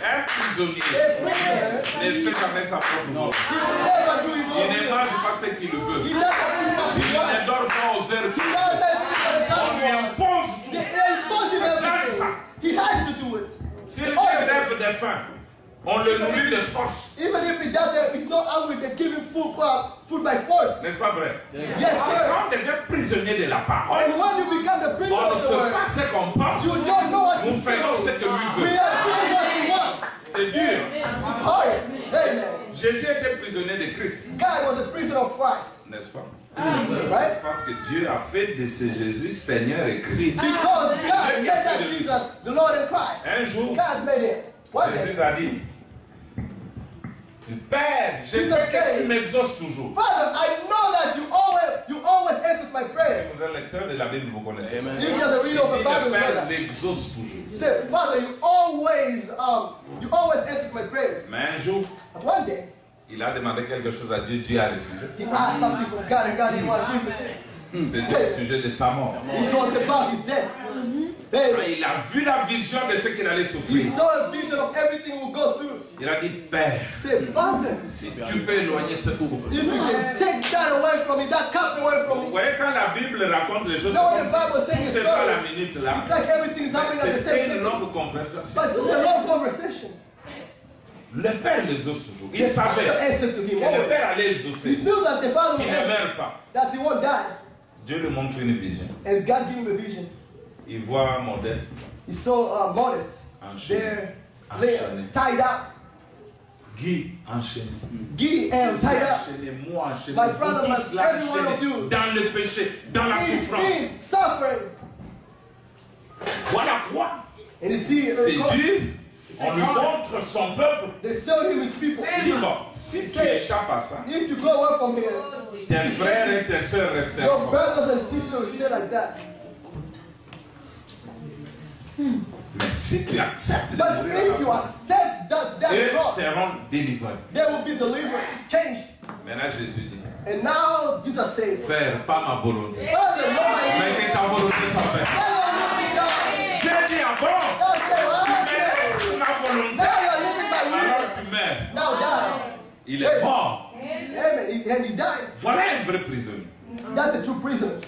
Speaker 2: a
Speaker 1: prisonnier
Speaker 2: prisoner
Speaker 1: ne fait jamais sa propre volonté.
Speaker 2: he will never do his
Speaker 1: Il
Speaker 2: own
Speaker 1: ne
Speaker 2: will.
Speaker 1: mange pas ce qu'il
Speaker 2: He
Speaker 1: veut.
Speaker 2: never do what
Speaker 1: Il
Speaker 2: he
Speaker 1: ne
Speaker 2: wants.
Speaker 1: dort pas aux heures
Speaker 2: He
Speaker 1: qu'il
Speaker 2: never sleep at the
Speaker 1: On
Speaker 2: time
Speaker 1: lui
Speaker 2: he wants.
Speaker 1: impose tout.
Speaker 2: They impose him everything. He has to do it.
Speaker 1: S'il rêve de faim, on le nourrit de force.
Speaker 2: Even if he doesn't, he's not hungry, they give him food by force.
Speaker 1: N'est-ce pas vrai?
Speaker 2: Yes, sir.
Speaker 1: Quand on devient prisonnier de la parole,
Speaker 2: And when you become the prisoner
Speaker 1: on ne
Speaker 2: of the
Speaker 1: sait
Speaker 2: word,
Speaker 1: pas ce qu'on pense.
Speaker 2: you don't know what
Speaker 1: Nous
Speaker 2: you
Speaker 1: faisons ce
Speaker 2: feel.
Speaker 1: que lui
Speaker 2: We
Speaker 1: veut.
Speaker 2: are doing what he wants.
Speaker 1: C'est dur.
Speaker 2: It's hard. Amen.
Speaker 1: Jésus était prisonnier de Christ,
Speaker 2: God was a prisoner of Christ,
Speaker 1: n'est-ce pas?
Speaker 2: right?
Speaker 1: Parce que Dieu a fait de ce Jésus Seigneur et Christ.
Speaker 2: Because God made that Jesus, the Lord and Christ.
Speaker 1: Un jour,
Speaker 2: God made him. One day,
Speaker 1: Jésus a dit, Père, je sais que tu m'exauces toujours.
Speaker 2: Father, I know that you always answer my prayer.
Speaker 1: Vous êtes lecteur de la Bible, vous connaissez.
Speaker 2: If you're the reader of the
Speaker 1: Il dit,
Speaker 2: Bible,
Speaker 1: le
Speaker 2: you know
Speaker 1: Père
Speaker 2: that.
Speaker 1: l'exauce toujours.
Speaker 2: He said, Father, you always answer my prayers.
Speaker 1: Mais un jour,
Speaker 2: But one day,
Speaker 1: il a demandé quelque chose à Dieu, Dieu a refusé.
Speaker 2: he asked something from God, and God didn't want to give it.
Speaker 1: C'était au sujet de sa mort.
Speaker 2: It was about his death. Amen.
Speaker 1: Il a vu la vision de ce qu'il allait
Speaker 2: He
Speaker 1: souffrir.
Speaker 2: saw a vision of everything we'll go through.
Speaker 1: Il a dit, Père,
Speaker 2: Say, Father,
Speaker 1: si tu peux éloigner ce couple.
Speaker 2: if you can take that away from me, that cup away from
Speaker 1: Vous
Speaker 2: me.
Speaker 1: voyez, quand la Bible raconte les choses,
Speaker 2: You know what the
Speaker 1: comme
Speaker 2: Bible
Speaker 1: ça,
Speaker 2: says
Speaker 1: tout
Speaker 2: in
Speaker 1: se
Speaker 2: the
Speaker 1: fait à la
Speaker 2: story?
Speaker 1: minute là.
Speaker 2: It's like everything's happening at the same
Speaker 1: C'était une
Speaker 2: second.
Speaker 1: longue conversation.
Speaker 2: But it's a long conversation.
Speaker 1: Le Père l'exauce toujours. Il
Speaker 2: The Father
Speaker 1: savait
Speaker 2: answered to him
Speaker 1: que le
Speaker 2: always.
Speaker 1: Père allait
Speaker 2: He
Speaker 1: exaucer,
Speaker 2: knew that the Father
Speaker 1: qu'il
Speaker 2: would
Speaker 1: ne
Speaker 2: answer,
Speaker 1: meurt pas.
Speaker 2: that he won't die.
Speaker 1: Dieu lui montre une vision.
Speaker 2: And God gave him a vision.
Speaker 1: Il voit Modeste
Speaker 2: He saw Modest there, tied up.
Speaker 1: Guy enchaîné.
Speaker 2: Guy tied up.
Speaker 1: Enchaîné, moi enchaîné.
Speaker 2: My brother,
Speaker 1: Vous tous
Speaker 2: my-
Speaker 1: là,
Speaker 2: every one of
Speaker 1: enchaînés
Speaker 2: you.
Speaker 1: dans le péché, dans la
Speaker 2: In
Speaker 1: souffrance.
Speaker 2: sin, suffering.
Speaker 1: Voilà quoi.
Speaker 2: And you see,
Speaker 1: C'est Dieu.
Speaker 2: It's
Speaker 1: On lui
Speaker 2: hard.
Speaker 1: montre son peuple.
Speaker 2: They showed him his people.
Speaker 1: Il dit, bon, si tu échappes à ça,
Speaker 2: If you go away from here,
Speaker 1: tes frères et tes sœurs resteront.
Speaker 2: your brothers and sisters will stay like that.
Speaker 1: Mais si tu acceptes de
Speaker 2: But
Speaker 1: mourir
Speaker 2: if
Speaker 1: à
Speaker 2: you
Speaker 1: la
Speaker 2: accept that
Speaker 1: eux
Speaker 2: cross,
Speaker 1: seront délivrés.
Speaker 2: they will be delivered, changed.
Speaker 1: Maintenant, Jésus dit,
Speaker 2: And now Jesus said,
Speaker 1: Père, pas ma volonté,
Speaker 2: Father, not my will,
Speaker 1: mais que ta volonté soit faite.
Speaker 2: Father, will be done.
Speaker 1: Dieu dit encore,
Speaker 2: God said, well,
Speaker 1: tu
Speaker 2: I'm
Speaker 1: mets
Speaker 2: dead.
Speaker 1: ma volonté,
Speaker 2: Now you are living my will.
Speaker 1: alors tu meurs.
Speaker 2: Now die.
Speaker 1: Il est mort.
Speaker 2: Amen. And he died.
Speaker 1: Voilà un vrai prisonnier.
Speaker 2: That's a true prisoner.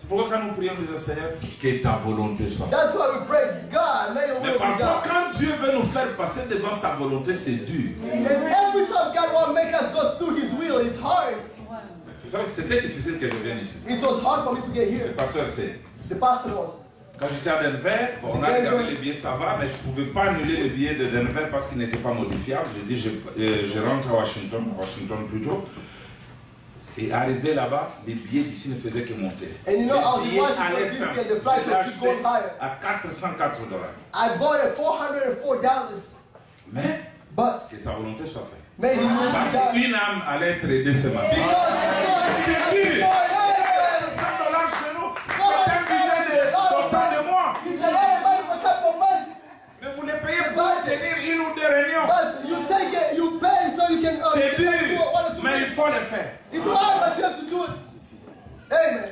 Speaker 1: C'est pourquoi quand nous prions, nous disons, Seigneur, que ta volonté soit faite.
Speaker 2: That's why we pray, God, may your
Speaker 1: Mais
Speaker 2: will be
Speaker 1: parfois,
Speaker 2: done.
Speaker 1: quand Dieu veut nous faire passer devant sa volonté, c'est dur.
Speaker 2: And every time God wants to make us go through his will, it's hard.
Speaker 1: Vous savez que c'était difficile que je vienne ici.
Speaker 2: It was hard for me to get
Speaker 1: Le
Speaker 2: here.
Speaker 1: pasteur sait.
Speaker 2: The pastor was.
Speaker 1: Quand j'étais à Denver, bon, on a regardé les billets, ça va, mais je ne pouvais pas annuler les billets de Denver parce qu'ils n'étaient pas modifiables. J'ai dit, je rentre à Washington plutôt. Et arrivé là-bas, les billets d'ici ne faisaient que monter.
Speaker 2: And you know, I was in
Speaker 1: Les billets
Speaker 2: Washington
Speaker 1: allaient
Speaker 2: DC
Speaker 1: simple.
Speaker 2: and the flight
Speaker 1: Je l'ai
Speaker 2: was keep going higher.
Speaker 1: acheté à $404.
Speaker 2: I bought it $404.
Speaker 1: Mais
Speaker 2: But
Speaker 1: que sa volonté soit faite.
Speaker 2: may he will be
Speaker 1: Parce
Speaker 2: done.
Speaker 1: qu'une âme allait être aidée ce matin.
Speaker 2: Because it's
Speaker 1: C'est dur.
Speaker 2: not
Speaker 1: $100 chez nous, c'est un billet d'autant de mois.
Speaker 2: It's a lot of money for a couple of months.
Speaker 1: Mais vous les payez pour tenir une ou deux réunions.
Speaker 2: But you take it, you pay so you can
Speaker 1: C'est
Speaker 2: get back to
Speaker 1: dur,
Speaker 2: one or two
Speaker 1: mais il
Speaker 2: days.
Speaker 1: faut le faire.
Speaker 2: It's hard, but you have to do it. Amen.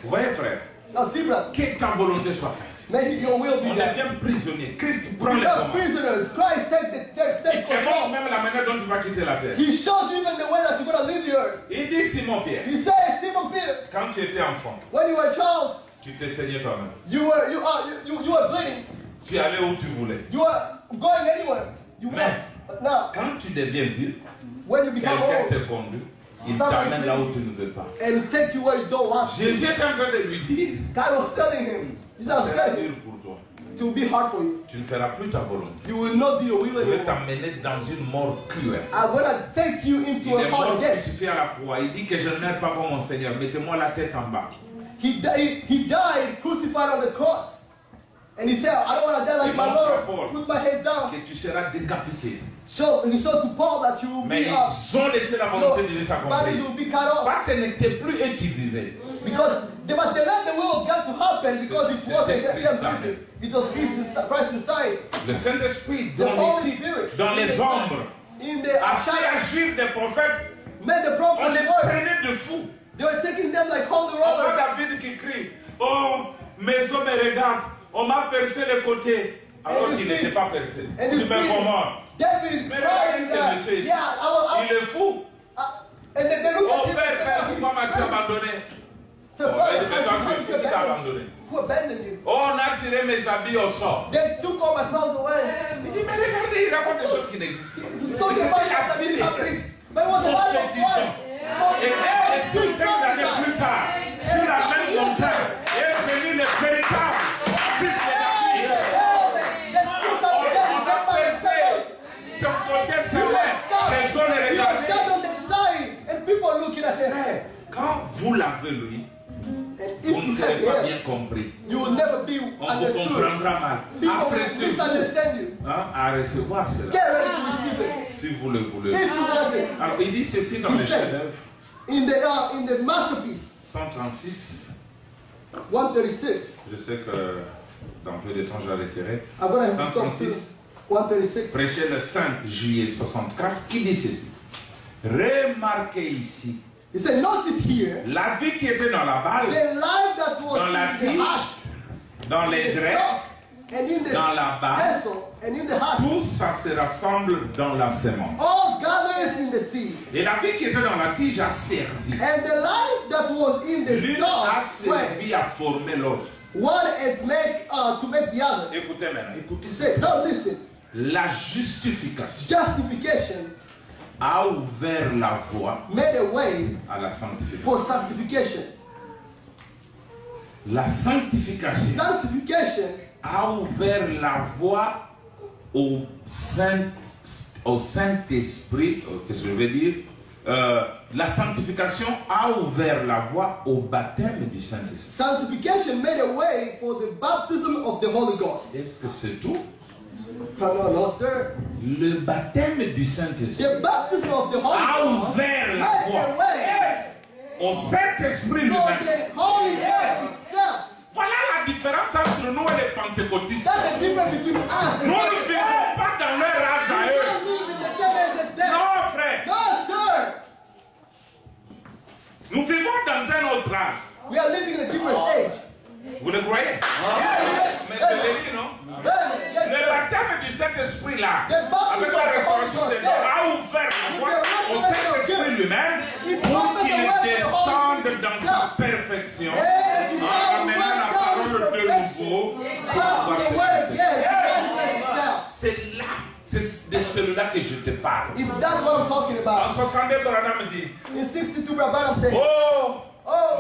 Speaker 1: Vous voyez, frère,
Speaker 2: Now see, brother,
Speaker 1: que ta volonté soit faite.
Speaker 2: may your will be
Speaker 1: On
Speaker 2: done.
Speaker 1: devient prisonnier. Christ prend les
Speaker 2: Become
Speaker 1: commandes.
Speaker 2: prisoners. Christ
Speaker 1: Il
Speaker 2: take
Speaker 1: te montre
Speaker 2: control.
Speaker 1: même la manière dont tu vas quitter la terre.
Speaker 2: He shows you even the way that you're going to leave the earth.
Speaker 1: Il dit, Simon Pierre,
Speaker 2: He says, Simon Peter,
Speaker 1: quand tu étais enfant,
Speaker 2: when you were a child,
Speaker 1: tu t'es saigné toi-même.
Speaker 2: you were bleeding.
Speaker 1: Tu allais où tu voulais.
Speaker 2: You were going anywhere. You went. But now,
Speaker 1: Quand tu deviens vieux,
Speaker 2: when you become
Speaker 1: quelqu'un
Speaker 2: old,
Speaker 1: te conduit, il t'amène là où tu ne veux pas.
Speaker 2: and take you where you don't want to.
Speaker 1: Jésus est en train de lui dire,
Speaker 2: God was telling him, Jesus
Speaker 1: ça
Speaker 2: was
Speaker 1: sera
Speaker 2: telling him,
Speaker 1: dur pour toi.
Speaker 2: it will be hard for you.
Speaker 1: Tu ne feras plus ta volonté.
Speaker 2: You will not do your will
Speaker 1: Je vais
Speaker 2: anymore.
Speaker 1: t'amener dans une mort cruelle.
Speaker 2: I'm going to take you
Speaker 1: Il
Speaker 2: into
Speaker 1: est
Speaker 2: a
Speaker 1: mort
Speaker 2: hard death.
Speaker 1: crucifié à la croix. Il dit que je ne meurs pas comme mon Seigneur. Mettez-moi la tête en bas.
Speaker 2: He died crucified on the cross. And he said, I don't want to die like my Lord. Put my head down.
Speaker 1: Que tu seras décapité.
Speaker 2: So, and he said to Paul that you will
Speaker 1: Mais
Speaker 2: be
Speaker 1: ils ont laissé la volonté de Dieu
Speaker 2: body
Speaker 1: s'accomplir.
Speaker 2: will be cut off.
Speaker 1: Parce que ce n'était plus eux qui vivaient.
Speaker 2: Because they let the will of God to happen because it wasn't them living. It was Christ inside.
Speaker 1: Le Saint-Esprit,
Speaker 2: The
Speaker 1: dans
Speaker 2: Holy
Speaker 1: les
Speaker 2: Spirit.
Speaker 1: titres, dans les ombres,
Speaker 2: In the
Speaker 1: a fait
Speaker 2: outside,
Speaker 1: agir des prophètes.
Speaker 2: made the
Speaker 1: On
Speaker 2: prophets
Speaker 1: les
Speaker 2: work.
Speaker 1: prenait de fous.
Speaker 2: They were taking them like holy
Speaker 1: On voit
Speaker 2: rollers.
Speaker 1: David qui crie, oh, mes hommes me regardent, on m'a percé le côté. Alors
Speaker 2: you
Speaker 1: qu'il
Speaker 2: see-
Speaker 1: n'était pas percé.
Speaker 2: And you
Speaker 1: Tu me
Speaker 2: see
Speaker 1: comment?
Speaker 2: David
Speaker 1: Mais
Speaker 2: crying
Speaker 1: regardez ce
Speaker 2: that,
Speaker 1: monsieur ici.
Speaker 2: yeah,
Speaker 1: Il est fou.
Speaker 2: and then they look
Speaker 1: Oh
Speaker 2: at him
Speaker 1: père,
Speaker 2: and
Speaker 1: pourquoi m'as-tu
Speaker 2: say,
Speaker 1: abandonné?
Speaker 2: so,
Speaker 1: Oh,
Speaker 2: Father,
Speaker 1: mais toi,
Speaker 2: how
Speaker 1: tu es
Speaker 2: did
Speaker 1: fou
Speaker 2: you
Speaker 1: qui t'a
Speaker 2: abandon
Speaker 1: abandonné.
Speaker 2: me? Who abandoned you?
Speaker 1: Oh, on a tiré mes habits au sort.
Speaker 2: They took all my clothes away.
Speaker 1: Il dit, mais regardez, il raconte des choses qui n'existent pas.
Speaker 2: He's talking about
Speaker 1: C'était la
Speaker 2: something
Speaker 1: fille
Speaker 2: that
Speaker 1: de
Speaker 2: happened.
Speaker 1: Christ.
Speaker 2: But it was a lot of
Speaker 1: Prophétisant. Et elle, centaines d'années plus tard, sur la même montagne, est venu le véritable fils de David. On a percé son côté céleste, ses os les regardaient.
Speaker 2: stand on the side and people are looking at him.
Speaker 1: Frère, quand vous l'avez lui,
Speaker 2: And
Speaker 1: vous ne
Speaker 2: if you
Speaker 1: serez pas
Speaker 2: have
Speaker 1: bien
Speaker 2: him,
Speaker 1: compris.
Speaker 2: you will never be
Speaker 1: On vous
Speaker 2: understood.
Speaker 1: comprendra mal.
Speaker 2: People will
Speaker 1: Apprêtez-vous
Speaker 2: misunderstand you.
Speaker 1: à recevoir cela,
Speaker 2: Get ready to receive it.
Speaker 1: si vous le voulez.
Speaker 2: If you want it.
Speaker 1: Alors, il dit ceci dans
Speaker 2: He
Speaker 1: les
Speaker 2: says,
Speaker 1: chefs-d'œuvre
Speaker 2: in the masterpiece,
Speaker 1: 136.
Speaker 2: 136.
Speaker 1: Je sais que dans peu de temps, je vais retirer.
Speaker 2: I'm going to have to stop
Speaker 1: 136.
Speaker 2: soon. 136.
Speaker 1: Prêché le 5 juillet 64. Il dit ceci. Remarquez ici
Speaker 2: He said, notice here,
Speaker 1: la vie qui était dans la balle,
Speaker 2: the life that was
Speaker 1: dans la
Speaker 2: in the
Speaker 1: tige,
Speaker 2: heart,
Speaker 1: dans les dresses,
Speaker 2: and in the
Speaker 1: dans la base,
Speaker 2: vessel, and in the husk.
Speaker 1: tout ça se rassemble dans la semence.
Speaker 2: All gathers in the seed.
Speaker 1: Et la vie qui était dans la tige a servi.
Speaker 2: And the life that was in the
Speaker 1: L'une a
Speaker 2: stalk,
Speaker 1: servi à former l'autre.
Speaker 2: one is to make the other.
Speaker 1: Écoutez maintenant, écoutez ça.
Speaker 2: Say, now listen.
Speaker 1: La justification
Speaker 2: Justification
Speaker 1: a ouvert la voie
Speaker 2: made a way
Speaker 1: à la sanctification.
Speaker 2: for sanctification.
Speaker 1: La sanctification
Speaker 2: Sanctification
Speaker 1: a ouvert la voie au Saint-Esprit, qu'est-ce que je veux dire? La sanctification a ouvert la voie au baptême du Saint-Esprit.
Speaker 2: Sanctification made a way for the baptism of the Holy Ghost.
Speaker 1: Est-ce que c'est tout?
Speaker 2: No, sir.
Speaker 1: Le baptême du Saint-Esprit
Speaker 2: The baptism of the Holy
Speaker 1: a
Speaker 2: Ghost
Speaker 1: ouvert la
Speaker 2: made a
Speaker 1: voie
Speaker 2: way
Speaker 1: au Saint-Esprit
Speaker 2: for
Speaker 1: lui-même.
Speaker 2: the Holy Ghost itself.
Speaker 1: Voilà la différence entre nous et les pentecôtistes.
Speaker 2: That's the difference between us and
Speaker 1: Nous ne vivons pas dans leur âge à
Speaker 2: We
Speaker 1: eux.
Speaker 2: don't live in the same age as them.
Speaker 1: Non, frère.
Speaker 2: No, sir.
Speaker 1: Nous vivons dans un autre âge.
Speaker 2: We are living in a different age.
Speaker 1: Vous le croyez? Mais je l'ai dit, non?
Speaker 2: Amen. Yes,
Speaker 1: Le
Speaker 2: sir.
Speaker 1: baptême du Saint-Esprit là,
Speaker 2: The baptism
Speaker 1: avec
Speaker 2: of
Speaker 1: la
Speaker 2: the
Speaker 1: résurrection
Speaker 2: Holy
Speaker 1: des
Speaker 2: Ghost,
Speaker 1: morts, a ouvert la voie au Saint-Esprit lui-même pour qu'il descende dans sa perfection en amenant la parole de nouveau.
Speaker 2: Back to the word again. Manifest itself.
Speaker 1: C'est là, c'est de celui-là que je te parle.
Speaker 2: If that's what I'm talking
Speaker 1: En
Speaker 2: about.
Speaker 1: 62, Branham dit,
Speaker 2: In 62, Brother said,
Speaker 1: oh,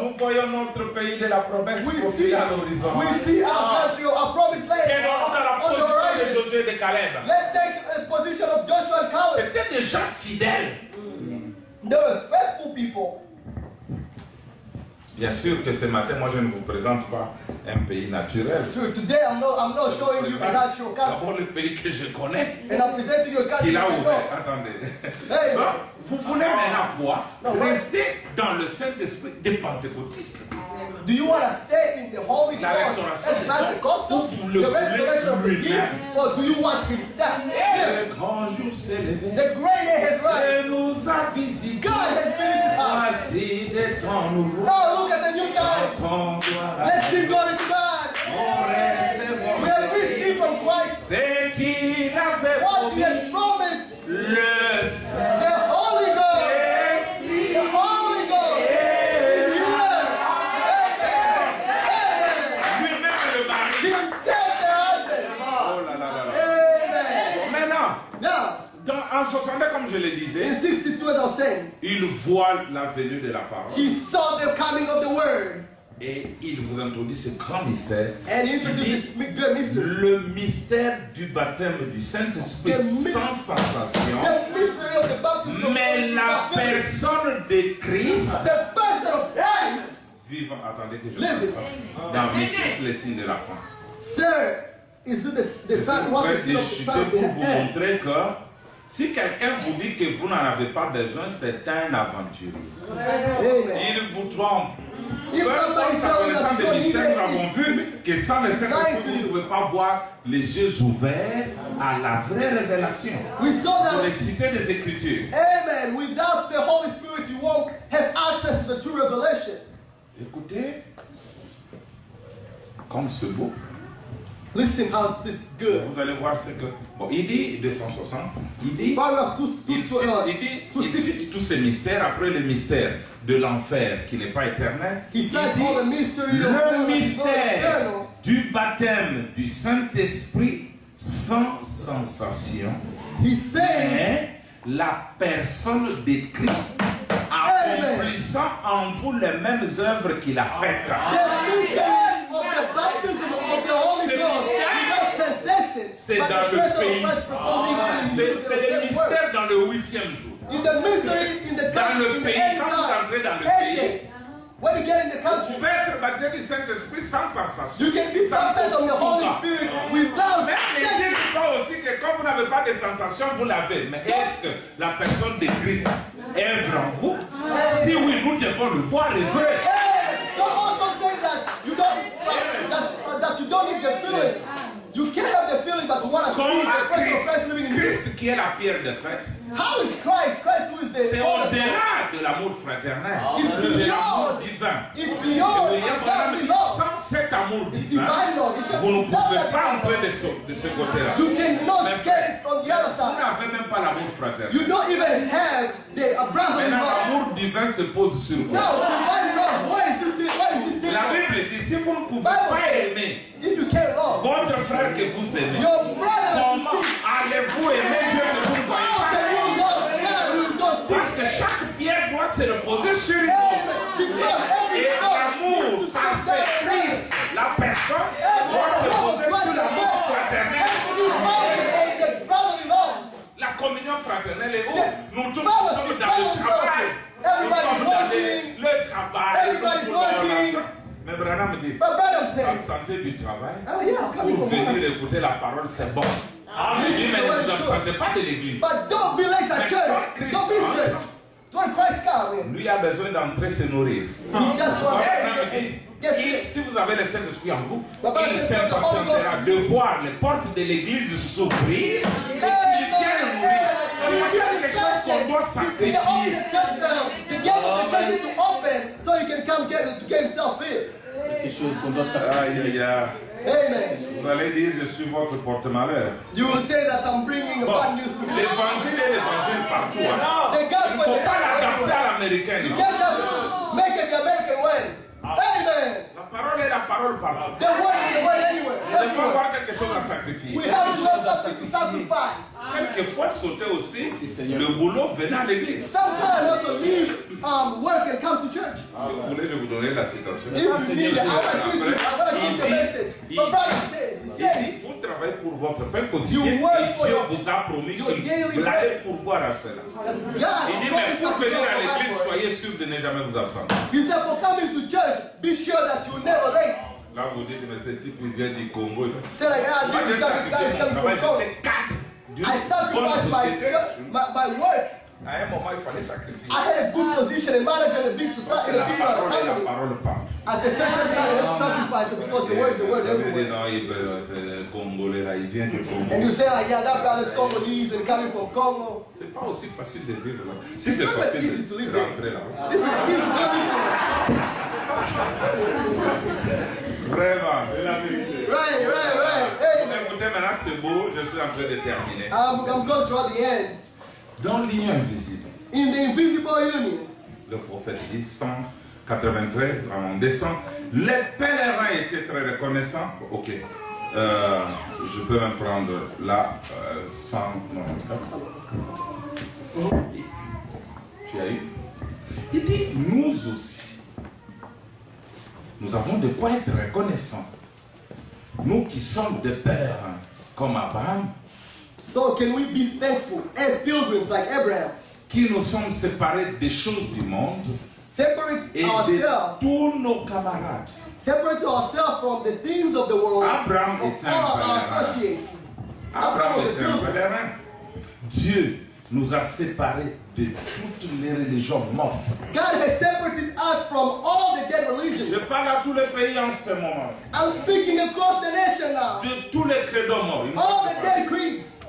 Speaker 1: nous voyons notre pays de la promesse
Speaker 2: we
Speaker 1: profiler à l'horizon.
Speaker 2: see our country, our promised land
Speaker 1: Tenons-nous dans la
Speaker 2: on the
Speaker 1: position de
Speaker 2: horizon.
Speaker 1: Josué et de Caleb.
Speaker 2: Let's take a position of Joshua and Caleb.
Speaker 1: C'était déjà fidèle.
Speaker 2: They were faithful people.
Speaker 1: Bien sûr que ce matin, moi je ne vous présente pas un pays naturel.
Speaker 2: True. Today I'm not showing you a natural country.
Speaker 1: D'abord le pays que je connais,
Speaker 2: And I'm presenting you a country
Speaker 1: qu'il
Speaker 2: that
Speaker 1: a
Speaker 2: I
Speaker 1: ouvert.
Speaker 2: know.
Speaker 1: Attendez.
Speaker 2: Hey.
Speaker 1: Donc, vous voulez maintenant quoi?
Speaker 2: Non,
Speaker 1: Rester dans le Saint-Esprit des pentecôtistes.
Speaker 2: Do you want to stay in the Holy
Speaker 1: La
Speaker 2: Ghost
Speaker 1: restauration
Speaker 2: as Pentecostals,
Speaker 1: Vous le
Speaker 2: the restoration of the
Speaker 1: voulez
Speaker 2: gift,
Speaker 1: lui-même.
Speaker 2: or do you want Himself? Yeah.
Speaker 1: Le grand jour s'est levé.
Speaker 2: The great day has risen.
Speaker 1: Et nous a visités.
Speaker 2: God has visited us.
Speaker 1: Voici des temps nouveaux.
Speaker 2: Now look at the new time.
Speaker 1: Ton gloire.
Speaker 2: Let's sing glory to God.
Speaker 1: On recevra
Speaker 2: We have received from Christ
Speaker 1: ce qu'il avait
Speaker 2: what He
Speaker 1: promis.
Speaker 2: has promised.
Speaker 1: Le Saint.
Speaker 2: The Holy Ghost. The Holy Ghost is here. Amen.
Speaker 1: Lui-même le mari.
Speaker 2: Himself the husband.
Speaker 1: Oh là là là là.
Speaker 2: Amen.
Speaker 1: Maintenant,
Speaker 2: Now,
Speaker 1: en 62, comme je le
Speaker 2: in
Speaker 1: disais,
Speaker 2: 62, as I was saying,
Speaker 1: il voit la venue de la parole.
Speaker 2: he saw the coming of the Word.
Speaker 1: Et il vous introduit ce grand mystère.
Speaker 2: And he introduced this great mystery.
Speaker 1: Le mystère du baptême du Saint-Esprit
Speaker 2: The mystery-
Speaker 1: sans sensation.
Speaker 2: The mystery of the baptism of
Speaker 1: Mais la
Speaker 2: the Holy Spirit.
Speaker 1: personne de Christ
Speaker 2: The person of Christ
Speaker 1: vivant. Attendez que je
Speaker 2: living.
Speaker 1: fasse ça. Dans Mission, les signes de la fin.
Speaker 2: Sir, is it the
Speaker 1: Je
Speaker 2: son,
Speaker 1: suis
Speaker 2: what
Speaker 1: prêt
Speaker 2: the
Speaker 1: de
Speaker 2: sin of the
Speaker 1: chuter
Speaker 2: son
Speaker 1: pour
Speaker 2: in
Speaker 1: vous
Speaker 2: hell?
Speaker 1: montrer que si quelqu'un vous dit que vous n'en avez pas besoin, c'est un aventurier.
Speaker 2: Amen.
Speaker 1: Il vous trompe.
Speaker 2: If somebody tells us
Speaker 1: Connaissant
Speaker 2: you
Speaker 1: des
Speaker 2: don't need
Speaker 1: mystères, nous avons
Speaker 2: it,
Speaker 1: vu que sans le Saint-Esprit, vous ne pouvez pas voir les yeux ouverts à la vraie révélation.
Speaker 2: we saw
Speaker 1: Pour les
Speaker 2: that.
Speaker 1: citer des Écritures.
Speaker 2: Amen. Without the Holy Spirit, you won't have access to the true revelation.
Speaker 1: Écoutez, comme c'est beau.
Speaker 2: Listen how this is good.
Speaker 1: Vous allez voir ce que... Bon, il dit 260, il dit...
Speaker 2: Paragraph
Speaker 1: Il cite tous ces mystères après le mystère de l'enfer qui n'est pas éternel.
Speaker 2: He
Speaker 1: Il
Speaker 2: cites all the
Speaker 1: dit
Speaker 2: mystery of
Speaker 1: le
Speaker 2: God that is not
Speaker 1: mystère
Speaker 2: eternal.
Speaker 1: du baptême du Saint-Esprit sans sensation.
Speaker 2: He says,
Speaker 1: Mais la personne de Christ accomplissant en vous les mêmes œuvres qu'il a faites.
Speaker 2: the mystery of the baptism of the Holy Ghost without cessation.
Speaker 1: C'est
Speaker 2: but
Speaker 1: dans
Speaker 2: the
Speaker 1: le
Speaker 2: person of
Speaker 1: pays.
Speaker 2: Christ performing in
Speaker 1: C'est
Speaker 2: you
Speaker 1: le
Speaker 2: the same work.
Speaker 1: mystère dans le 8e jour.
Speaker 2: In the mystery, in the
Speaker 1: Dans
Speaker 2: country,
Speaker 1: le
Speaker 2: in the
Speaker 1: pays,
Speaker 2: end
Speaker 1: quand vous
Speaker 2: time,
Speaker 1: entrez dans le
Speaker 2: end
Speaker 1: pays,
Speaker 2: day, when you get in the
Speaker 1: vous
Speaker 2: country,
Speaker 1: pouvez être baptisé du Saint-Esprit sans sensation.
Speaker 2: you can be baptized of the Holy Spirit without
Speaker 1: Mais ne
Speaker 2: shaking.
Speaker 1: dites pas aussi que quand vous n'avez pas de sensation, vous l'avez. Mais est-ce que la personne de Christ œuvre en vous? Si oui, nous devons le voir et vrai.
Speaker 2: Hey, don't also say that you don't need the feeling. You can't have the feeling, but you want to see
Speaker 1: Comme
Speaker 2: the
Speaker 1: à
Speaker 2: presence of Christ living in you.
Speaker 1: Christ qui est la pierre de fête,
Speaker 2: How is Christ? Christ who is the
Speaker 1: c'est au-delà de l'amour fraternel.
Speaker 2: It's
Speaker 1: C'est l'amour
Speaker 2: beyond.
Speaker 1: divin.
Speaker 2: It's beyond
Speaker 1: William Branham
Speaker 2: agape
Speaker 1: dit
Speaker 2: love.
Speaker 1: sans cet amour
Speaker 2: It's
Speaker 1: divin,
Speaker 2: divine love. It's a
Speaker 1: vous ne pouvez
Speaker 2: love
Speaker 1: pas
Speaker 2: that
Speaker 1: entrer
Speaker 2: divine
Speaker 1: de ce côté-là.
Speaker 2: love. You cannot
Speaker 1: Mais
Speaker 2: get it on the other
Speaker 1: vous
Speaker 2: side.
Speaker 1: n'avez même pas l'amour fraternel.
Speaker 2: You don't even have the brotherly
Speaker 1: Maintenant,
Speaker 2: love.
Speaker 1: l'amour divin se pose sur vous.
Speaker 2: Now, divine love, where is this? Where is this?
Speaker 1: La Bible dit, si vous ne pouvez pas aimer
Speaker 2: If you can't love
Speaker 1: votre frère que vous aimez,
Speaker 2: your brother,
Speaker 1: comment allez-vous aimer Dieu que vous ne voyez
Speaker 2: how
Speaker 1: pas?
Speaker 2: can you love God who you don't
Speaker 1: Parce
Speaker 2: see?
Speaker 1: que chaque pierre doit se reposer sur une autre.
Speaker 2: Because every
Speaker 1: Et
Speaker 2: stone
Speaker 1: l'amour,
Speaker 2: needs to
Speaker 1: ça
Speaker 2: sit
Speaker 1: fait
Speaker 2: down.
Speaker 1: Christ. La personne
Speaker 2: Every
Speaker 1: doit se
Speaker 2: love
Speaker 1: poser sur
Speaker 2: brother
Speaker 1: l'amour
Speaker 2: love.
Speaker 1: fraternel.
Speaker 2: Every love on the brotherly love.
Speaker 1: La communion fraternelle est où? Nous tous
Speaker 2: Fellowship,
Speaker 1: sommes dans le travail. Nous
Speaker 2: everybody's
Speaker 1: sommes dans
Speaker 2: working.
Speaker 1: le travail.
Speaker 2: Everybody's
Speaker 1: Nous sommes dans
Speaker 2: working.
Speaker 1: l'argent. Mais Branham me dit,
Speaker 2: But brother
Speaker 1: en
Speaker 2: says,
Speaker 1: santé du travail,
Speaker 2: oh yeah, I'm coming
Speaker 1: pour
Speaker 2: from
Speaker 1: venir
Speaker 2: work.
Speaker 1: écouter la parole, c'est bon.
Speaker 2: Amen.
Speaker 1: Il dit, mais ne vous absentez pas de l'église.
Speaker 2: But don't be late at church. Don't be straight. When Christ comes,
Speaker 1: Lui a besoin d'entrer se nourrir.
Speaker 2: he just wants
Speaker 1: Branham
Speaker 2: to
Speaker 1: dit,
Speaker 2: get
Speaker 1: si vous avez le Saint-Esprit en vous,
Speaker 2: Papa,
Speaker 1: il
Speaker 2: c'est
Speaker 1: s'impatientera de voir les portes de l'église s'ouvrir et qu'il vienne nourrir. Il y a quelque chose qu'on doit
Speaker 2: You see, the
Speaker 1: sacrifier.
Speaker 2: church now, the gate of the church is to open so he can come to get himself in.
Speaker 3: Quelque chose qu'on doit
Speaker 1: Aïe,
Speaker 3: sacrifier.
Speaker 1: aïe, aïe.
Speaker 2: Amen.
Speaker 1: Vous allez dire, je suis votre porte-malheur.
Speaker 2: You will say that I'm bringing a
Speaker 1: Bon,
Speaker 2: bad news to you.
Speaker 1: l'évangile est l'évangile partout. Hein.
Speaker 2: The
Speaker 1: Il ne
Speaker 2: gospel
Speaker 1: faut
Speaker 2: is
Speaker 1: pas l'adapter
Speaker 2: everywhere.
Speaker 1: à l'américaine.
Speaker 2: You
Speaker 1: non.
Speaker 2: can't just make it the American way. Amen.
Speaker 1: La parole est la parole partout.
Speaker 2: The word is the word anywhere.
Speaker 1: Il faut
Speaker 2: Everywhere.
Speaker 1: avoir quelque chose à sacrifier.
Speaker 2: We have to know something to sacrifice.
Speaker 1: Quelquefois, sauter aussi,
Speaker 3: Seigneur.
Speaker 1: le boulot venant à l'église.
Speaker 2: Sometimes also leave work and come to church.
Speaker 1: Si vous voulez, je vous donnerai la citation.
Speaker 2: If you need it, I'm gonna give the message. But brother says, he
Speaker 1: Il
Speaker 2: says,
Speaker 1: dit, vous travaillez pour votre pain quotidien
Speaker 2: You work
Speaker 1: et
Speaker 2: for
Speaker 1: Dieu
Speaker 2: your-
Speaker 1: vous a promis
Speaker 2: your daily
Speaker 1: qu'il allait pourvoir à cela.
Speaker 2: that's God.
Speaker 1: Il dit, mais
Speaker 2: promised
Speaker 1: pour
Speaker 2: us to
Speaker 1: venir à
Speaker 2: provide
Speaker 1: l'église,
Speaker 2: for it.
Speaker 1: soyez sûr de ne jamais vous absenter.
Speaker 2: He said, for coming to church, be sure that you're never late.
Speaker 1: Là, vous dites, mais ce type, il vient du Congo.
Speaker 2: Say like, ah,
Speaker 1: Moi,
Speaker 2: this
Speaker 1: j'ai
Speaker 2: is the guy
Speaker 1: sacrifié mon
Speaker 2: coming
Speaker 1: travail,
Speaker 2: from Congo.
Speaker 1: j'étais cadre d'une
Speaker 2: I
Speaker 1: bonne
Speaker 2: sacrificed my
Speaker 1: société.
Speaker 2: church, my work.
Speaker 1: À un moment, il fallait sacrifier.
Speaker 2: I had a good position in management in a big
Speaker 1: Parce
Speaker 2: society,
Speaker 1: que
Speaker 2: in a
Speaker 1: la
Speaker 2: big
Speaker 1: parole est la
Speaker 2: company.
Speaker 1: parole partout.
Speaker 2: At a certain time, I had to sacrifice it because the word
Speaker 1: Vous avez dit,
Speaker 2: everywhere.
Speaker 1: non, c'est le Congolais là, il vient du Congo.
Speaker 2: And you say, like, yeah, that brother's Congolese and coming from Congo.
Speaker 1: C'est pas aussi facile de vivre là. Si c'est
Speaker 2: It's not
Speaker 1: facile
Speaker 2: easy to live
Speaker 1: de rentrer là.
Speaker 2: If it's easy,
Speaker 1: Vraiment.
Speaker 2: right. Amen.
Speaker 1: Écoutez, maintenant c'est beau, je suis en train de terminer.
Speaker 2: I'm going toward the end.
Speaker 1: Dans l'union invisible,
Speaker 2: In the invisible union,
Speaker 1: le prophète dit 193 en décembre, les pèlerins étaient très reconnaissants. Ok. Je peux même prendre là 194. Tu as eu? Il dit nous aussi. Nous avons de quoi être reconnaissants. Nous qui sommes des pèlerins comme Abraham,
Speaker 2: so can we be thankful as pilgrims like Abraham?
Speaker 1: qui nous sommes séparés des choses du monde
Speaker 2: Separate
Speaker 1: et de
Speaker 2: ourselves.
Speaker 1: tous nos camarades.
Speaker 2: Separate ourselves from the things of the world,
Speaker 1: Abraham
Speaker 2: of
Speaker 1: était un
Speaker 2: all our
Speaker 1: pèlerin.
Speaker 2: associates.
Speaker 1: Abraham
Speaker 2: was a
Speaker 1: était un
Speaker 2: pilgrim.
Speaker 1: pèlerin. Dieu nous a séparés de toutes les religions mortes.
Speaker 2: God has separated us from all the dead
Speaker 1: Je
Speaker 2: religions.
Speaker 1: parle à tous les pays en ce moment.
Speaker 2: I'm speaking across the nation now.
Speaker 1: De tous les credos morts. Ils nous ont
Speaker 2: All the
Speaker 1: séparés.
Speaker 2: dead creeds.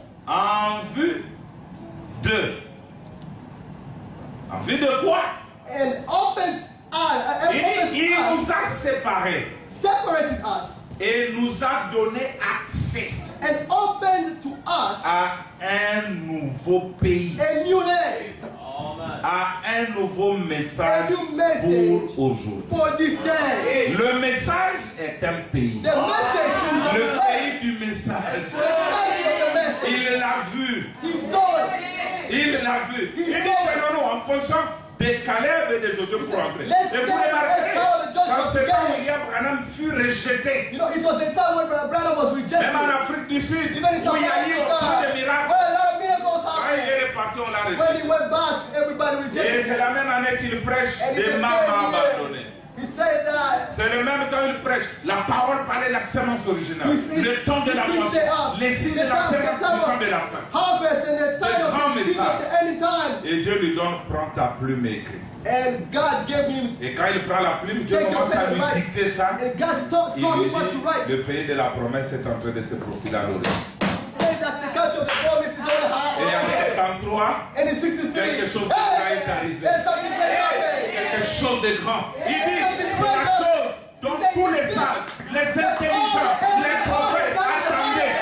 Speaker 1: En vue de quoi?
Speaker 2: And opened us,
Speaker 1: Il nous a séparés
Speaker 2: separated us,
Speaker 1: et nous a donné accès
Speaker 2: and opened to us
Speaker 1: à un nouveau pays,
Speaker 2: a new land,
Speaker 1: à un nouveau message
Speaker 2: a new message
Speaker 1: pour aujourd'hui.
Speaker 2: for this day.
Speaker 1: Le message est un pays.
Speaker 2: The message is a
Speaker 1: Le
Speaker 2: land.
Speaker 1: pays du message.
Speaker 2: The country of the message.
Speaker 1: Il l'a vu.
Speaker 2: He saw it.
Speaker 1: Il l'a vu. Il dit
Speaker 2: saw it.
Speaker 1: prenons-nous en position de Caleb et de Josué pour entrer.
Speaker 2: Let's
Speaker 1: Et vous
Speaker 2: stand,
Speaker 1: remarquez,
Speaker 2: let's follow the Joshua
Speaker 1: dans ce temps,
Speaker 2: together.
Speaker 1: William Branham fut rejeté.
Speaker 2: You know, it was the time when Brother Branham was rejected.
Speaker 1: Même en Afrique du Sud,
Speaker 2: Even in
Speaker 1: où
Speaker 2: South
Speaker 1: il y a eu
Speaker 2: Africa,
Speaker 1: autant de
Speaker 2: where
Speaker 1: miracles.
Speaker 2: a lot of miracles
Speaker 1: Quand il
Speaker 2: happened.
Speaker 1: est reparti, on l'a
Speaker 2: When he
Speaker 1: rejeté.
Speaker 2: went back, everybody
Speaker 1: Et
Speaker 2: rejected
Speaker 1: c'est
Speaker 2: him.
Speaker 1: la même année qu'il prêche
Speaker 2: And it's
Speaker 1: des
Speaker 2: the
Speaker 1: mamans
Speaker 2: same
Speaker 1: abandonnées.
Speaker 2: year. He said that
Speaker 1: C'est le même temps il prêche. La parole parlait de la semence originale.
Speaker 2: He-
Speaker 1: Le temps de la
Speaker 2: he preached it
Speaker 1: moisson.
Speaker 2: up.
Speaker 1: Les signes
Speaker 2: The
Speaker 1: de la
Speaker 2: time-
Speaker 1: semence
Speaker 2: the time
Speaker 1: du temps
Speaker 2: of-
Speaker 1: de la fin.
Speaker 2: harvest and the sign
Speaker 1: Le grand
Speaker 2: of the seed
Speaker 1: message.
Speaker 2: of the end time.
Speaker 1: Et Dieu lui donne, prends ta plume et écris.
Speaker 2: And God gave him,
Speaker 1: Et quand il prend la plume, Dieu
Speaker 2: Take your
Speaker 1: commence à
Speaker 2: pen
Speaker 1: lui
Speaker 2: and write.
Speaker 1: dicter ça.
Speaker 2: and God told
Speaker 1: Il lui
Speaker 2: him what to
Speaker 1: dit,
Speaker 2: write.
Speaker 1: le pays de la promesse est en train de se profiler à l'horizon.
Speaker 2: Said that the country of the promise is on the
Speaker 1: Et en
Speaker 2: high.
Speaker 1: 63,
Speaker 2: And in 63,
Speaker 1: quelque chose de grand est arrivé.
Speaker 2: there's something great happening.
Speaker 1: quelque chose de grand. Il dit, c'est la chose Donc tous les sages, les intelligents, les prophètes, attendez.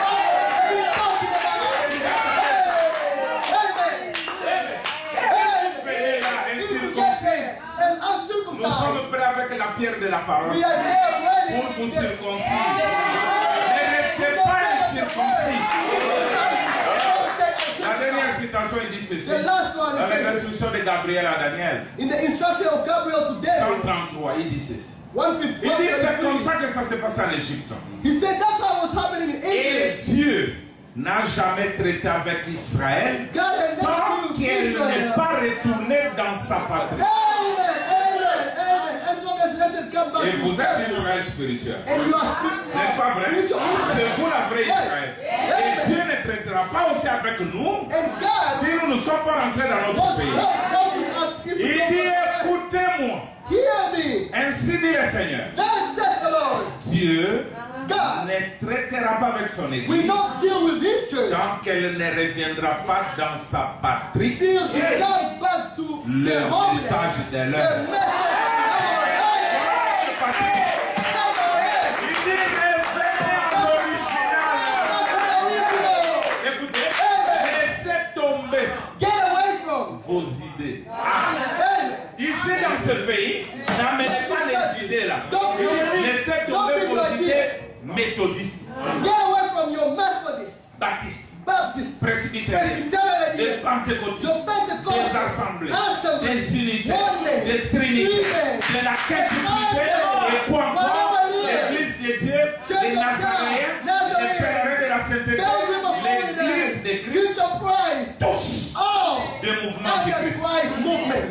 Speaker 1: Nous sommes prêts avec la pierre de la parole pour vous circoncire. Ne restez pas incirconcis. La dernière citation, il dit ceci. Dans les instructions de Gabriel à Daniel.
Speaker 2: In the instruction of Gabriel to Daniel,
Speaker 1: 133, il dit ceci.
Speaker 2: 150,
Speaker 1: Il dit c'est comme ça que ça s'est passé en Égypte.
Speaker 2: He said that's how it was happening in
Speaker 1: Et
Speaker 2: Egypt.
Speaker 1: Dieu n'a jamais traité avec Israël
Speaker 2: God had
Speaker 1: tant
Speaker 2: never used
Speaker 1: qu'elle n'est
Speaker 2: Israel.
Speaker 1: pas retournée dans sa patrie.
Speaker 2: Amen, amen, amen. As long as let them come back
Speaker 1: Et
Speaker 2: to
Speaker 1: vous êtes
Speaker 2: Israel.
Speaker 1: Israël spirituel.
Speaker 2: And you are
Speaker 1: N'est-ce pas vrai?
Speaker 2: spiritual Israel.
Speaker 1: C'est vous la vraie Israël. Et Dieu ne traitera pas aussi avec nous
Speaker 2: And God
Speaker 1: si nous ne sommes pas rentrés dans notre
Speaker 2: won't
Speaker 1: pays.
Speaker 2: walk with us if we
Speaker 1: Il
Speaker 2: don't
Speaker 1: dit,
Speaker 2: go to
Speaker 1: écoutez-moi.
Speaker 2: Hear me.
Speaker 1: Ainsi dit le Seigneur.
Speaker 2: Thus said the Lord.
Speaker 1: Dieu
Speaker 2: God
Speaker 1: ne traitera pas avec son
Speaker 2: will
Speaker 1: église
Speaker 2: not deal with this church
Speaker 1: tant qu'elle ne reviendra pas dans sa patrie.
Speaker 2: till she comes back to
Speaker 1: Le
Speaker 2: the homeland.
Speaker 1: message de
Speaker 2: The
Speaker 1: l'heure.
Speaker 2: message of the Lord.
Speaker 1: Il dit, revenez à l'original. Écoutez, laissez tomber
Speaker 2: Get away from.
Speaker 1: vos idées.
Speaker 2: Amen.
Speaker 1: Ici dans ce pays, n'amenez pas les idées là.
Speaker 2: Don't
Speaker 1: Il dit,
Speaker 2: bring-
Speaker 1: laissez
Speaker 2: don't
Speaker 1: tomber
Speaker 2: bring
Speaker 1: vos
Speaker 2: your
Speaker 1: idées
Speaker 2: idea.
Speaker 1: méthodistes,
Speaker 2: Get away from your Methodist,
Speaker 1: baptistes,
Speaker 2: Baptist,
Speaker 1: presbytériennes, des
Speaker 2: Presbyterian,
Speaker 1: pentecôtistes,
Speaker 2: your Pentecostal,
Speaker 1: des assemblées,
Speaker 2: Assemblies,
Speaker 1: des unités,
Speaker 2: oneness,
Speaker 1: des trinités,
Speaker 2: Trinity,
Speaker 1: de la quintuplité et quoi encore, l'église de Dieu, les Nazaréens, les pèlerins de la sainteté,
Speaker 2: Pilgrim of
Speaker 1: l'église de
Speaker 2: Holiness,
Speaker 1: Christ,
Speaker 2: Church of Christ,
Speaker 1: tous
Speaker 2: all
Speaker 1: des mouvements de Christ.
Speaker 2: Antichrist movement.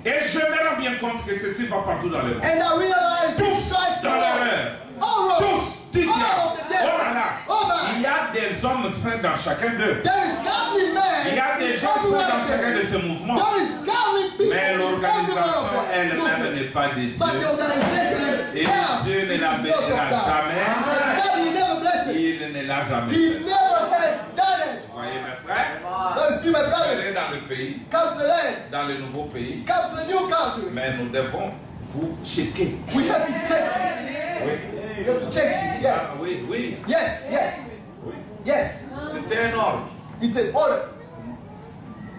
Speaker 1: Et je me rends bien compte que ceci va partout dans le monde.
Speaker 2: And I realize this strikes the
Speaker 1: Dans l'erreur.
Speaker 2: all roads,
Speaker 1: Tous, dis
Speaker 2: all of the
Speaker 1: oh
Speaker 2: devil.
Speaker 1: là là,
Speaker 2: Oh
Speaker 1: il y
Speaker 2: my,
Speaker 1: a des hommes saints dans chacun d'eux.
Speaker 2: there is godly men
Speaker 1: Il y a des
Speaker 2: in
Speaker 1: gens
Speaker 2: every
Speaker 1: saints
Speaker 2: one
Speaker 1: dans
Speaker 2: of
Speaker 1: chacun
Speaker 2: them.
Speaker 1: de ces mouvements.
Speaker 2: There is godly people
Speaker 1: Mais
Speaker 2: in every one
Speaker 1: l'organisation
Speaker 2: of them.
Speaker 1: elle-même
Speaker 2: movement.
Speaker 1: n'est pas de
Speaker 2: But the
Speaker 1: Dieu.
Speaker 2: organization
Speaker 1: Et
Speaker 2: itself
Speaker 1: Dieu ne
Speaker 2: is
Speaker 1: la
Speaker 2: not of
Speaker 1: bénira
Speaker 2: God.
Speaker 1: jamais.
Speaker 2: And God will never bless it.
Speaker 1: Il ne l'a jamais
Speaker 2: He
Speaker 1: fait.
Speaker 2: never has done it.
Speaker 1: Vous voyez mes frères,
Speaker 2: Let's see my brothers.
Speaker 1: allez dans le pays,
Speaker 2: Come to the land.
Speaker 1: dans le nouveau pays,
Speaker 2: Come to the new country.
Speaker 1: mais nous devons vous checker.
Speaker 2: We have to check.
Speaker 1: Oui.
Speaker 2: We have to check. Yes.
Speaker 1: Ah, oui, oui.
Speaker 2: Yes. Yes.
Speaker 1: Oui.
Speaker 2: Yes.
Speaker 1: C'était un ordre.
Speaker 2: It's an order.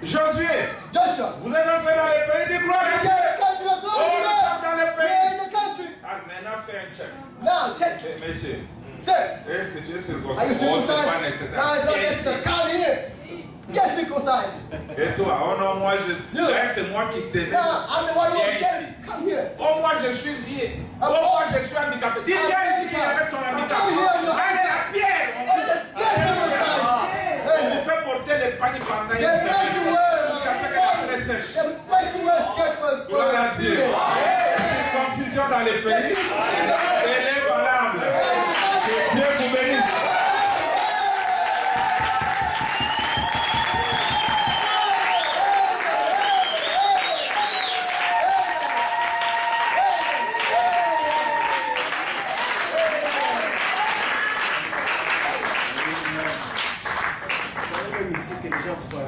Speaker 1: Josué,
Speaker 2: Joshua.
Speaker 1: vous êtes entré dans le pays du gloire
Speaker 2: We
Speaker 1: à
Speaker 2: are in
Speaker 1: Dieu.
Speaker 2: the country of
Speaker 1: Oh,
Speaker 2: glory.
Speaker 1: nous sommes dans le
Speaker 2: We are
Speaker 1: pays.
Speaker 2: in the country.
Speaker 1: Ah, maintenant, fais un check.
Speaker 2: Now check.
Speaker 1: Eh, monsieur,
Speaker 2: Sir.
Speaker 1: est-ce que tu es
Speaker 2: Are you
Speaker 1: circoncis? Oh, c'est
Speaker 2: circumcised?
Speaker 1: pas
Speaker 2: No,
Speaker 1: nécessaire.
Speaker 2: it's not necessary. Come here. Get circumcised.
Speaker 1: Et toi, oh non, moi,
Speaker 2: You.
Speaker 1: là, c'est moi qui t'aime.
Speaker 2: Now I'm the one who
Speaker 1: Viens
Speaker 2: was
Speaker 1: ici.
Speaker 2: scared. Come here.
Speaker 1: Oh, moi, je suis vieux. Oh, moi, je suis handicapé. Dis, viens ici avec ton handicap.
Speaker 2: Come here, you.
Speaker 1: Allez, la pierre.
Speaker 2: Get circumcised.
Speaker 1: On vous fait porter les pagnes pendant une
Speaker 2: Yes, make
Speaker 1: semaine.
Speaker 2: you wear
Speaker 1: Jusqu'à ce que la plaie sèche.
Speaker 2: make you wear skirt for
Speaker 1: Gloire à Dieu.
Speaker 2: Yes.
Speaker 1: Circoncision dans les pays. Elle est valable. Que Dieu vous bénisse.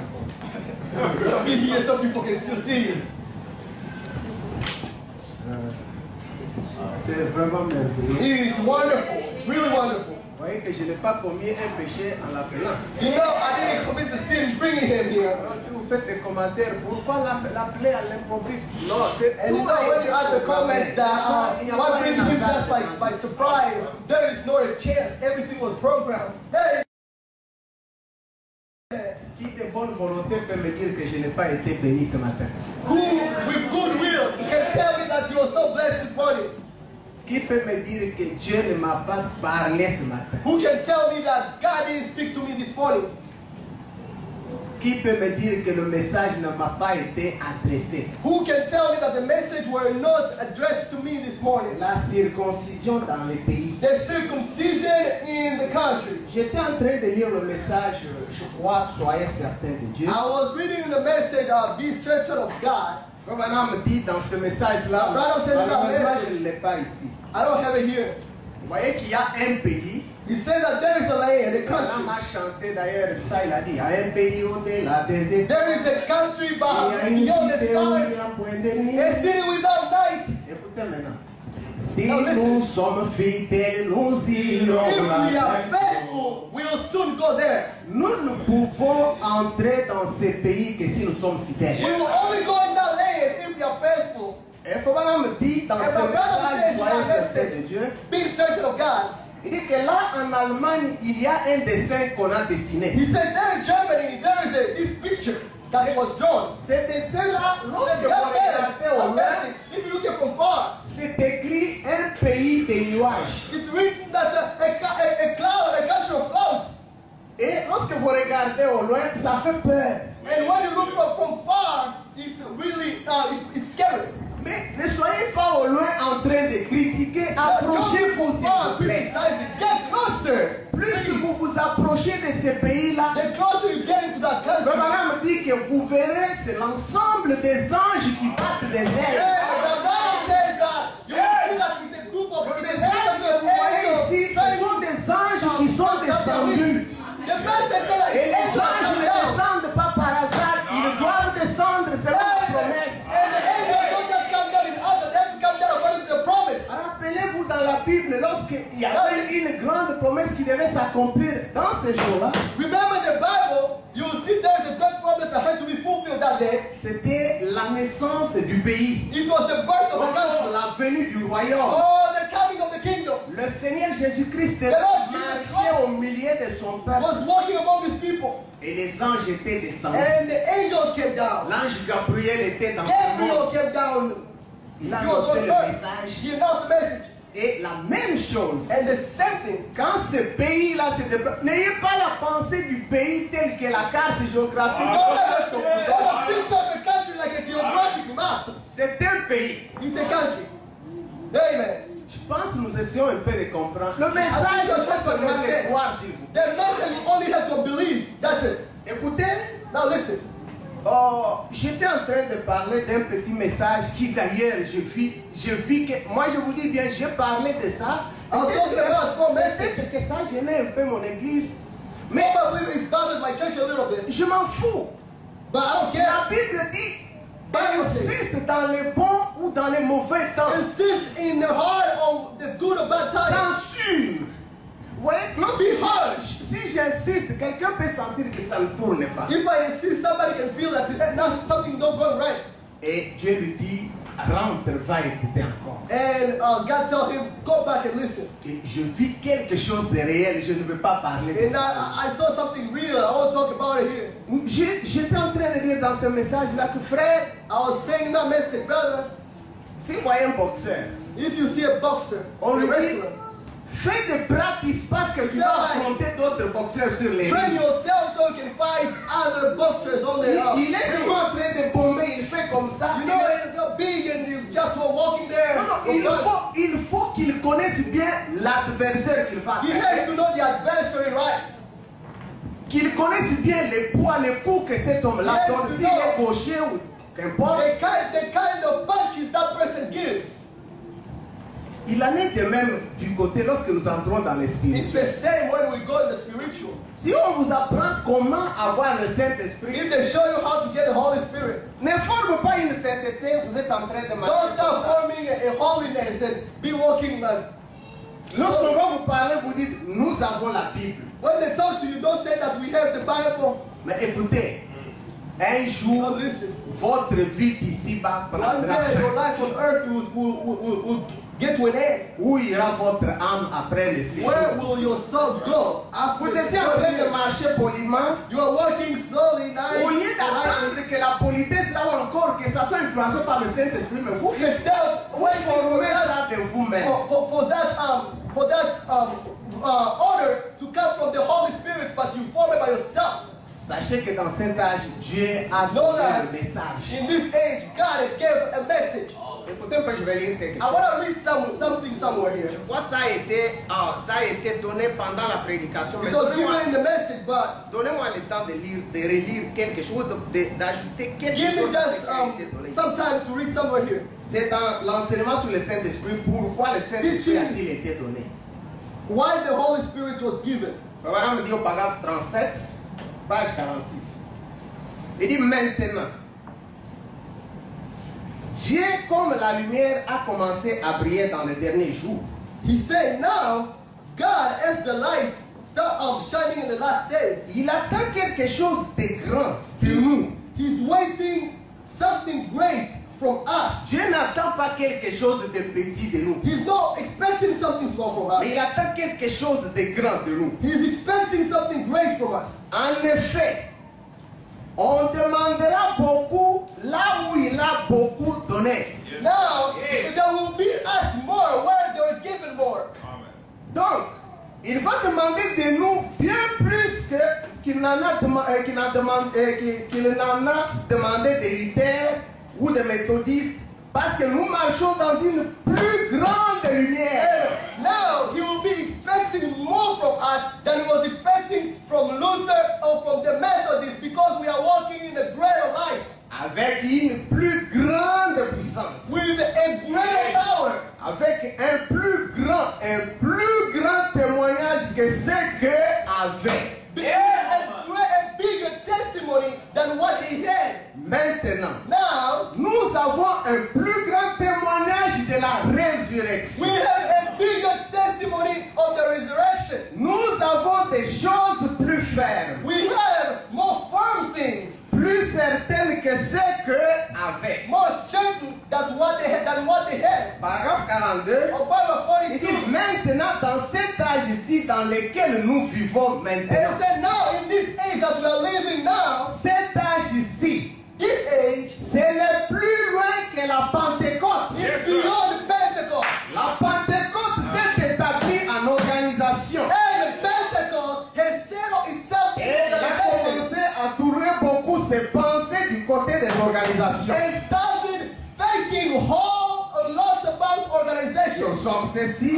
Speaker 2: You'll be here so people can still see you.
Speaker 3: C'est vraiment merveilleux.
Speaker 2: It's wonderful. It's really wonderful.
Speaker 3: Vous voyez que je n'ai pas commis un péché en l'appelant.
Speaker 2: You know, I didn't commit to sin bringing him here.
Speaker 3: Alors si vous faites des commentaires, pourquoi l'appeler à l'improviste? Non, c'est
Speaker 2: And you know, when you add the comments that why bring him just like by surprise, there is no chance. Everything was programmed. Hey.
Speaker 3: Qui de bonne volonté peut me dire que je n'ai pas été béni ce matin?
Speaker 2: Who, with goodwill, can tell me that you was not blessed this morning?
Speaker 3: Qui peut me dire que Dieu ne m'a pas parlé ce matin?
Speaker 2: Who can tell me that God didn't speak to me this morning?
Speaker 3: Qui peut me dire que le message ne m'a pas été adressé?
Speaker 2: Who can tell me that the message were not addressed to me this morning?
Speaker 3: La circoncision dans les pays.
Speaker 2: The circumcision in the country.
Speaker 3: J'étais en train de lire le message, je crois, soyez certains de Dieu.
Speaker 2: I was reading the message of Be Certain of God.
Speaker 3: Frère Branham me dit dans ce message-là,
Speaker 2: Branham said in that
Speaker 3: malheureusement
Speaker 2: message-
Speaker 3: je ne l'ai pas ici.
Speaker 2: I don't have it here.
Speaker 3: Vous voyez qu'il y a un pays.
Speaker 2: He said that there is a land, a
Speaker 3: Branham
Speaker 2: country.
Speaker 3: a chanté d'ailleurs, ça il a dit, il y a un pays au-delà des étoiles.
Speaker 2: There is a country
Speaker 3: Il y a une
Speaker 2: beyond the
Speaker 3: cité où il y
Speaker 2: stars.
Speaker 3: a un point de nuit.
Speaker 2: A city without night.
Speaker 3: Écoutez maintenant. Si
Speaker 2: Now listen.
Speaker 3: nous sommes fidèles, nous irons
Speaker 2: If we
Speaker 3: là.
Speaker 2: are faithful, we will soon go there.
Speaker 3: Nous ne pouvons entrer dans ces pays que si nous sommes fidèles.
Speaker 2: We will only go in that land if we are faithful.
Speaker 3: Et Fobana me dit dans
Speaker 2: And
Speaker 3: ce
Speaker 2: my brother
Speaker 3: message,
Speaker 2: says,
Speaker 3: soyez
Speaker 2: yeah,
Speaker 3: certain de Dieu,
Speaker 2: being certain of God.
Speaker 3: il dit que là en Allemagne, il y a un dessin qu'on a dessiné.
Speaker 2: He said there in Germany, there is this picture that was drawn.
Speaker 3: Ce dessin-là, lorsque
Speaker 2: Said,
Speaker 3: vous
Speaker 2: that
Speaker 3: regardez au loin,
Speaker 2: man, if you look at from far,
Speaker 3: c'est écrit un pays des nuages.
Speaker 2: it's written that a cloud, a country of clouds.
Speaker 3: Et lorsque vous regardez au loin, ça fait peur.
Speaker 2: And when you look from far, it's really, it's scary.
Speaker 3: Mais ne soyez pas au loin en train de critiquer, approchez-vous s'il vous plaît.
Speaker 2: Get closer.
Speaker 3: Plus vous vous approchez de ces pays-là,
Speaker 2: The closer you get into that
Speaker 3: le
Speaker 2: country,
Speaker 3: Madame dit que vous verrez, c'est l'ensemble des anges qui battent des ailes.
Speaker 2: and the Bible says that you will see that it's a group of
Speaker 3: Les ailes que vous voyez ici, ce sont des anges qui sont descendus.
Speaker 2: The message that
Speaker 3: Et les anges ne descendent pas par hasard, ils doivent descendre selon la promesse.
Speaker 2: And the angels don't just come down in others, they have to come down according to the promise.
Speaker 3: Rappelez-vous dans la Bible, lorsqu'il y avait une grande promesse qui devait s'accomplir dans ces jours-là,
Speaker 2: Remember the Bible, you will see there is a great promise that had to be fulfilled that day.
Speaker 3: c'était la naissance du pays,
Speaker 2: It was the birth of the country.
Speaker 3: la venue du royaume.
Speaker 2: Oh, the coming of the kingdom.
Speaker 3: Le Seigneur Jésus-Christ
Speaker 2: The Lord Jesus
Speaker 3: marchait
Speaker 2: Christ
Speaker 3: au milieu de son peuple
Speaker 2: was walking among his people.
Speaker 3: et les anges étaient descendus.
Speaker 2: And the angels came down.
Speaker 3: L'ange Gabriel était dans ce monde.
Speaker 2: Gabriel came down.
Speaker 3: Il a
Speaker 2: He was
Speaker 3: annoncé
Speaker 2: on
Speaker 3: le
Speaker 2: earth.
Speaker 3: message.
Speaker 2: He announced the message.
Speaker 3: Et la même chose,
Speaker 2: And the same thing.
Speaker 3: quand ce pays-là se développe, n'ayez pas la pensée du pays tel que la carte géographique.
Speaker 2: Don't have a picture of a country like a geographic map.
Speaker 3: C'est un pays.
Speaker 2: It's a country. Amen.
Speaker 3: Je pense que nous essayons un peu de comprendre. Le
Speaker 2: I
Speaker 3: message,
Speaker 2: think you're
Speaker 3: c'est
Speaker 2: just
Speaker 3: seulement de
Speaker 2: understand.
Speaker 3: croire, s'il vous plaît.
Speaker 2: The message you only have to believe. That's it.
Speaker 3: Écoutez,
Speaker 2: Now listen.
Speaker 3: j'étais en train de parler d'un petit message qui d'ailleurs je vis que, moi je vous dis bien, j'ai parlé de ça.
Speaker 2: I was talking about a small message.
Speaker 3: Peut-être que ça gênait un peu mon église. Mais
Speaker 2: Probably it bothered my church a little bit.
Speaker 3: je m'en fous.
Speaker 2: But I don't care.
Speaker 3: La Bible dit, insiste dans les bons ou dans les mauvais temps.
Speaker 2: Insist in the heart of the good or bad times.
Speaker 3: Censure. Vous voyez, lorsque si j'insiste, quelqu'un peut sentir que ça ne tourne pas.
Speaker 2: If I insist, somebody can feel that something don't go right.
Speaker 3: Et Dieu lui dit, rentre, va écouter encore.
Speaker 2: And God tells him, go back and listen.
Speaker 3: Et je vis quelque chose de réel, je ne veux pas parler de
Speaker 2: And
Speaker 3: ça.
Speaker 2: I saw something real. I want to talk about it here.
Speaker 3: J'étais en train de dire dans ce message-là que frère,
Speaker 2: I was saying that message, brother.
Speaker 3: si vous voyez un boxeur,
Speaker 2: If you see a boxer
Speaker 3: on
Speaker 2: or a
Speaker 3: lui dit,
Speaker 2: wrestler,
Speaker 3: fais des pratiques parce que tu
Speaker 2: C'est
Speaker 3: vas
Speaker 2: vrai.
Speaker 3: affronter d'autres boxeurs sur les
Speaker 2: train
Speaker 3: rings.
Speaker 2: yourself so you can fight other boxers on the
Speaker 3: Il est
Speaker 2: ring.
Speaker 3: seulement en train de bomber, il fait comme ça.
Speaker 2: You know, you're big and you just were walking there.
Speaker 3: Non, non, il faut qu'il connaisse bien l'adversaire qu'il va
Speaker 2: He
Speaker 3: attaquer.
Speaker 2: has to know the adversary, right?
Speaker 3: Qu'il connaisse bien les poids, les coups que cet homme-là
Speaker 2: Yes,
Speaker 3: donne,
Speaker 2: you
Speaker 3: s'il est
Speaker 2: know.
Speaker 3: gaucher ou qu'importe.
Speaker 2: The kind of punches that person gives.
Speaker 3: Il en est de même du côté lorsque nous entrons dans l'esprit.
Speaker 2: It's the same when we go in the spiritual.
Speaker 3: Si on vous apprend comment avoir le Saint-Esprit,
Speaker 2: If they show you how to get the Holy Spirit,
Speaker 3: ne forme pas une sainteté, vous êtes en train de
Speaker 2: don't
Speaker 3: marcher.
Speaker 2: start forming a holiness and be walking like.
Speaker 3: Lorsqu'on va vous parler, vous dites, nous avons la Bible.
Speaker 2: When they talk to you, don't say that we have the Bible.
Speaker 3: Mais écoutez, un jour,
Speaker 2: Now listen.
Speaker 3: votre vie ici-bas
Speaker 2: One
Speaker 3: prendra
Speaker 2: day your
Speaker 3: fin.
Speaker 2: life on earth will get to an end.
Speaker 3: Où ira votre âme après le séjour?
Speaker 2: Where will your soul go after
Speaker 3: Vous
Speaker 2: this
Speaker 3: étiez en train de
Speaker 2: year?
Speaker 3: marcher poliment.
Speaker 2: You are walking slowly, nice.
Speaker 3: Au lieu d'attendre que la politesse là ou encore que ça soit influencé par le Saint-Esprit, mais vous faites
Speaker 2: Yourself waiting for
Speaker 3: formez
Speaker 2: that,
Speaker 3: ça de vous-même.
Speaker 2: for that order to come from the Holy Spirit, but you form it by yourself.
Speaker 3: Sachez que dans cet âge, Dieu a
Speaker 2: Know
Speaker 3: donné
Speaker 2: that
Speaker 3: un message.
Speaker 2: in this age, God gave a message.
Speaker 3: Écoutez un peu, je vais lire quelque
Speaker 2: I
Speaker 3: chose.
Speaker 2: want to read something somewhere here.
Speaker 3: Moi, ça a été donné pendant la prédication. Mais
Speaker 2: It was
Speaker 3: donnez-moi
Speaker 2: given in the message, but
Speaker 3: donnez-moi le temps de lire, de relire quelque chose, d'ajouter quelque
Speaker 2: give me
Speaker 3: chose.
Speaker 2: just
Speaker 3: à ce qui a été donné.
Speaker 2: some time to read somewhere here.
Speaker 3: C'est dans l'enseignement sur le Saint-Esprit. Pourquoi le Saint-Esprit
Speaker 2: Teaching.
Speaker 3: a-t-il été donné?
Speaker 2: Why the Holy Spirit was given.
Speaker 3: Voilà, me dit au paragraphe 37, page 46. Il dit maintenant, Dieu, comme la lumière, a commencé à briller dans les derniers jours.
Speaker 2: He said, now, God, as the light start shining in the last days,
Speaker 3: Il attend quelque chose de grand de nous.
Speaker 2: He's waiting something great from us.
Speaker 3: Dieu n'attend pas quelque chose de petit de nous.
Speaker 2: He's not expecting something small from
Speaker 3: Mais
Speaker 2: us.
Speaker 3: il attend quelque chose de grand de nous.
Speaker 2: He's expecting something great from us.
Speaker 3: En effet, on demandera beaucoup là où il a beaucoup donné.
Speaker 2: Now, there will be us more where they were given more.
Speaker 3: Donc, il va demander de nous bien plus qu'il n'en a demandé de Luther ou de méthodistes, parce que nous marchons dans une plus grande lumière.
Speaker 2: Now, he will be expecting more from us than he was expecting from Luther or from the Methodists, because we are walking in a greater light.
Speaker 3: Avec une plus grande puissance.
Speaker 2: With a greater power.
Speaker 3: Avec un plus grand témoignage que ce que avait.
Speaker 2: A bigger testimony than what they had.
Speaker 3: Maintenant,
Speaker 2: Now,
Speaker 3: nous avons un plus grand témoignage de la résurrection.
Speaker 2: we have a bigger testimony of the resurrection.
Speaker 3: Nous avons des choses plus fermes,
Speaker 2: We have more firm things,
Speaker 3: plus certaines que ce que avait.
Speaker 2: more certain than what they had.
Speaker 3: Paragraphe 42.
Speaker 2: On paragraph
Speaker 3: Il
Speaker 2: 42.
Speaker 3: dit maintenant dans cet âge-ci dans lequel nous vivons
Speaker 2: And
Speaker 3: maintenant.
Speaker 2: it said, now in this age that we are living now,
Speaker 3: Cet âge-ci,
Speaker 2: this age
Speaker 3: c'est le plus loin que la Pentecôte.
Speaker 2: is beyond Pentecost.
Speaker 3: La Pentecôte s'est établie en organisation.
Speaker 2: And Pentecost has settled itself in
Speaker 3: Et il a
Speaker 2: organization.
Speaker 3: commencé à tourner beaucoup ses pensées du côté des organisations.
Speaker 2: And started thinking a lot about organization.
Speaker 3: Nous sommes ceci,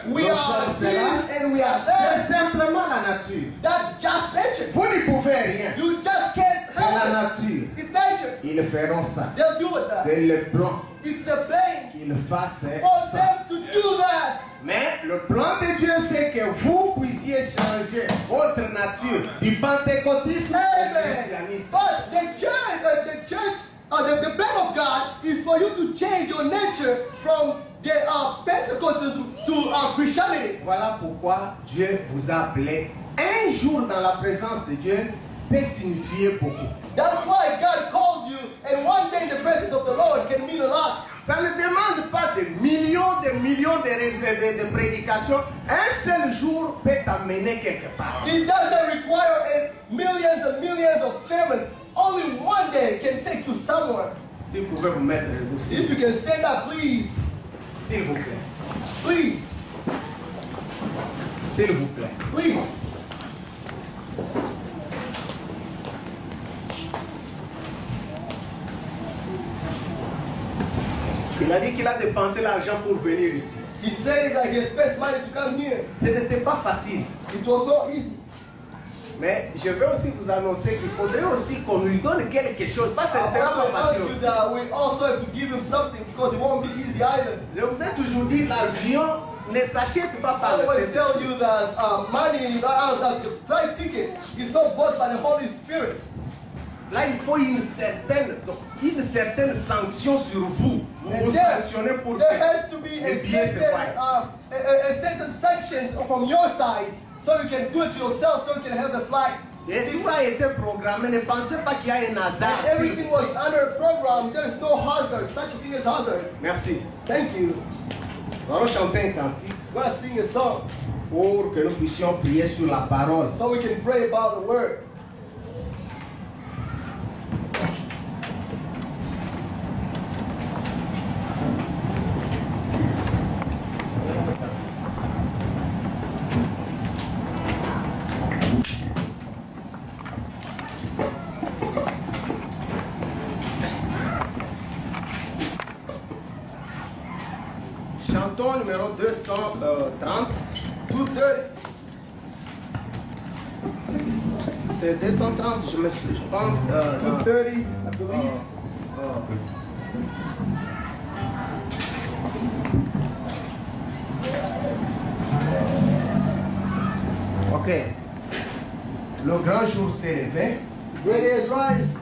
Speaker 2: We
Speaker 3: nous
Speaker 2: are
Speaker 3: sommes
Speaker 2: this
Speaker 3: cela.
Speaker 2: and we are
Speaker 3: C'est
Speaker 2: that.
Speaker 3: simplement la nature.
Speaker 2: That's just nature.
Speaker 3: Vous n'y pouvez rien.
Speaker 2: You just can't
Speaker 3: C'est la
Speaker 2: help it.
Speaker 3: nature.
Speaker 2: It's nature.
Speaker 3: Ils feront ça.
Speaker 2: They'll do it.
Speaker 3: C'est le plan
Speaker 2: It's the plan
Speaker 3: qu'ils fassent
Speaker 2: for
Speaker 3: ça.
Speaker 2: them to do that.
Speaker 3: Mais le plan de Dieu, c'est que vous puissiez changer votre nature du pentecôtisme au
Speaker 2: Amen.
Speaker 3: christianisme.
Speaker 2: But the plan of God is for you to change your nature from the Pentecostalism to Christianity.
Speaker 3: Voilà pourquoi Dieu vous a appelé. Un jour dans la présence de Dieu peut signifier beaucoup.
Speaker 2: That's why God called you, and one day in the presence of the Lord can mean a lot.
Speaker 3: Ça ne demande pas de millions de prédications. Un seul jour peut t'amener quelque part.
Speaker 2: It doesn't require millions and millions of sermons. Only one day can take you somewhere.
Speaker 3: Si vous pouvez vous mettre debout,
Speaker 2: If you can stand up, please.
Speaker 3: s'il vous plaît.
Speaker 2: Please.
Speaker 3: S'il vous plaît.
Speaker 2: Please.
Speaker 3: Il a dit qu'il a dépensé l'argent pour venir ici.
Speaker 2: He said that he spent money to come here.
Speaker 3: Ce n'était pas facile.
Speaker 2: It was not easy.
Speaker 3: Mais je veux aussi vous annoncer qu'il faudrait aussi qu'on lui donne quelque chose. Pas
Speaker 2: I
Speaker 3: c'est pas
Speaker 2: want
Speaker 3: facile.
Speaker 2: to that we also have to give him something, because it won't be easy either.
Speaker 3: Je vous ai toujours dit, l'avion ne s'achète pas
Speaker 2: I
Speaker 3: par le
Speaker 2: always tell
Speaker 3: Saint-Esprit.
Speaker 2: you that money, the flight ticket, is not bought by the Holy Spirit.
Speaker 3: Là, il faut une certaine sanction sur vous. Vous
Speaker 2: And
Speaker 3: vous sanctionnez pour
Speaker 2: there
Speaker 3: que
Speaker 2: has to be
Speaker 3: les billets se voient.
Speaker 2: a certain sanctions from your side, so you can do it yourself, so you can have the flight.
Speaker 3: Et tout a été programmé. Ne pensez pas qu'il y a un hasard.
Speaker 2: And everything was under a program. There's no hazard. Such a thing as hazard.
Speaker 3: Merci.
Speaker 2: Thank you.
Speaker 3: Nous allons chanter un cantique
Speaker 2: We're going to sing a song
Speaker 3: pour que nous puissions prier sur la parole.
Speaker 2: so we can pray about the word.
Speaker 3: Chanton numéro 230.
Speaker 2: 230.
Speaker 3: C'est 230, je pense.
Speaker 2: 230, I believe.
Speaker 3: Ok. Le grand jour s'est levé.
Speaker 2: Great is rise.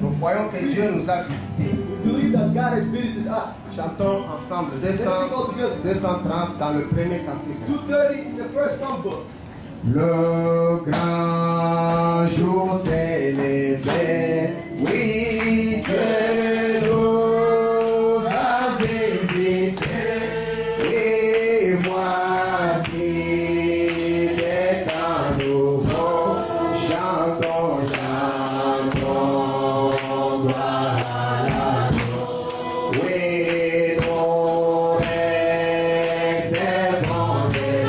Speaker 3: Nous croyons que Dieu nous a visités.
Speaker 2: We believe that God has visited us.
Speaker 3: Chantons ensemble.
Speaker 2: Let's sing all together.
Speaker 3: 230 dans le premier cantique.
Speaker 2: 230 in the first Psalm book.
Speaker 3: Le grand jour s'est levé, oui, Dieu nous a visités, et voici les temps nouveaux, chantons, chantons, gloire à l'agneau. Oui, nous recevons des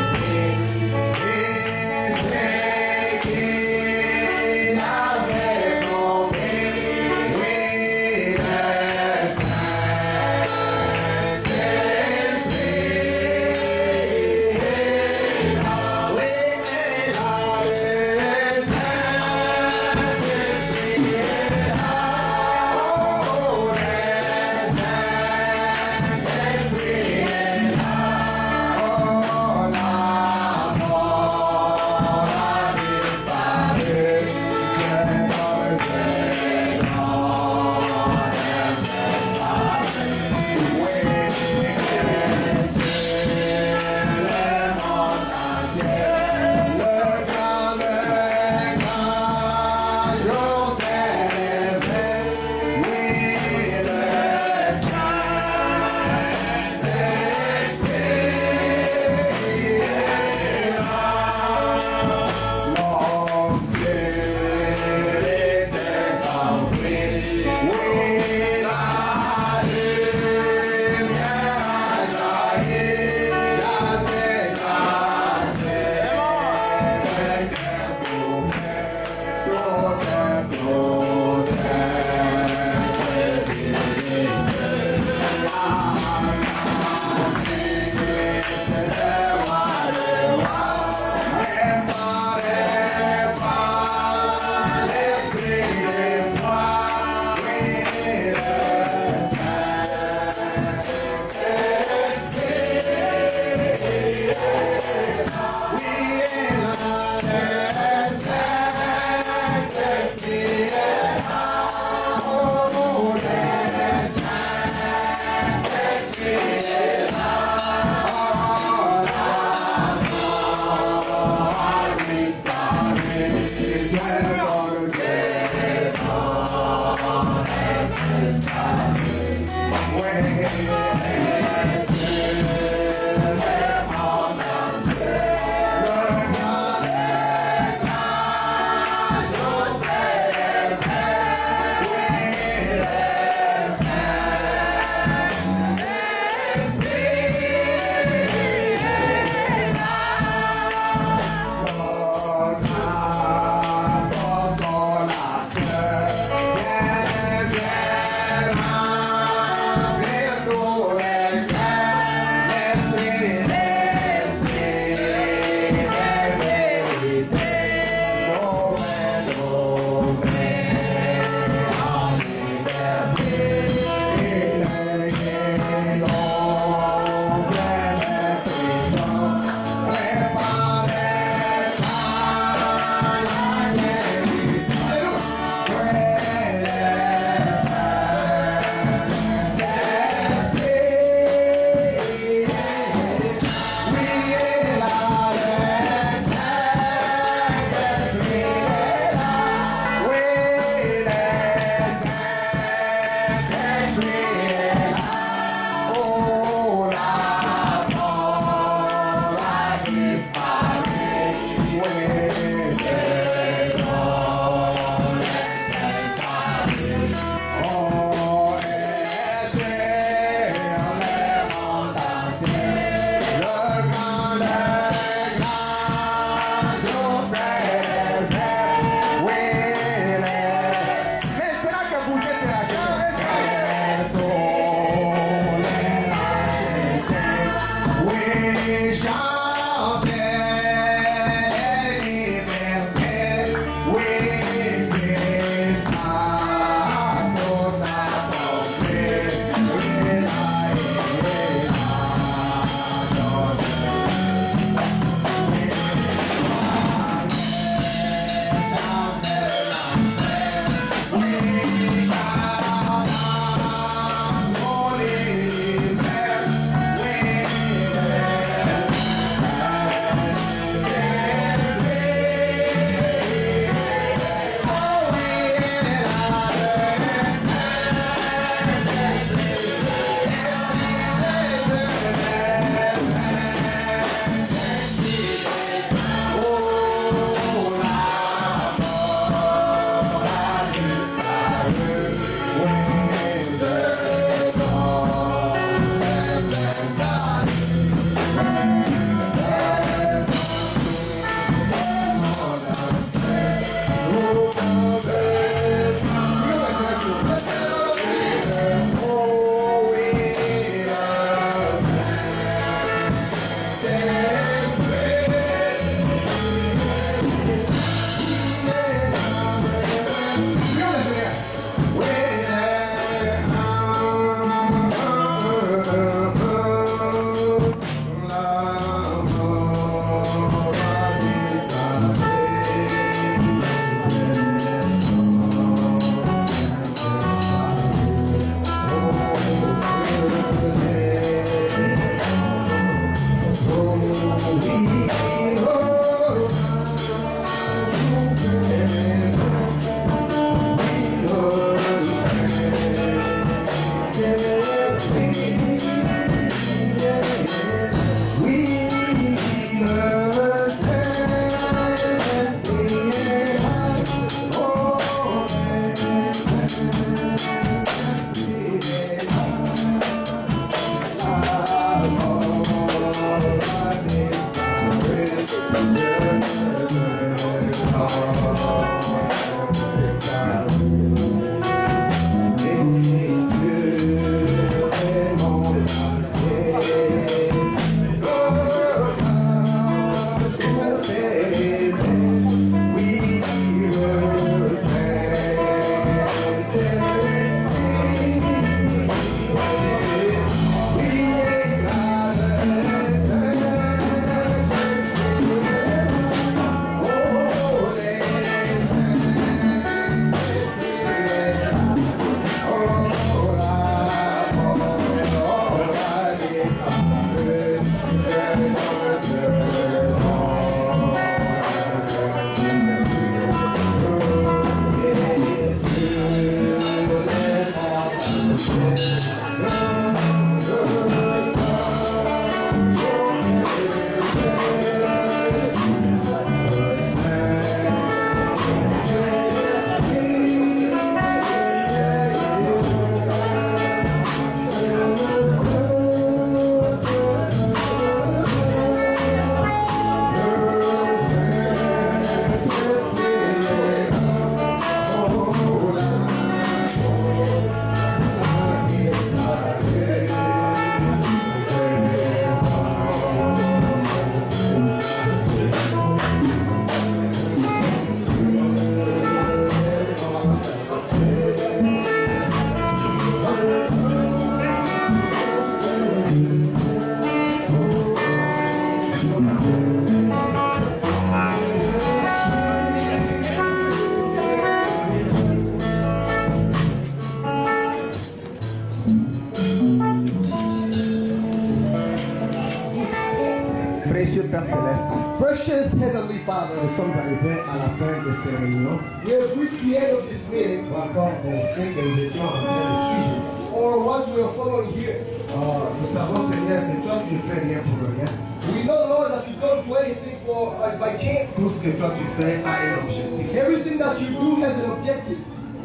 Speaker 2: Father.
Speaker 3: Nous sommes arrivés à la fin de ces réunions.
Speaker 2: We have reached the end of this meeting,
Speaker 3: Ou encore de ce que nous étions en train de suivre ici.
Speaker 2: or what we are following here.
Speaker 3: Nous savons, Seigneur, que toi tu ne fais rien pour rien.
Speaker 2: We know, Lord, that you don't do anything for by chance.
Speaker 3: Tout ce que toi tu fais a un objectif.
Speaker 2: Everything that you do has an objective.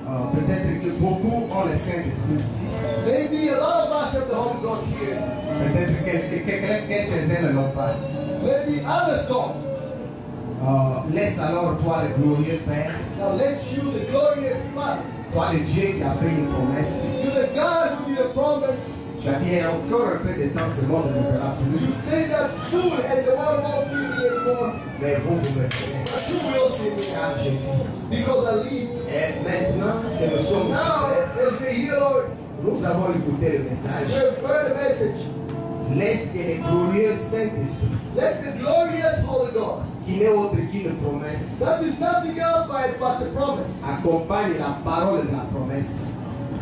Speaker 3: Peut-être que beaucoup ont le Saint-Esprit ici.
Speaker 2: Maybe a lot of us have the Holy Ghost here.
Speaker 3: Peut-être que quelques-uns ne l'ont pas.
Speaker 2: Maybe others don't.
Speaker 3: Laisse alors toi le glorieux Père,
Speaker 2: Now let you, the glorious Father,
Speaker 3: toi le Dieu qui a fait une promesse.
Speaker 2: you the God who did a promise.
Speaker 3: Tu as dit encore un peu de temps, ce monde ne verra
Speaker 2: You
Speaker 3: plus.
Speaker 2: say that soon and the world won't see me anymore.
Speaker 3: Mais vous me verrez.
Speaker 2: But you will see me
Speaker 3: Car je vis.
Speaker 2: because I live.
Speaker 3: Et maintenant que nous sommes
Speaker 2: Now,
Speaker 3: ici,
Speaker 2: as we hear, Lord,
Speaker 3: nous avons écouté le
Speaker 2: we
Speaker 3: message.
Speaker 2: have heard the message.
Speaker 3: Laisse que le glorieux Saint-Esprit,
Speaker 2: Let the glorious Holy Ghost,
Speaker 3: qui n'est autre qu'une promesse,
Speaker 2: that is nothing else but the promise,
Speaker 3: accompagne la parole de la promesse.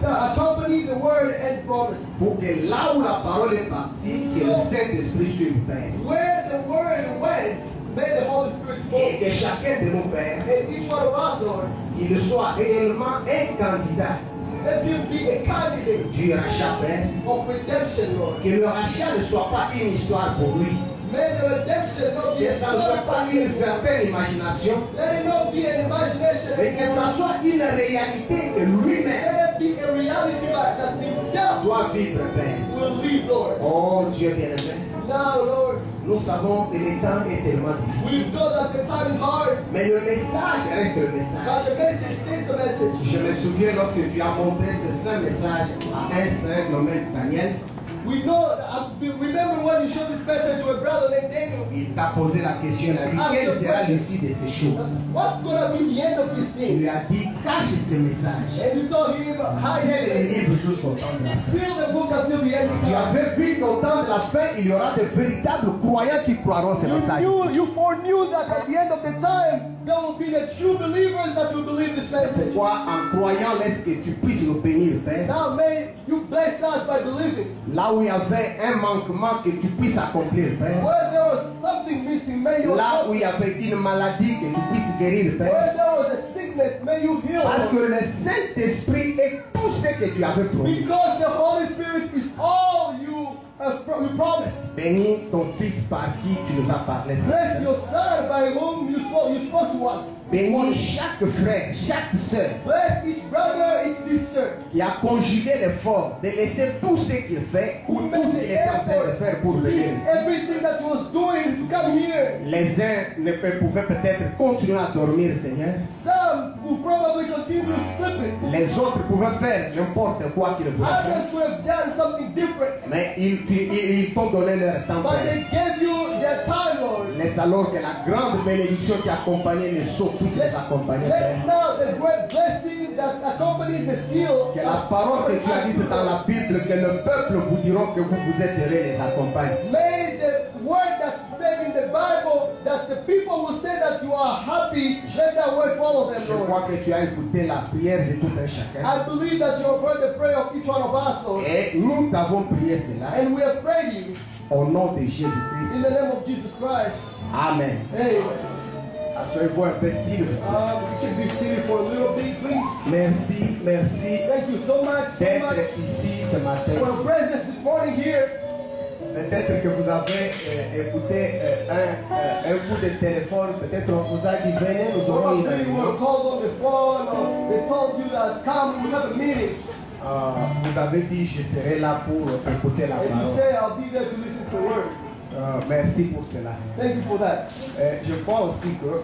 Speaker 2: that accompany the word and promise.
Speaker 3: Pour que là où la parole est partie, que le Saint-Esprit suive Père.
Speaker 2: Where the word went, may the Holy Spirit
Speaker 3: Et
Speaker 2: spoke.
Speaker 3: que chacun de nos pères,
Speaker 2: And each one of us, Lord,
Speaker 3: il soit réellement un candidat
Speaker 2: let him be a candidate
Speaker 3: du rachat Père.
Speaker 2: of redemption, Lord.
Speaker 3: Que le rachat ne soit pas une histoire pour lui.
Speaker 2: May the redemption not be
Speaker 3: Que
Speaker 2: a
Speaker 3: ça ne soit pas une
Speaker 2: story.
Speaker 3: certaine imagination.
Speaker 2: Let it not be an imagination.
Speaker 3: Mais que ça soit une réalité que lui-même
Speaker 2: Let it be a reality that himself
Speaker 3: doit vivre Père.
Speaker 2: will live, Lord.
Speaker 3: Oh Dieu bien-aimé,
Speaker 2: Now, Lord,
Speaker 3: nous savons que le temps est tellement difficile.
Speaker 2: we know that the time is hard,
Speaker 3: Mais le message reste le message.
Speaker 2: but the message stays the message.
Speaker 3: Je me souviens lorsque tu as montré ce saint message à un saint nommé Daniel,
Speaker 2: We know, remember when you showed this message to a brother named Daniel?
Speaker 3: il t'a posé la question, il a dit, quelle sera l'issue de ces choses?
Speaker 2: What's going to be the end of this
Speaker 3: Tu
Speaker 2: thing?
Speaker 3: lui as dit, cache ce message.
Speaker 2: And you told him, hide
Speaker 3: Scelle le
Speaker 2: it.
Speaker 3: livre jusqu'au temps de la fin.
Speaker 2: Seal the book until the end of
Speaker 3: Tu
Speaker 2: time.
Speaker 3: avais vu qu'au temps de la fin, il y aura de véritables croyants qui croiront ce message.
Speaker 2: You foreknew that at the end of the time, there will be the true believers that will believe this message.
Speaker 3: Pourquoi, en croyant, laisse que tu puisses nous bénir, Père.
Speaker 2: Now may you bless us by believing.
Speaker 3: Là où il y avait un manquement, que tu puisses accomplir, Père.
Speaker 2: Where there was something missing, may you
Speaker 3: Là où
Speaker 2: help.
Speaker 3: il y avait une maladie, que tu puisses guérir, Père.
Speaker 2: Where there was a sickness, may you heal.
Speaker 3: Parce que le Saint-Esprit est tout ce que tu avais promis.
Speaker 2: Because the Holy Spirit is all you promised.
Speaker 3: Bénis ton Fils par qui tu nous as parlé.
Speaker 2: Bless your Son by whom you spoke to us.
Speaker 3: Bénis chaque frère, chaque sœur
Speaker 2: Bless each brother, each sister.
Speaker 3: qui a conjugué l'effort de laisser tout ce qu'il fait ou tout ce qu'il est en train de faire pour venir ici.
Speaker 2: Everything that he was doing to come here.
Speaker 3: Les uns pouvaient peut-être continuer à dormir, Seigneur.
Speaker 2: Some will probably continue sleeping.
Speaker 3: Les autres pouvaient faire n'importe quoi qu'ils voulaient faire.
Speaker 2: Others would have done something different.
Speaker 3: Mais ils t'ont donné leur temps.
Speaker 2: But
Speaker 3: Père.
Speaker 2: they gave you their time, Lord.
Speaker 3: Laisse alors que la grande bénédiction qui accompagnait les sceaux puisse les accompagner,
Speaker 2: Let's
Speaker 3: Père.
Speaker 2: now the great blessing that accompanied the seal.
Speaker 3: Que la parole que tu as dite dans la Bible, que le peuple vous diront que vous êtes heureux, les accompagne.
Speaker 2: May the word that's said in the Bible that the people will say that you are happy, let that word follow them,
Speaker 3: Je
Speaker 2: Lord.
Speaker 3: crois que tu as écouté la prière de tout un chacun.
Speaker 2: I believe that you have heard the prayer of each one of us, Lord.
Speaker 3: Et nous t'avons prié cela
Speaker 2: And we have prayed you
Speaker 3: au nom de
Speaker 2: in
Speaker 3: Jésus-Christ.
Speaker 2: the name of Jesus Christ.
Speaker 3: Amen.
Speaker 2: Amen.
Speaker 3: Asseyez-vous un peu, s'il vous plaît.
Speaker 2: We can be seated for a little bit, please.
Speaker 3: Merci, merci
Speaker 2: Thank you so much
Speaker 3: d'être ici ce matin.
Speaker 2: for your presence this morning here.
Speaker 3: Peut-être que vous avez écouté un coup de téléphone, peut-être on vous a dit venez, nous aurons une
Speaker 2: Probably you were
Speaker 3: réunion.
Speaker 2: called on the phone or they told you that come, we have a meeting.
Speaker 3: Vous avez dit je serai là pour écouter la
Speaker 2: And you
Speaker 3: parole.
Speaker 2: say, I'll be there to listen to the word.
Speaker 3: Merci pour cela.
Speaker 2: Thank you for that.
Speaker 3: Je crois aussi que